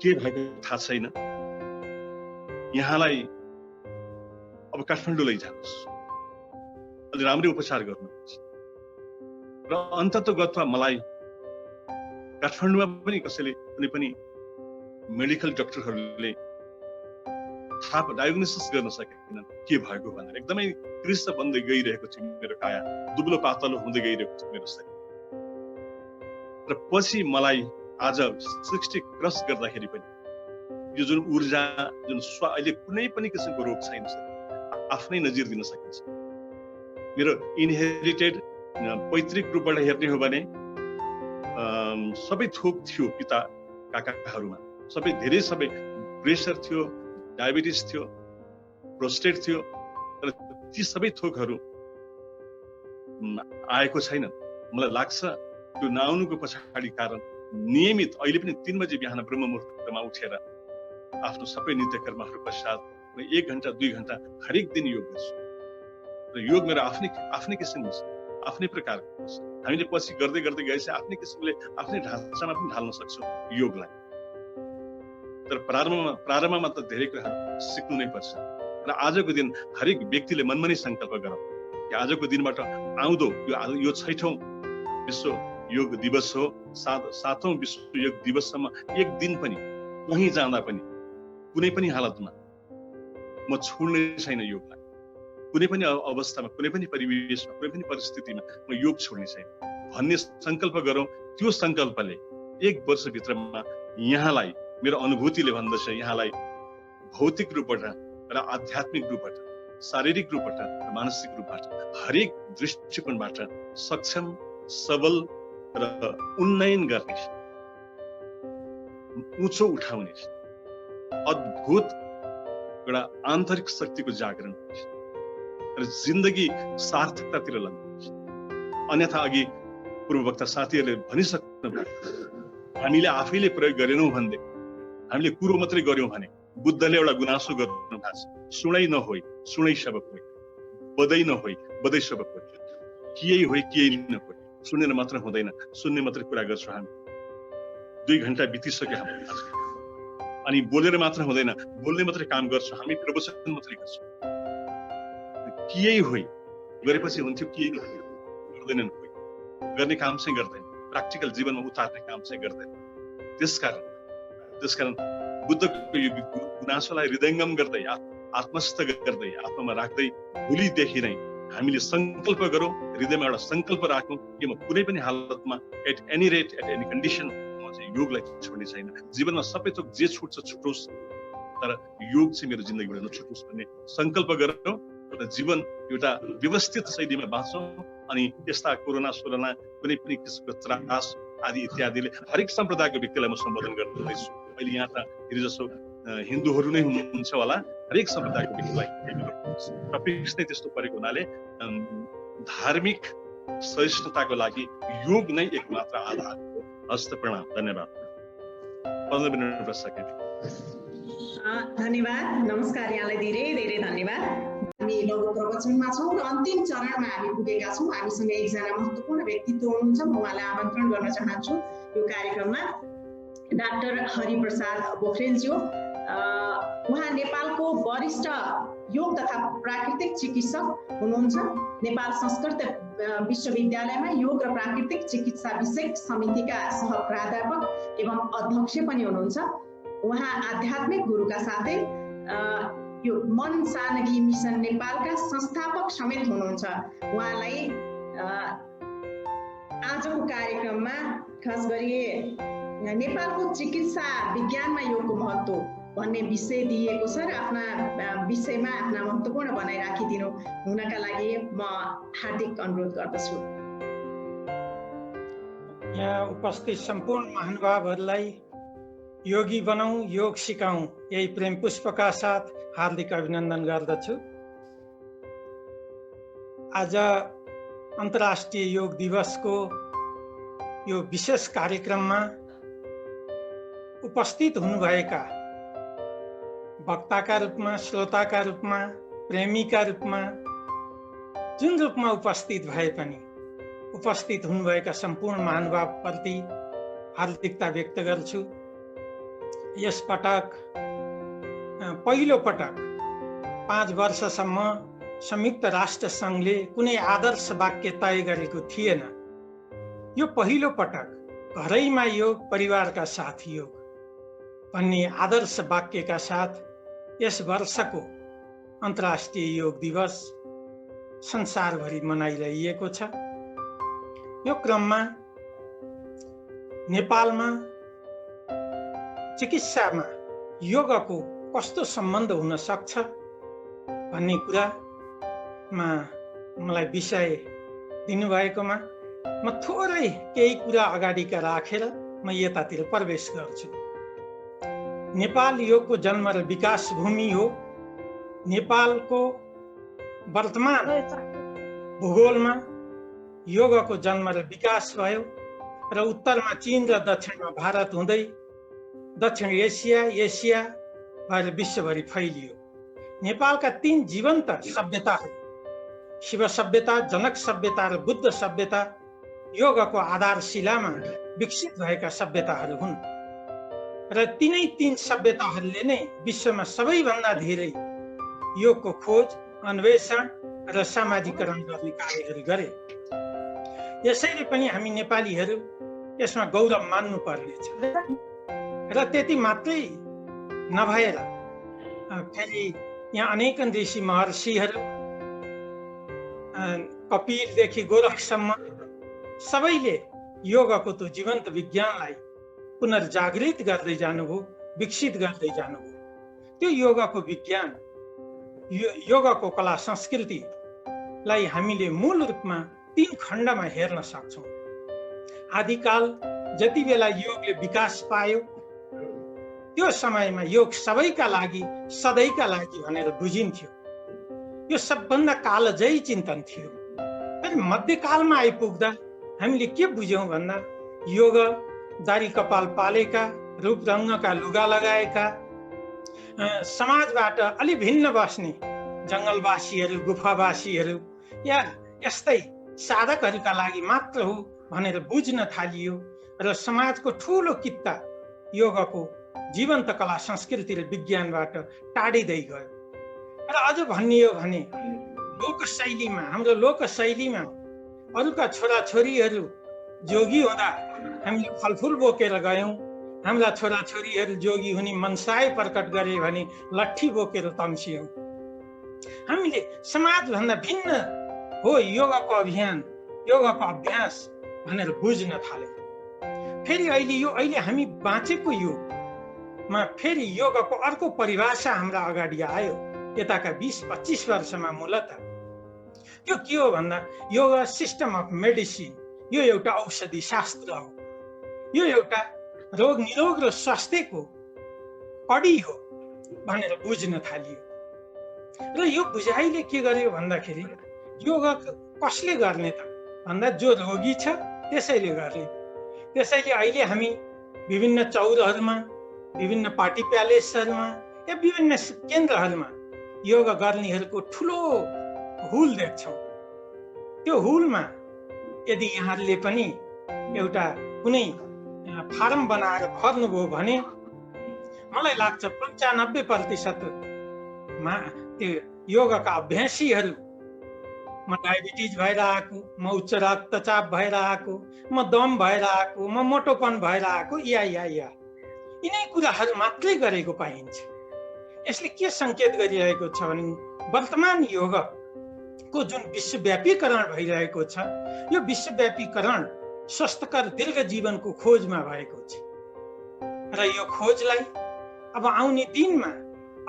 के भएको थाहा छैन, यहाँलाई अब काठमाडौँ लैजानुहोस्, अलि राम्रै उपचार गर्नुपर्छ। र अन्ततगतमा मलाई काठमाडौँमा पनि कसैले, कुनै पनि मेडिकल डक्टरहरूले थाहा डायग्नोसिस गर्न सकेनन् के भएको भनेर। एकदमै कृष्ण बन्दै गइरहेको थियो मेरो काया, दुब्लो पातलो हुँदै गइरहेको थियो मेरो शरीर। र पछि मलाई आज 60 क्रस गर्दाखेरि पनि यो जुन ऊर्जा, जुन अहिले कुनै पनि किसिमको रोग छैन, आफ्नै नजिर दिन सकिन्छ। मेरो इनहेरिटेड पैतृक रूपबाट हेर्ने हो भने सबै थोक थियो पिता काकाहरूमा, सबै प्रेसर थियो, डायबिटिज थियो, प्रोस्टेट थियो, तर ती सबै थोकहरू आएको छैन। मलाई लाग्छ त्यो नआउनुको पछाडि कारण नियमित अहिले पनि 3 बजे बिहान ब्रह्म मुहुर्तमा उठेर आफ्नो सबै नित्य कर्महरू पश्चात 1 घण्टा 2 घण्टा हरेक दिन योग गर्छु। र योग मेरो आफ्नै किसिमको छ, आफ्नै प्रकारको छ। हामीले पछि गर्दै गर्दै गएपछि आफ्नै किसिमले आफ्नै ढाँचामा पनि ढाल्न सक्छौँ योगलाई। तर प्रारम्भमा त धेरै कुराहरू सिक्नु नै पर्छ। र आजको दिन हरेक व्यक्तिले मनमा नै सङ्कल्प गरौँ कि आजको दिनबाट आउँदो यो 6औं विश्व योग दिवस हो, 7औं विश्व योग दिवससम्म एक दिन पनि कहीँ जाँदा पनि कुनै पनि हालतमा म छोड्ने छैन योगलाई। कुनै पनि अवस्थामा, कुनै पनि परिवेशमा, कुनै पनि परिस्थितिमा म योग छोड्ने छैन भन्ने सङ्कल्प गरौँ। त्यो सङ्कल्पले 1 वर्षभित्रमा यहाँलाई, मेरो अनुभूतिले भन्दछ, यहाँलाई भौतिक रूपबाट र आध्यात्मिक रूपबाट, शारीरिक रूपबाट र मानसिक रूपबाट हरेक दृष्टिकोणबाट सक्षम, सबल र उन्नयन गर्ने, उँचो उठाउने अद्भुत एउटा आन्तरिक शक्तिको जागरण र जिन्दगी सार्थकतातिर लाग्छ। अन्यथा अघि पूर्ववक्ता साथीहरूले भनिसक्नु भयो, हामीले आफैले प्रयोग गरेनौँ भन्दै हामीले कुरो मात्रै गर्यौँ भने बुद्धले एउटा गुनासो गर्नु भएको छ, सुनै नहोई सुनै सबक होइ, बदै नहोई बदै सबक होइ, कियै होइ कियै नहोई। सुनेर मात्र हुँदैन, सुन्ने मात्रै कुरा गर्छौँ हामी। 2 घण्टा बितिसक्यो हाम्रो, अनि बोलेर मात्र हुँदैन, बोल्ने मात्रै काम गर्छौँ हामी, प्रवचन मात्रै गर्छौँ। कियै होइ गरेपछि हुन्थ्यो, कियै नहोई गर्दैनन्, कोही गर्ने काम चाहिँ गर्दैन, प्र्याक्टिकल जीवनमा उतार्ने काम चाहिँ गर्दैन। त्यसकारण बुद्धको यो गुनासोलाई हृदयङ्गम गर्दै, आत्मस्थ गर्दै, आत्मामा राख्दै भोलिदेखि नै हामीले सङ्कल्प गरौँ, हृदयमा एउटा सङ्कल्प राखौँ कि म कुनै पनि हालतमा at any rate, at any condition म चाहिँ योगलाई छोड्ने छैन। जीवनमा सबै थोक जे छुट्छ छुटोस्, तर योग चाहिँ मेरो जिन्दगीबाट नछुटोस् भन्ने सङ्कल्प गरौँ र जीवन एउटा व्यवस्थित शैलीमा बाँच्छौँ। अनि यस्ता कोरोना सोरोना कुनै पनि किसिमको त्रास आदि इत्यादिले हरेक सम्प्रदायको व्यक्तिलाई म सम्बोधन गर्दैछु। अहिले यहाँ त फेरि जसो हिन्दूहरू नै हुनुहुन्छ होला, हरेक सम्प्रदायको व्यक्तिलाई टपिक्स नै त्यस्तो परेको हुनाले धार्मिक सहिष्णुताको लागि योग नै एकमात्र आधार हो। हस्त प्रणाम, धन्यवाद। 15 मिनट सके। धन्यवाद, नमस्कार, यहाँलाई धेरै धेरै धन्यवाद। हामी लघु प्रवचनमा छौँ र अन्तिम चरणमा हामी पुगेका छौँ। हामीसँग एकजना महत्त्वपूर्ण व्यक्तित्व हुनुहुन्छ, म उहाँलाई आमन्त्रण गर्न चाहन्छु यो कार्यक्रममा। डाक्टर हरिप्रसाद पोखरेलज्यू, उहाँ नेपालको वरिष्ठ योग तथा प्राकृतिक चिकित्सक हुनुहुन्छ। नेपाल संस्कृत विश्वविद्यालयमा योग र प्राकृतिक चिकित्सा विषयक समितिका सह प्राध्यापक एवं अध्यक्ष पनि हुनुहुन्छ। उहाँ आध्यात्मिक गुरुका साथै यो मन सानगी मिसन नेपालका संस्थापक समेत हुनुहुन्छ। उहाँलाई आजको कार्यक्रममा खास गरी नेपालको चिकित्सा विज्ञानमा योगको महत्त्व भन्ने विषय दिएको छ र आफ्ना विषयमा आफ्ना महत्त्वपूर्ण भनाइ राखिदिनु हुनका लागि म हार्दिक अनुरोध गर्दछु। यहाँ उपस्थित सम्पूर्ण महानुभावहरूलाई योगी बनाऊ, योग सिकाऊ, यही प्रेम पुष्पका साथ हार्दिक अभिनन्दन गर्दछु। आज अन्तर्राष्ट्रिय योग दिवसको यो विशेष कार्यक्रममा उपस्थित हुनुभएका वक्ताका रूपमा, श्रोताका रूपमा, प्रेमीका रूपमा, जुन रूपमा उपस्थित भए पनि उपस्थित हुनुभएका सम्पूर्ण महानुभावप्रति हार्दिकता व्यक्त गर्छु। यस पटक पहिलो पटक 5 वर्षसम्म संयुक्त राष्ट्र सङ्घले कुनै आदर्श वाक्य तय गरेको थिएन। यो पहिलो पटक घरैमा योग, परिवारका साथ योग भन्ने आदर्श वाक्यका साथ यस वर्षको अन्तर्राष्ट्रिय योग दिवस संसारभरि मनाइरहेको छ। यो क्रममा नेपालमा चिकित्सामा योगको कस्तो सम्बन्ध हुन सक्छ भन्ने कुरामा मलाई विषय दिनुभएकोमा म थोरै केही कुरा अगाडिका राखेर म यतातिर प्रवेश गर्छु। नेपाल योगको जन्म र विकास भूमि हो। नेपालको वर्तमान भूगोलमा योगको जन्म र विकास भयो र उत्तरमा चीन र दक्षिणमा भारत हुँदै दक्षिण एसिया भएर विश्वभरि फैलियो। नेपालका 3 जीवन्त सभ्यताहरू शिव सभ्यता, जनक सभ्यता र बुद्ध सभ्यता योगको आधारशिलामा विकसित भएका सभ्यताहरू हुन् र तिनै 3 सभ्यताहरूले नै विश्वमा सबैभन्दा धेरै योगको खोज, अन्वेषण र सामाजिकरण गर्ने कार्यहरू गरे। यसैले पनि हामी नेपालीहरू यसमा गौरव मान्नु पर्नेछ। र त्यति मात्रै नभएर फेरि यहाँ अनेक ऋषि महर्षिहरू कपिलदेखि गोरखसम्म सबैले योगको त्यो जीवन्त विज्ञानलाई पुनर्जागृत गर्दै जानुभयो, विकसित गर्दै जानुभयो। त्यो योगको विज्ञान, योगको कला संस्कृतिलाई हामीले मूल रूपमा 3 खण्डमा हेर्न सक्छौँ। आदिकाल जति बेला योगले विकास पायो त्यो समयमा योग सबैका लागि, सधैँका लागि भनेर बुझिन्थ्यो। यो सबभन्दा कालजयी चिन्तन थियो। फेरि मध्यकालमा आइपुग्दा हामीले के बुझ्यौँ भन्दा योग दारी कपाल पालेका, रूप रङ्गका लुगा लगाएका, समाजबाट अलि भिन्न बस्ने जङ्गलवासीहरू, गुफावासीहरू या यस्तै साधकहरूका लागि मात्र हो भनेर बुझ्न थालियो र समाजको ठुलो कित्ता योगको जीवन्त कला संस्कृति र विज्ञानबाट टाढिँदै गयो। र अझ भनियो भने लोकशैलीमा, हाम्रो लोकशैलीमा अरूका छोराछोरीहरू जोगी हुँदा हामीले फलफुल बोकेर गयौँ, हाम्रा छोराछोरीहरू जोगी हुने मनसाय प्रकट गरे भने लट्ठी बोकेर तम्सियौँ। हामीले समाजभन्दा भिन्न हो योगको अभियान, योगको अभ्यास भनेर बुझ्न थाल्यौँ। फेरि अहिले हामी बाँचेको युगमा फेरि योगको अर्को परिभाषा हाम्रा अगाडि आयो। यताका 20-25 वर्षमा मूलत त्यो के हो भन्दा योगा सिस्टम अफ मेडिसिन, यो एउटा औषधि शास्त्र हो, यो एउटा रोग निरोग र स्वास्थ्यको कडी हो भनेर बुझ्न थालियो। र यो बुझाइले के गर्यो भन्दाखेरि योग कसले गर्ने त भन्दा जो रोगी छ त्यसैले गर्ने। त्यसैले अहिले हामी विभिन्न चौरहरूमा, विभिन्न पार्टी प्यालेसहरूमा या विभिन्न केन्द्रहरूमा योग गर्नेहरूको ठुलो हुल देख्छौँ। त्यो हुलमा यदि यहाँहरूले पनि एउटा कुनै फारम बनाएर भर्नुभयो भने मलाई लाग्छ 95% त्यो योगका अभ्यासीहरू म डायबिटिज भएर आएको, म उच्च रक्तचाप भएर आएको, म दम भएर आएको, म मोटोपन भएर आएको या यिनै कुराहरू मात्रै गरेको पाइन्छ। यसले के सङ्केत गरिरहेको छ भने वर्तमान योगको जुन विश्वव्यापीकरण भइरहेको छ, यो विश्वव्यापीकरण स्वस्थकर दीर्घ जीवनको खोजमा भएको छ र यो खोजलाई अब आउने दिनमा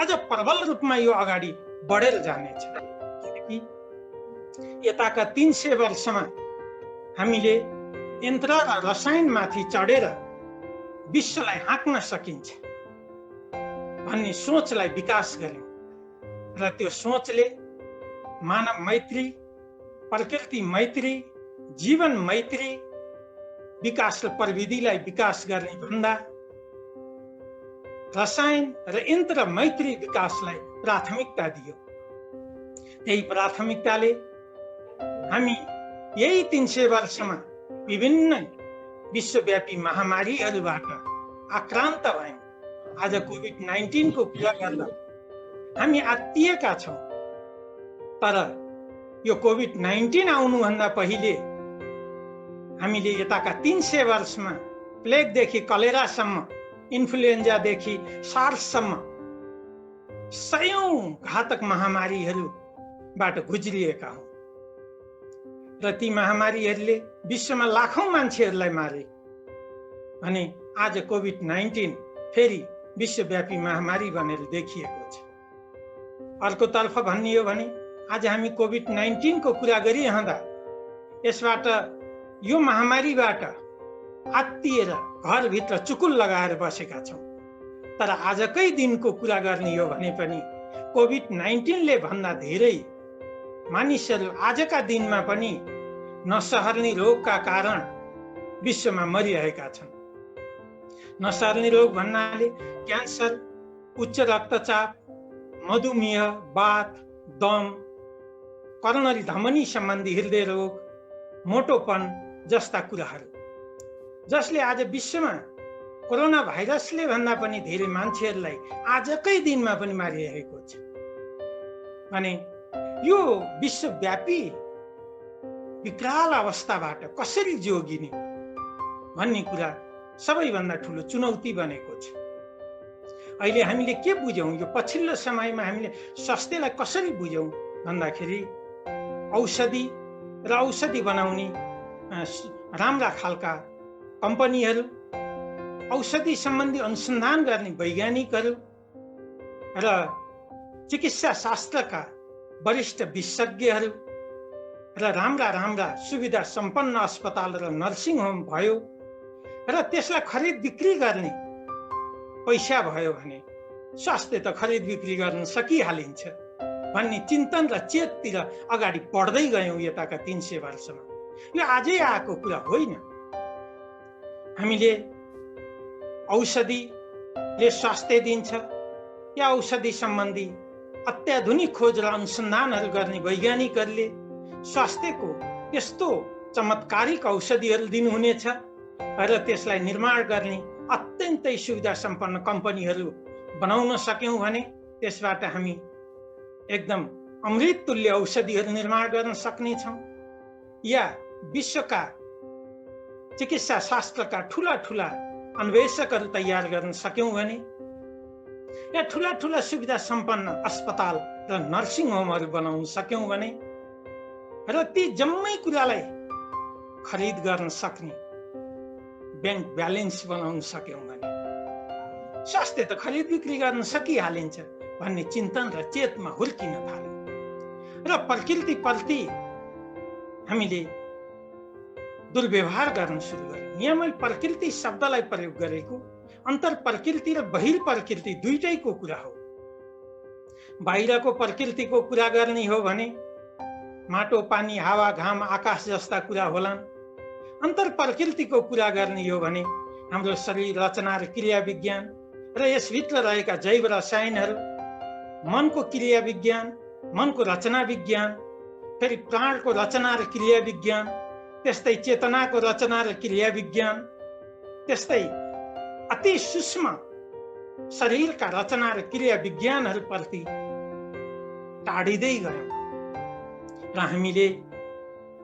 अझ प्रबल रूपमा यो अगाडि बढेर जानेछ। किनकि यताका 300 वर्षमा हामीले यन्त्र र रसायनमाथि चढेर विश्वलाई हाँक्न सकिन्छ भन्ने सोचलाई विकास गर्यौँ र त्यो सोचले मानव मैत्री, प्रकृति मैत्री, जीवन मैत्री विकास र प्रविधिलाई विकास गर्ने भन्दा रसायन र यन्त्र मैत्री विकासलाई प्राथमिकता दियो। त्यही प्राथमिकताले हामी यही 300 वर्षमा विभिन्न विश्वव्यापी महामारीहरूबाट आक्रान्त भयौँ। आज कोभिड-19 को कुरा गर्दा हामी आत्तिएका छौँ, तर यो कोभिड-19 आउनुभन्दा पहिले हामीले यताका 300 वर्षमा प्लेगदेखि कलेरासम्म, इन्फ्लुएन्जादेखि सार्ससम्म सयौं घातक महामारीहरूबाट गुज्रिएका हौँ र ती महामारीहरूले विश्वमा लाखौं मान्छेहरूलाई मारे भने आज कोभिड-19 फेरि विश्वव्यापी महामारी बनेर देखिएको छ। अर्कोतर्फ भन्ने हो भने आज हामी कोभिड-19 को कुरा गरिरहँदा यसबाट यो महामारीबाट आत्तिएर घरभित्र चुकुल लगाएर बसेका छौँ। तर आजकै दिनको कुरा गर्ने हो भने पनि कोभिड-19ले भन्दा धेरै मानिसहरू आजका दिनमा पनि नसर्ने रोगका कारण विश्वमा मरिरहेका छन्। नसर्ने रोग भन्नाले क्यान्सर, उच्च रक्तचाप, मधुमेह, वात, दम, करोनरी धमनी सम्बन्धी हृदय रोग, मोटोपन जस्ता कुराहरू, जसले आज विश्वमा कोरोना भाइरसले भन्दा पनि धेरै मान्छेहरूलाई आजकै दिनमा पनि मारिरहेको छ। भने यो विश्वव्यापी विकराल अवस्थाबाट कसरी जोगिने भन्ने कुरा सबैभन्दा ठुलो चुनौती बनेको छ। अहिले हामीले के बुझौँ, यो पछिल्लो समयमा हामीले स्वास्थ्यलाई कसरी बुझौँ भन्दाखेरि औषधि र औषधि बनाउने राम्रा खालका कम्पनीहरू, औषधि सम्बन्धी अनुसन्धान गर्ने वैज्ञानिकहरू र चिकित्सा शास्त्रका वरिष्ठ विशेषज्ञहरू र राम्रा राम्रा सुविधा सम्पन्न अस्पताल र नर्सिङ होम भयो र त्यसलाई खरिद बिक्री गर्ने पैसा भयो भने स्वास्थ्य त खरिद बिक्री गर्न सकिहालिन्छ भन्ने चिन्तन र चेततिर अगाडि बढ्दै गयौँ यताका 300 वर्षमा। यो आजै आएको कुरा होइन। हामीले औषधिले स्वास्थ्य दिन्छ या औषधि सम्बन्धी अत्याधुनिक खोज र अनुसन्धानहरू गर्ने वैज्ञानिकहरूले स्वास्थ्यको त्यस्तो चमत्कारिक औषधिहरू दिनुहुनेछ र त्यसलाई निर्माण गर्ने अत्यन्तै सुविधा सम्पन्न कम्पनीहरू बनाउन सक्यौँ भने त्यसबाट हामी एकदम अमृत तुल्य औषधिहरू निर्माण गर्न सक्नेछौँ। या विश्वका चिकित्सा शास्त्रका ठुला ठुला अन्वेषकहरू तयार गर्न सक्यौँ भने, या ठुला ठुला सुविधा सम्पन्न अस्पताल र नर्सिङ होमहरू बनाउन सक्यौँ भने र ती जम्मै कुरालाई खरिद गर्न सक्ने ब्याङ्क ब्यालेन्स बनाउन सक्यौँ भने स्वास्थ्य त खरिद बिक्री गर्न सकिहालिन्छ भन्ने चिन्तन र चेतमा हुर्किन थाल्यो। र प्रकृतिप्रति हामीले दुर्व्यवहार गर्न सुरु गर्यौँ। यहाँ मैले प्रकृति शब्दलाई प्रयोग गरेको अन्तर प्रकृति र बहिर प्रकृति दुईटैको कुरा हो। बाहिरको प्रकृतिको कुरा गर्ने हो भने माटो, पानी, हावा, घाम, आकाश जस्ता कुरा होलान्। अन्तर प्रकृतिको कुरा गर्ने हो भने हाम्रो शरीर रचना र क्रिया विज्ञान र यसभित्र रहेका जैव रसायनहरू, मनको क्रिया विज्ञान, मनको रचना विज्ञान, फेरि प्राणको रचना र क्रिया विज्ञान, त्यस्तै चेतनाको रचना र क्रिया विज्ञान, त्यस्तै अति सूक्ष्म शरीरका रचना र क्रिया विज्ञानहरूप्रति टाढिँदै गयौँ र हामीले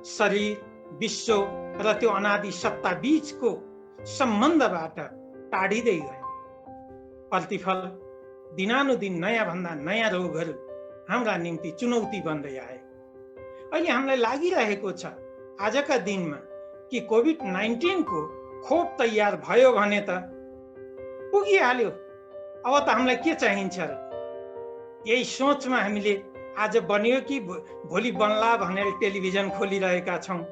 शरीर, विश्व र त्यो अनादि सत्ता बीचको सम्बन्धबाट टाढिँदै गयौँ। प्रतिफल दिनानुदिन नयाँ भन्दा नयाँ रोगहरू हाम्रा निम्ति चुनौती बन्दै आए। अहिले हामीलाई लागिरहेको छ आजका दिनमा कि कोभिड-19 को खोप तयार भयो भने त पुगिहाल्यो, अब त हामीलाई के चाहिन्छ र? यही सोचमा हामीले आज बन्यो कि भोलि बन्ला भनेर टेलिभिजन खोलिरहेका छौँ।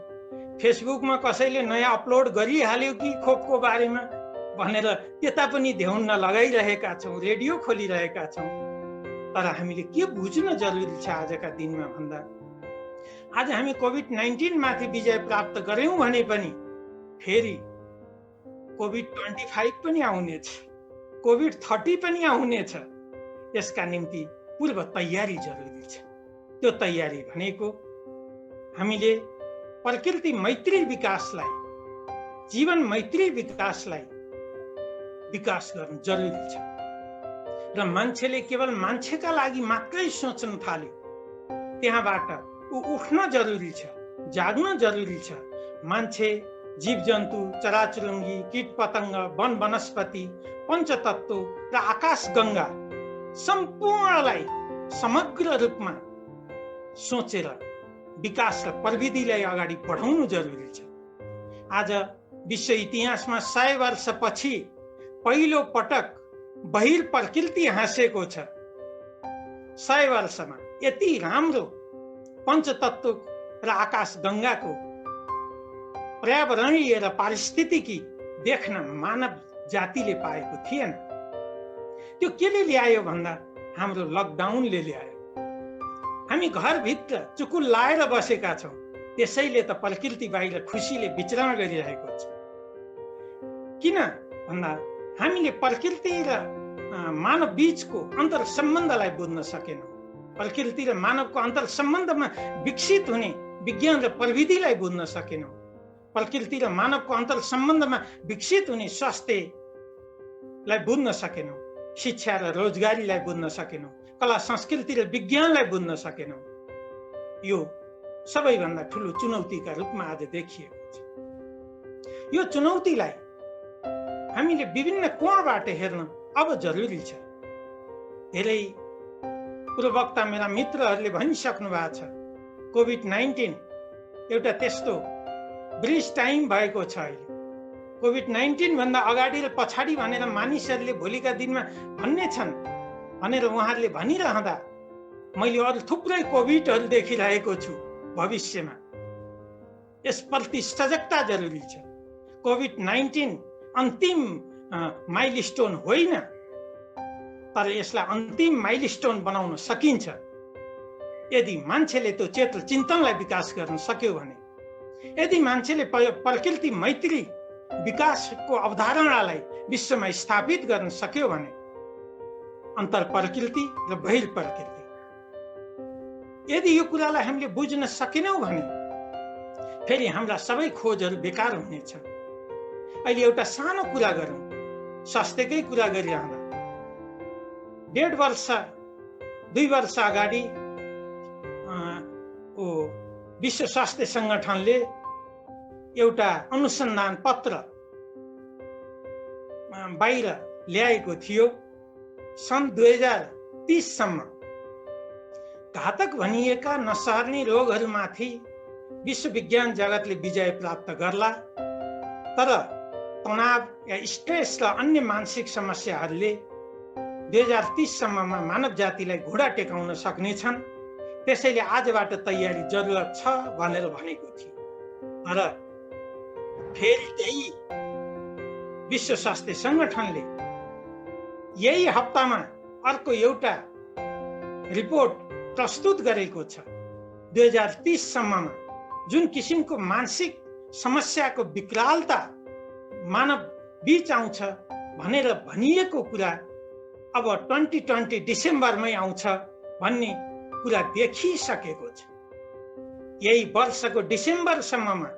फेसबुकमा कसैले नयाँ अपलोड गरिहाल्यो कि खोपको बारेमा भनेर त्यता पनि ध्यान लगाइरहेका छौँ, रेडियो खोलिरहेका छौँ। तर हामीले के बुझ्न जरुरी छ आजका दिनमा भन्दा, आज हामी कोभिड-19 माथि विजय प्राप्त गर्यौँ भने पनि फेरि कोभिड-25 पनि आउनेछ, कोभिड-30 पनि आउनेछ। यसका निम्ति पूर्व तयारी जरुरी छ। त्यो तयारी भनेको हामीले प्रकृति मैत्री विकासलाई, जीवन मैत्री विकासलाई विकास गर्नु जरुरी छ। र मान्छेले केवल मान्छेका लागि मात्रै सोच्न थाल्यो, त्यहाँबाट ऊ उठ्न जरुरी छ, जाग्न जरुरी छ। मान्छे, जीवजन्तु, चराचुरुङ्गी, कीट पतङ्ग, वन वनस्पति, पञ्चतत्व र आकाश गङ्गा सम्पूर्णलाई समग्र रूपमा सोचेर विकास र प्रविधिलाई अगाडि बढाउनु जरुरी छ। आज विश्व इतिहासमा 100 वर्षपछि पहिलो पटक बहिर प्रकृति हाँसेको छ। 100 वर्षमा यति राम्रो पञ्चतत्व र आकाश गङ्गाको पर्यावरणीय र पारिस्थितिकी देख्न मानव जातिले पाएको थिएन। त्यो केले ल्यायो भन्दा हाम्रो लकडाउनले ल्यायो। हामी घरभित्र चुकुल लाएर बसेका छौँ, त्यसैले त प्रकृति बाहिर खुसीले विचरण गरिरहेको छ। किन भन्दा हामीले प्रकृति र मानव बीचको अन्तर सम्बन्धलाई बुझ्न सकेनौँ। प्रकृति र मानवको अन्तर सम्बन्धमा विकसित हुने विज्ञान र प्रविधिलाई बुझ्न सकेनौँ। प्रकृति र मानवको अन्तर सम्बन्धमा विकसित हुने स्वास्थ्यलाई बुझ्न सकेनौँ। शिक्षा र रोजगारीलाई बुझ्न सकेनौँ। कला संस्कृति र विज्ञानलाई बुझ्न सकेनौँ। यो सबैभन्दा ठुलो चुनौतीका रूपमा आज देखिएको छ। यो चुनौतीलाई हामीले विभिन्न कोणबाट हेर्न अब जरुरी छ। धेरै पूर्ववक्ता मेरा मित्रहरूले भनिसक्नु भएको छ, कोभिड-19 एउटा त्यस्तो ब्रिज टाइम भएको छ। अहिले कोभिड-19 भन्दा अगाडि र पछाडि भनेर मानिसहरूले भोलिका दिनमा भन्ने छन् भनेर उहाँहरूले भनिरहँदा मैले अरू थुप्रै कोभिडहरू देखिरहेको छु भविष्यमा। यसप्रति सजगता जरुरी छ। कोभिड-19 अन्तिम माइलस्टोन होइन, तर यसलाई अन्तिम माइलस्टोन बनाउन सकिन्छ यदि मान्छेले त्यो चेतना चिन्तनलाई विकास गर्न सक्यो भने, यदि मान्छेले प्रकृति मैत्री विकासको अवधारणालाई विश्वमा स्थापित गर्न सक्यो भने, अन्तर प्रकृति र बहिर प्रकृति, यदि यो कुरालाई हामीले बुझ्न सकेनौँ भने फेरि हाम्रा सबै खोजहरू बेकार हुनेछ। अहिले एउटा सानो कुरा गरौँ, स्वास्थ्यकै कुरा गरिरहँदा 1.5 वर्ष 2 वर्ष अगाडि विश्व स्वास्थ्य संगठनले एउटा अनुसन्धान पत्र बाहिर ल्याएको थियो। सन् 2030 सम्म घातक भनिएका नसर्ने रोगहरूमाथि विश्व विज्ञान जगतले विजय प्राप्त गर्ला, तर तनाव या स्ट्रेस र अन्य मानसिक समस्याहरूले 2030 सम्ममा मानव जातिलाई घुँडा टेकाउन सक्नेछन्। त्यसैले आजबाट तयारी जरुरत छ भनेर भनेको थियो। तर फेरि त्यही विश्व स्वास्थ्य संगठनले यही हप्तामा अर्को एउटा रिपोर्ट प्रस्तुत गरेको छ। 2030 सम्ममा जुन किसिमको मानसिक समस्याको विकरालता मानव बीच आउँछ भनेर भनिएको कुरा अब 2020 डिसेम्बरमै आउँछ भन्ने कुरा देखिसकेको छ। यही वर्षको डिसेम्बरसम्ममा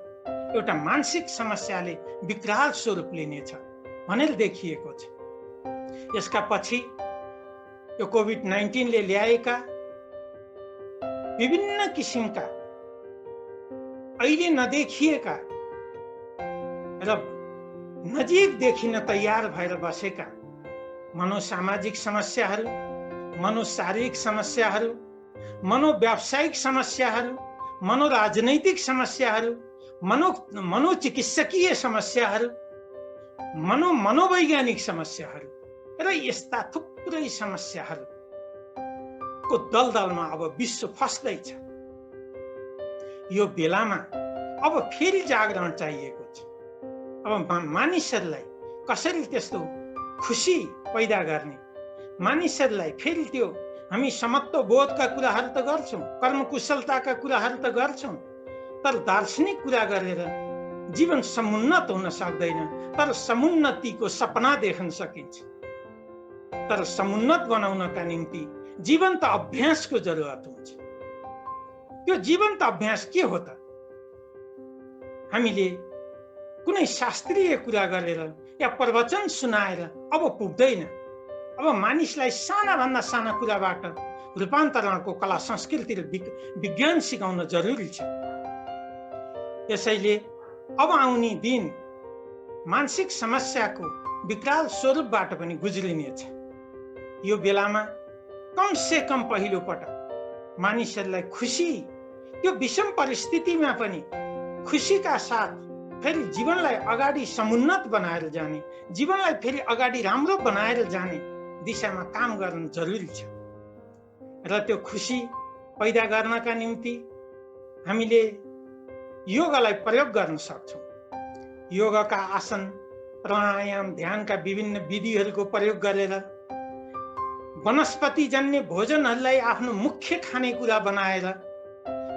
एउटा मानसिक समस्याले विकराल स्वरूप लिनेछ भनेर देखिएको छ। यसका पछि यो कोभिड-19 ले ल्याएका विभिन्न किसिमका अहिले नदेखिएका र नजिक देखिन तयार भएर बसेका मनोसामाजिक समस्याहरू, मनोशारीरिक समस्याहरू, मनोव्यावसायिक समस्याहरू, मनोराजनैतिक समस्याहरू, मनोचिकित्सकीय समस्याहरू, मनोवैज्ञानिक समस्याहरू र यस्ता थुप्रै समस्याहरूको दलदलमा अब विश्व फस्दैछ। यो बेलामा अब फेरि जागरण चाहिएको छ। अब मानिसहरूलाई कसरी त्यस्तो खुसी पैदा गर्ने, मानिसहरूलाई फेरि त्यो हामी समत्व बोधका कुराहरू त गर्छौँ, कर्मकुशलताका कुराहरू त गर्छौँ, तर दार्शनिक कुरा गरेर जीवन समुन्नत हुन सक्दैन। तर समुन्नतिको सपना देख्न सकिन्छ। तर समुन्नत बनाउनका निम्ति जीवन्त अभ्यासको जरुरत हुन्छ। त्यो जीवन्त अभ्यास के हो त? हामीले कुनै शास्त्रीय कुरा गरेर या प्रवचन सुनाएर अब पुग्दैन। अब मानिसलाई साना भन्दा साना कुराबाट रूपान्तरणको कला संस्कृति र विज्ञान सिकाउन जरुरी छ। यसैले अब आउने दिन मानसिक समस्याको विकराल स्वरूपबाट पनि गुज्रिनेछ। यो बेलामा कम से कम पहिलो पटक मानिसहरूलाई खुसी, त्यो विषम परिस्थितिमा पनि खुसीका साथ फेरि जीवनलाई अगाडि समुन्नत बनाएर जाने, जीवनलाई फेरि अगाडि राम्रो बनाएर जाने दिशामा काम गर्न जरुरी छ। र त्यो खुसी पैदा गर्नका निम्ति हामीले योगलाई प्रयोग गर्न सक्छौँ। योगका आसन, प्राणायाम, ध्यानका विभिन्न विधिहरूको प्रयोग गरेर वनस्पतिजन्य भोजनहरूलाई आफ्नो मुख्य खानेकुरा बनाएर,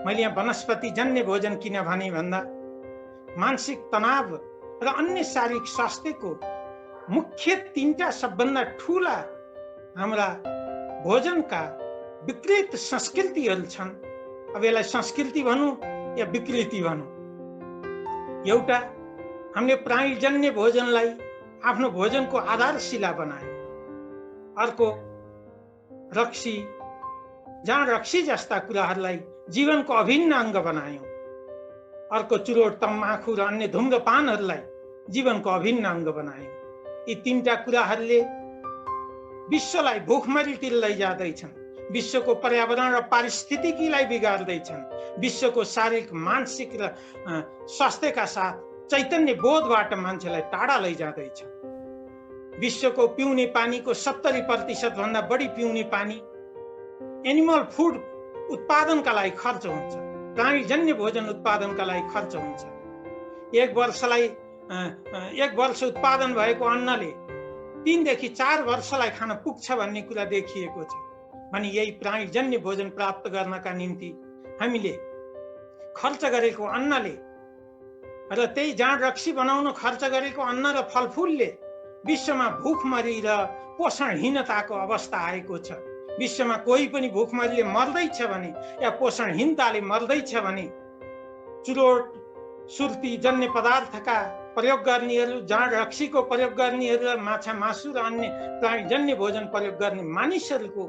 मैले यहाँ वनस्पतिजन्य भोजन किन भने भन्दा मानसिक तनाव र अन्य शारीरिक स्वास्थ्यको मुख्य 3टा सबभन्दा ठुला हाम्रा भोजनका विकृत संस्कृतिहरू छन्। अब यसलाई संस्कृति भनौँ या विकृति भनौँ। एउटा, हामीले प्राणीजन्य भोजनलाई आफ्नो भोजनको आधारशिला बनायौँ। अर्को, रक्सी, जहाँ रक्सी जस्ता कुराहरूलाई जीवनको अभिन्न अङ्ग बनायौँ। अर्को, चुरोट, तम्बाखु र अन्य धुम्रपानहरूलाई जीवनको अभिन्न अङ्ग बनायौँ। यी 3टा कुराहरूले विश्वलाई भोकमरीतिर लैजाँदैछन्, विश्वको पर्यावरण र पारिस्थितिकीलाई बिगार्दैछन्, विश्वको शारीरिक, मानसिक र स्वास्थ्यका साथ चैतन्य बोधबाट मान्छेलाई टाढा लैजाँदैछ। विश्वको पिउने पानीको 70% भन्दा बढी पिउने पानी एनिमल फुड उत्पादनका लागि खर्च हुन्छ, प्राणीजन्य भोजन उत्पादनका लागि खर्च हुन्छ। एक वर्ष उत्पादन भएको अन्नले 3 देखि 4 वर्षलाई खान पुग्छ भन्ने कुरा देखिएको छ। भने यही प्राणीजन्य भोजन प्राप्त गर्नका निम्ति हामीले खर्च गरेको अन्नले र त्यही जाँड रक्सी बनाउन खर्च गरेको अन्न र फलफुलले विश्वमा भुखमरी र पोषणहीनताको अवस्था आएको छ। विश्वमा कोही पनि भुखमरीले मर्दैछ भने या पोषणहीनताले मर्दैछ भने चुरोट, सुर्ती जन्य पदार्थका प्रयोग गर्नेहरू, जाँड रक्सीको प्रयोग गर्नेहरू र माछा मासु र अन्य प्राणीजन्य भोजन प्रयोग गर्ने मानिसहरूको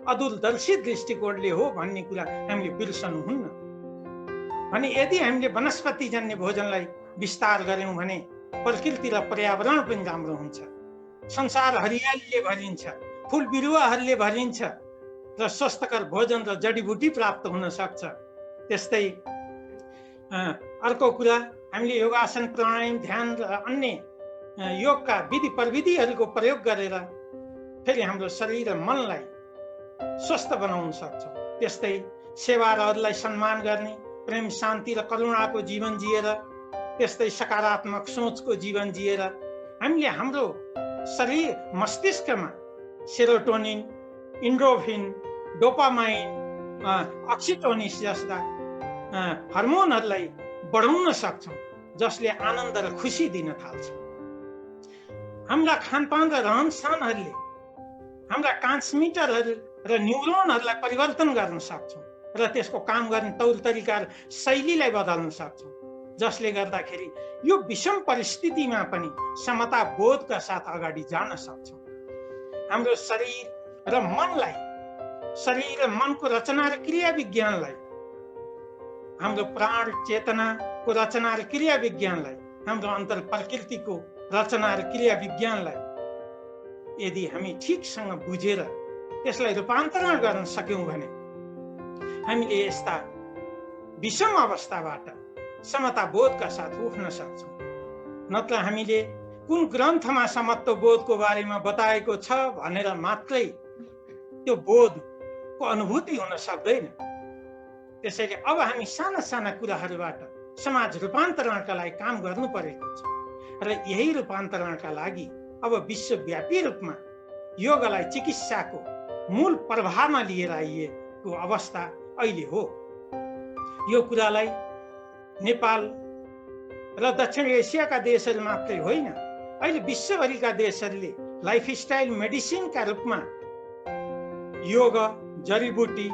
अदूरदर्शी दृष्टिकोणले हो भन्ने कुरा हामीले बिर्सनुहुन्न। भने यदि हामीले वनस्पतिजन्य भोजनलाई विस्तार गर्यौँ भने प्रकृति र पर्यावरण पनि राम्रो हुन्छ, संसार हरियालीले भरिन्छ, फुल बिरुवाहरूले भरिन्छ र स्वस्थकर भोजन र जडीबुटी प्राप्त हुन सक्छ। त्यस्तै अर्को कुरा, हामीले योगासन, प्राणायाम, ध्यान र अन्य योगका विधि प्रविधिहरूको प्रयोग गरेर फेरि हाम्रो शरीर र मनलाई स्वस्थ बनाउन सक्छौँ। त्यस्तै सेवा र अरूलाई सम्मान गर्ने, प्रेम, शान्ति र करुणाको जीवन जिएर, त्यस्तै सकारात्मक सोचको जीवन जिएर हामीले हाम्रो शरीर, मस्तिष्कमा सेरोटोनिन, इन्ड्रोफिन, डोपामाइन, अक्सिटोनिन जस्ता हर्मोनहरूलाई बढाउन सक्छौँ, जसले आनन्द र खुसी दिन थाल्छ। हाम्रा खानपान र रहनसहनहरूले हाम्रा ट्रान्समिटरहरू र न्युरोनहरूलाई परिवर्तन गर्न सक्छौँ र त्यसको काम गर्ने तौर तरिका र शैलीलाई बदल्न सक्छौँ, जसले गर्दाखेरि यो विषम परिस्थितिमा पनि समता बोधका साथ अगाडि जान सक्छौँ। हाम्रो शरीर र मनलाई, शरीर र मनको रचना र क्रिया विज्ञानलाई, हाम्रो प्राण चेतनाको रचना र क्रिया विज्ञानलाई, हाम्रो अन्तर प्रकृतिको रचना र क्रिया विज्ञानलाई यदि हामी ठिकसँग बुझेर त्यसलाई रूपान्तरण गर्न सक्यौँ भने हामीले यस्ता विषम अवस्थाबाट समता बोधका साथ उठ्न सक्छौँ। नत्र हामीले कुन ग्रन्थमा समत्व बोधको बारेमा बताएको छ भनेर मात्रै त्यो बोधको अनुभूति हुन सक्दैन। त्यसैले अब हामी साना साना कुराहरूबाट समाज रूपान्तरणका लागि काम गर्नु परेको छ र यही रूपान्तरणका लागि अब विश्वव्यापी रूपमा योगलाई चिकित्साको मूल प्रभावमा लिएर आइएको अवस्था अहिले हो। यो कुरालाई नेपाल र दक्षिण एसियाका देशहरू मात्रै होइन, अहिले विश्वभरिका देशहरूले लाइफस्टाइल मेडिसिनका रूपमा योग, जडीबुटी,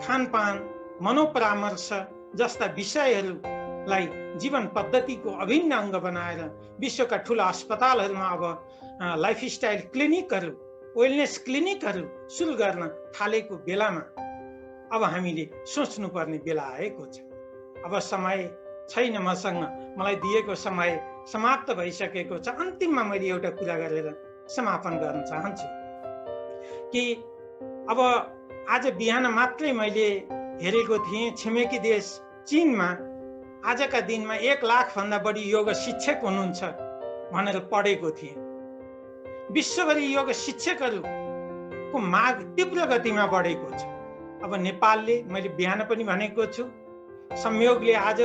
खानपान, मनोपरामर्श जस्ता विषयहरूलाई जीवन पद्धतिको अभिन्न अङ्ग बनाएर विश्वका ठुला अस्पतालहरूमा अब लाइफस्टाइल क्लिनिकहरू, वेलनेस क्लिनिकहरू सुरु गर्न थालेको बेलामा अब हामीले सोच्नुपर्ने बेला आएको छ। अब समय छैन मसँग, मलाई दिएको समय समाप्त भइसकेको छ। अन्तिममा मैले एउटा कुरा गरेर समापन गर्न चाहन्छु कि अब आज बिहान मात्रै मैले हेरेको थिएँ छिमेकी देश चीनमा आजका दिनमा 1 लाख भन्दा बढी योग शिक्षक हुनुहुन्छ भनेर पढेको थिएँ। विश्वभरि योग शिक्षकहरूको माग तीव्र गतिमा बढेको छ। अब नेपालले, मैले बिहान पनि भनेको छु, संयोगले आज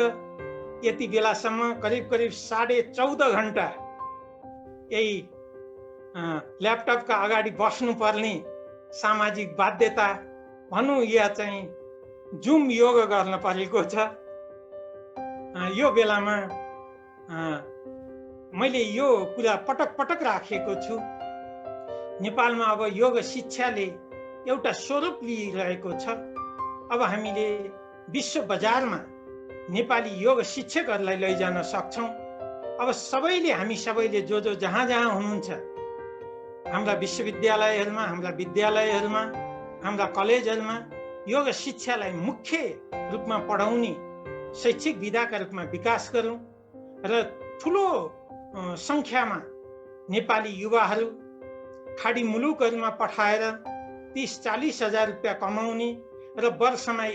यति बेलासम्म करिब 14.5 घण्टा यही ल्यापटपका अगाडि बस्नुपर्ने सामाजिक बाध्यता भनौँ या चाहिँ जुम योग गर्न परेको छ। यो बेलामा मैले यो कुरा पटक पटक राखेको छु, नेपालमा अब योग शिक्षाले एउटा स्वरूप लिइरहेको छ। अब हामीले विश्व बजारमा नेपाली योग शिक्षकहरूलाई लैजान सक्छौँ। अब हामी सबैले जो जहाँ जहाँ हुनुहुन्छ, हाम्रा विश्वविद्यालयहरूमा, हाम्रा विद्यालयहरूमा, हाम्रा कलेजहरूमा योग शिक्षालाई मुख्य रूपमा पढाउने शैक्षिक विधाका रूपमा विकास गरौँ र ठुलो सङ्ख्यामा नेपाली युवाहरू खाडी मुलुकहरूमा पठाएर 30-40 हजार रुपियाँ कमाउने र वर्षमा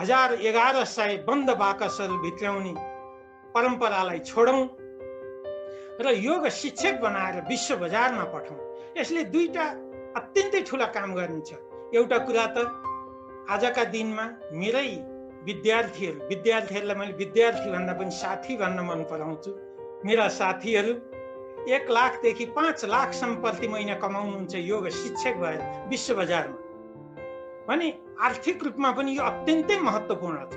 1000-1100 बन्द बाकसहरू भित्राउने परम्परालाई छोडौँ र योग शिक्षक बनाएर विश्व बजारमा पठाउँ। यसले दुईटा अत्यन्तै ठुला काम गर्नेछ। एउटा कुरा त आजका दिनमा मेरै विद्यार्थीहरूलाई मैले विद्यार्थी भन्दा पनि साथी भन्न मन पराउँछु। मेरा साथीहरू 1 लाखदेखि 5 लाखसम्म प्रति महिना कमाउनुहुन्छ योग शिक्षक भएर विश्व बजारमा। भने आर्थिक रूपमा पनि यो अत्यन्तै महत्त्वपूर्ण छ।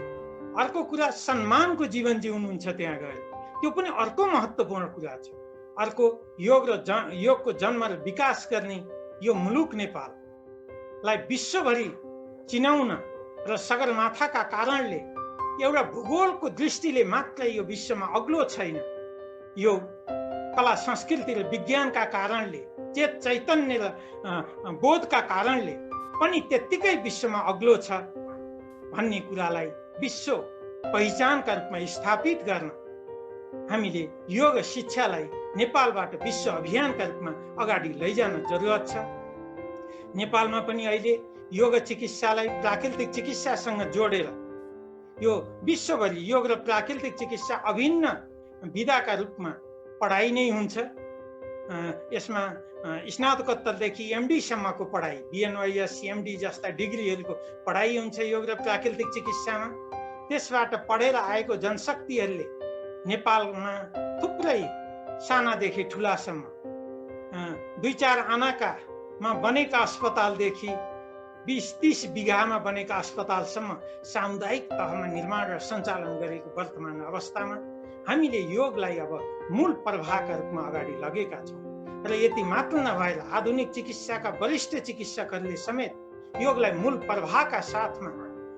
अर्को कुरा सम्मानको जीवन जिउनुहुन्छ त्यहाँ गएर, त्यो पनि अर्को महत्त्वपूर्ण कुरा छ। अर्को योगको जन्म र विकास गर्ने यो मुलुक नेपाललाई विश्वभरि चिनाउन र सगरमाथाका कारणले एउटा भूगोलको दृष्टिले मात्रै यो विश्वमा अग्लो छैन, यो कला संस्कृति र विज्ञानका कारणले, चैतन्य र बोधका कारणले पनि त्यत्तिकै विश्वमा अग्लो छ भन्ने कुरालाई विश्व पहिचानका रूपमा स्थापित गर्न हामीले योग शिक्षालाई नेपालबाट विश्व अभियानका रूपमा अगाडि लैजान जरुरत छ। नेपालमा पनि अहिले योग चिकित्सालाई प्राकृतिक चिकित्सासँग जोडेर यो विश्वभरि योग र प्राकृतिक चिकित्सा अभिन्न विधाका रूपमा पढाइ नै हुन्छ। यसमा स्नातकोत्तरदेखि एमडीसम्मको पढाइ, BNYS, MD जस्ता डिग्रीहरूको पढाइ हुन्छ योग र प्राकृतिक चिकित्सामा। त्यसबाट पढेर आएको जनशक्तिहरूले नेपालमा थुप्रै सानादेखि ठुलासम्म 2-4 आनाकामा बनेका अस्पतालदेखि 20-30 बिघामा बनेका अस्पतालसम्म सामुदायिक तहमा निर्माण र सञ्चालन गरेको वर्तमान अवस्थामा हामीले योगलाई अब मूल प्रवाहका रूपमा अगाडि लगेका छौँ। र यति मात्र नभएर आधुनिक चिकित्साका वरिष्ठ चिकित्सकहरूले समेत योगलाई मूल प्रवाहका साथमा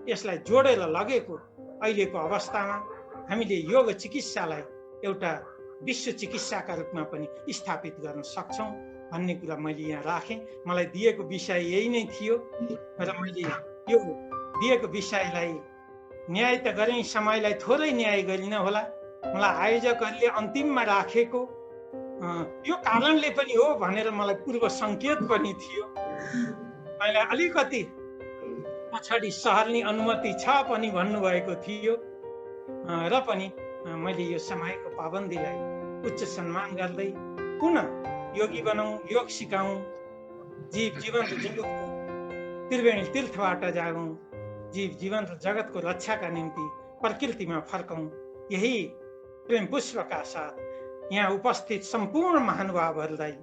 यसलाई जोडेर लगेको अहिलेको अवस्थामा हामीले योग चिकित्सालाई एउटा विश्व चिकित्साका रूपमा पनि स्थापित गर्न सक्छौँ भन्ने कुरा मैले यहाँ राखेँ। मलाई दिएको विषय यही नै थियो र मैले यो दिएको विषयलाई न्याय त गरेँ, समयलाई थोरै न्याय गरिन होला। मलाई आयोजकहरूले अन्तिममा राखेको यो कारणले पनि हो भनेर मलाई पूर्व सङ्केत पनि थियो। मलाई अलिकति पछाडि सर्ने अनुमति छ पनि भन्नुभएको थियो र पनि मैले यो समयको पाबन्दीलाई उच्च सम्मान गर्दै पुनः योगी बनाऊँ, योग सिकाऊँ, जीवन र जगतको त्रिवेणी तीर्थबाट जागौँ, जीवन र जगतको रक्षाका निम्ति प्रकृतिमा फर्कौँ। यही प्रेम पुष्पका साथ यहाँ उपस्थित सम्पूर्ण महानुभावहरूलाई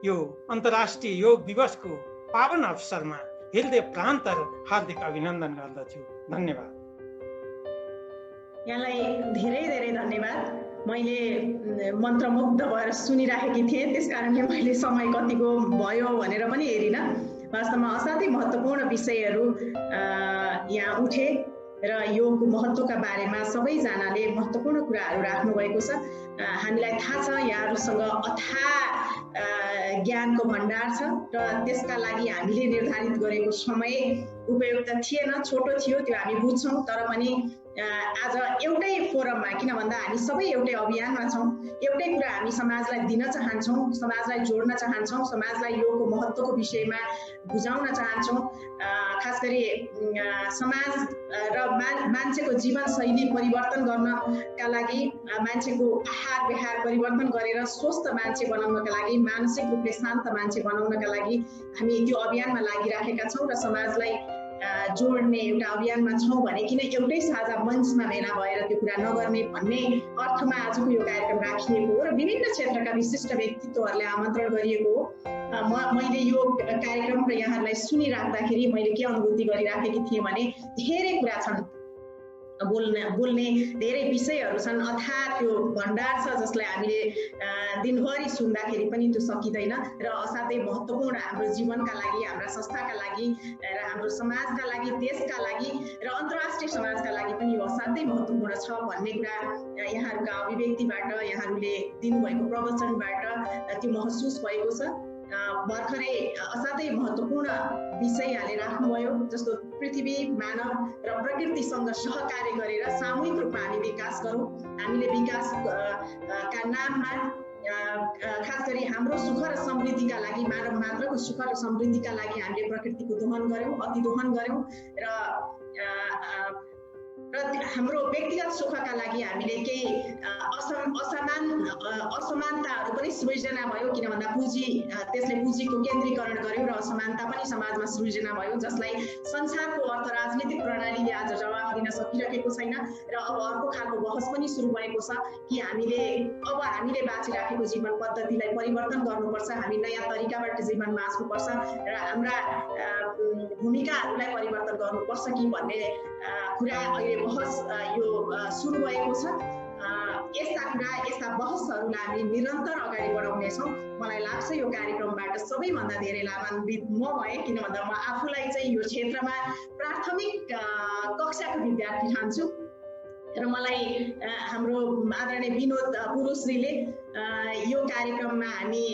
यो अन्तर्राष्ट्रिय योग दिवसको पावन अवसरमा हृदय प्रान्त हार्दिक अभिनन्दन गर्दछु। धन्यवाद। यहाँलाई धेरै धेरै धन्यवाद। मैले मन्त्रमुग्ध भएर सुनिराखेकी थिएँ, त्यसकारणले मैले समय कतिको भयो भनेर पनि हेरिनँ। वास्तवमा असाध्यै महत्त्वपूर्ण विषयहरू यहाँ उठे र योगको महत्त्वका बारेमा सबैजनाले महत्त्वपूर्ण कुराहरू राख्नुभएको छ। हामीलाई थाहा छ यहाँहरूसँग अथाह ज्ञानको भण्डार छ र त्यसका लागि हामीले निर्धारित गरेको समय उपयुक्त थिएन, छोटो थियो, त्यो हामी बुझ्छौँ। तर पनि आज एउटै फोरममा, किन भन्दा हामी सबै एउटै अभियानमा छौँ, एउटै कुरा हामी समाजलाई दिन चाहन्छौँ, समाजलाई जोड्न चाहन्छौँ, समाजलाई योगको महत्त्वको विषयमा बुझाउन चाहन्छौँ। खास गरी समाज र मान्छेको जीवनशैली परिवर्तन गर्नका लागि, मान्छेको आहार विहार परिवर्तन गरेर स्वस्थ मान्छे बनाउनका लागि, मानसिक रूपले शान्त मान्छे बनाउनका लागि हामी त्यो अभियानमा लागिराखेका छौँ र समाजलाई जोड्ने एउटा अभियानमा छौँ भने किन एउटै साझा मञ्चमा भेला भएर त्यो कुरा नगर्ने भन्ने अर्थमा आजको यो कार्यक्रम राखिएको हो र विभिन्न क्षेत्रका विशिष्ट व्यक्तित्वहरूलाई आमन्त्रण गरिएको हो। मैले यो कार्यक्रम र यहाँहरूलाई सुनिराख्दाखेरि मैले के अनुभूति गरिराखेकी थिएँ भने धेरै कुरा छन्, बोल्ने धेरै विषयहरू छन्, अथाह त्यो भण्डार छ जसलाई हामीले दिनभरि सुन्दाखेरि पनि त्यो सकिँदैन र असाध्यै महत्त्वपूर्ण हाम्रो जीवनका लागि, हाम्रा संस्थाका लागि र हाम्रो समाजका लागि, देशका लागि र अन्तर्राष्ट्रिय समाजका लागि पनि यो असाध्यै महत्त्वपूर्ण छ भन्ने कुरा यहाँहरूका अभिव्यक्तिबाट, यहाँहरूले दिनुभएको प्रवचनबाट त्यो महसुस भएको छ। भर्खरै असाध्यै महत्त्वपूर्ण विषय यहाँले राख्नुभयो, जस्तो पृथ्वी, मानव र प्रकृतिसँग सहकार्य गरेर सामूहिक रूपमा हामी विकास गरौँ। हामीले विकासका नाममा खास गरी हाम्रो सुख र समृद्धिका लागि, मानव मात्रको सुख र समृद्धिका लागि हामीले प्रकृतिको दोहन गऱ्यौँ, अतिदोहन गऱ्यौँ र हाम्रो व्यक्तिगत सुखका लागि हामीले केही असमानताहरू पनि सृजना भयो, किन भन्दा त्यसले पुँजीको केन्द्रीकरण गर्यो र असमानता पनि समाजमा सृजना भयो, जसलाई संसारको अर्थ राजनीतिक प्रणालीले आज जवाफ दिन सकिरहेको छैन र अब अर्को खालको बहस पनि सुरु भएको छ कि हामीले बाँचिराखेको जीवन पद्धतिलाई परिवर्तन गर्नुपर्छ, हामी नयाँ तरिकाबाट जीवन बाँच्नुपर्छ र हाम्रा भूमिकाहरूलाई परिवर्तन गर्नुपर्छ कि भन्ने कुरा अहिले बहस यो सुरु भएको छ। यस्ता बहसहरूलाई हामी निरन्तर अगाडि बढाउनेछौँ। मलाई लाग्छ यो कार्यक्रमबाट सबैभन्दा धेरै लाभान्वित म भएँ, किन भन्दा म आफूलाई चाहिँ यो क्षेत्रमा प्राथमिक कक्षाको विद्यार्थी ठान्छु र मलाई हाम्रो आदरणीय विनोद पुरुषजीले यो कार्यक्रममा हामी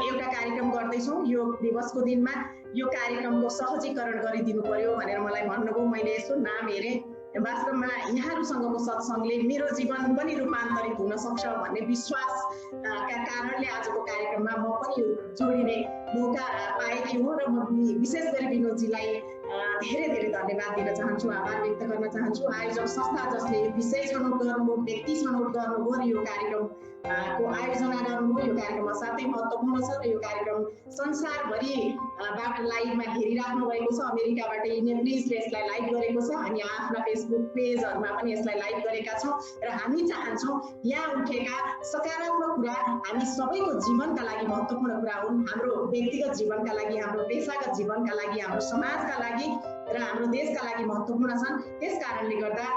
एउटा कार्यक्रम गर्दैछौँ योग दिवसको दिनमा, यो कार्यक्रमको सहजीकरण गरिदिनु पर्यो भनेर मलाई भन्नुभयो। मैले यसो नाम हेरेँ, वास्तवमा यहाँहरूसँगको सत्सङ्गले मेरो जीवन पनि रूपान्तरित हुन सक्छ भन्ने विश्वासका कारणले आजको कार्यक्रममा म पनि यो जोडिने मौका पाएकी हुँ र म विशेष गरी विनोदजीलाई धेरै धेरै धन्यवाद दिन चाहन्छु, आभार व्यक्त गर्न चाहन्छु। आयोजक संस्था जसले यो विषय छनौट गर्नुभयो, व्यक्ति छनौट गर्नुभयो र यो कार्यक्रमको आयोजना गर्नुभयो, यो कार्यक्रम असाध्यै महत्त्वपूर्ण छ र यो कार्यक्रम संसारभरिबाट लाइभमा हेरिराख्नु भएको छ। अमेरिकाबाट नेप्लिजले यसलाई लाइभ गरेको छ, हामी आफ्ना फेसबुक पेजहरूमा पनि यसलाई लाइभ गरेका छौँ र हामी चाहन्छौँ यहाँ उठेका सकारात्मक कुरा हामी सबैको जीवनका लागि महत्त्वपूर्ण कुरा हुन्, हाम्रो व्यक्तिगत जीवनका लागि, हाम्रो पेसागत जीवनका लागि, हाम्रो समाजका लागि र हाम्रो देशका लागि महत्त्वपूर्ण छन्। त्यस कारणले गर्दा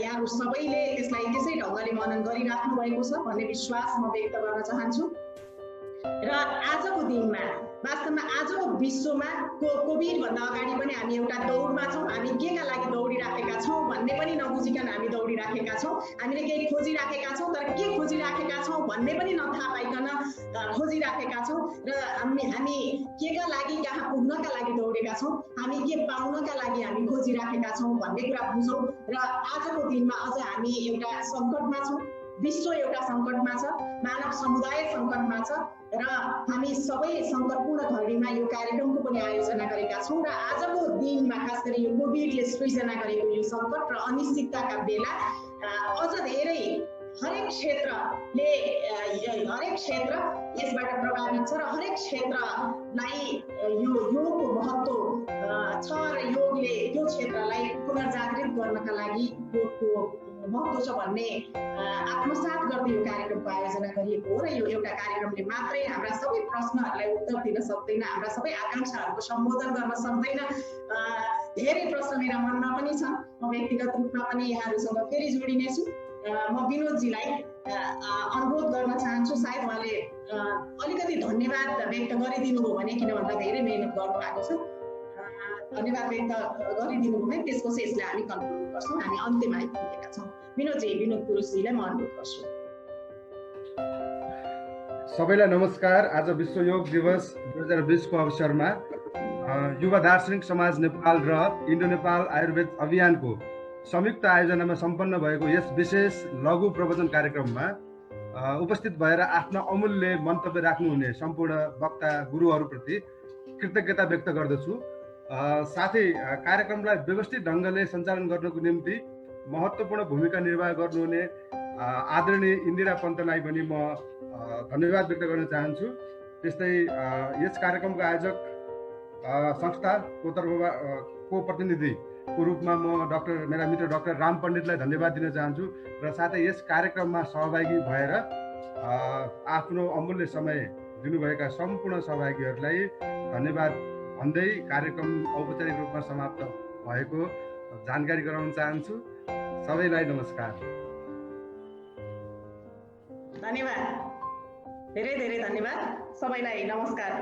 यहाँहरू सबैले त्यसलाई त्यसै ढङ्गले मनन गरिराख्नु भएको छ भन्ने विश्वास म व्यक्त गर्न चाहन्छु। र आजको दिनमा वास्तवमा आजको विश्वमा कोभिड भन्दा अगाडि पनि हामी एउटा दौडमा छौँ। हामी केका लागि दौडिराखेका छौँ भन्ने पनि नबुझिकन हामी दौडिराखेका छौँ। हामीले केही खोजिराखेका छौँ, तर के खोजिराखेका छौँ भन्ने पनि नथाहा पाइकन खोजिराखेका छौँ र हामी केका लागि, कहाँ पुग्नका लागि दौडेका छौँ, हामी के पाउनका लागि हामी खोजिराखेका छौँ भन्ने कुरा बुझौँ। र आजको दिनमा अझ हामी एउटा सङ्कटमा छौँ, विश्व एउटा सङ्कटमा छ, मानव समुदाय सङ्कटमा छ र हामी सबै सङ्कटपूर्ण घडीमा यो कार्यक्रमको पनि आयोजना गरेका छौँ। र आजको दिनमा खास गरी यो कोभिडले सृजना गरेको यो सङ्कट र अनिश्चितताका बेला अझ धेरै हरेक क्षेत्र यसबाट प्रभावित छ र हरेक क्षेत्रलाई यो योगको महत्त्व छ र योगले त्यो क्षेत्रलाई पुनर्जागृत गर्नका लागि योगको महत्त्व छ भन्ने आत्मसात गर्दै यो कार्यक्रमको आयोजना गरिएको हो। र यो एउटा कार्यक्रमले मात्रै हाम्रा सबै प्रश्नहरूलाई उत्तर दिन सक्दैन, हाम्रा सबै आकाङ्क्षाहरूको सम्बोधन गर्न सक्दैन। धेरै प्रश्न मेरा मनमा पनि छन्, म व्यक्तिगत रूपमा पनि यहाँहरूसँग फेरि जोडिनेछु। म विनोदजीलाई अनुरोध गर्न चाहन्छु, सायद उहाँले अलिकति धन्यवाद व्यक्त गरिदिनु हो भने, किन भन्दा धेरै मेहनत गर्नुभएको छ, धन्यवाद व्यक्त गरिदिनु हो भने त्यसपछि यसलाई हामी कन्क्लुड गर्छौँ। हामी अन्त्यमा आइपुगेका छौँ। विनोद पुरुषजीलाई म अनुरोध गर्छु। सबैलाई नमस्कार। आज विश्व योग दिवस 2020 को अवसरमा युवा दार्शनिक समाज नेपाल र इन्डो नेपाल आयुर्वेद अभियानको संयुक्त आयोजनामा सम्पन्न भएको यस विशेष लघु प्रवचन कार्यक्रममा उपस्थित भएर आफ्ना अमूल्य मन्तव्य राख्नुहुने सम्पूर्ण वक्ता गुरुहरूप्रति कृतज्ञता व्यक्त गर्दछु। साथै कार्यक्रमलाई व्यवस्थित ढङ्गले सञ्चालन गर्नको निम्ति महत्त्वपूर्ण भूमिका निर्वाह गर्नुहुने आदरणीय इन्दिरा पन्तलाई पनि म धन्यवाद व्यक्त गर्न चाहन्छु। त्यस्तै यस कार्यक्रमको आयोजक संस्थाको को प्रतिनिधिको रूपमा म मेरा मित्र डाक्टर राम पण्डितलाई धन्यवाद दिन चाहन्छु र साथै यस कार्यक्रममा सहभागी भएर आफ्नो अमूल्य समय दिनुभएका सम्पूर्ण सहभागीहरूलाई धन्यवाद भन्दै कार्यक्रम औपचारिक रूपमा समाप्त भएको जानकारी गराउन चाहन्छु। सबैलाई नमस्कार। धन्यवाद, धेरै धेरै धन्यवाद सबैलाई, नमस्कार।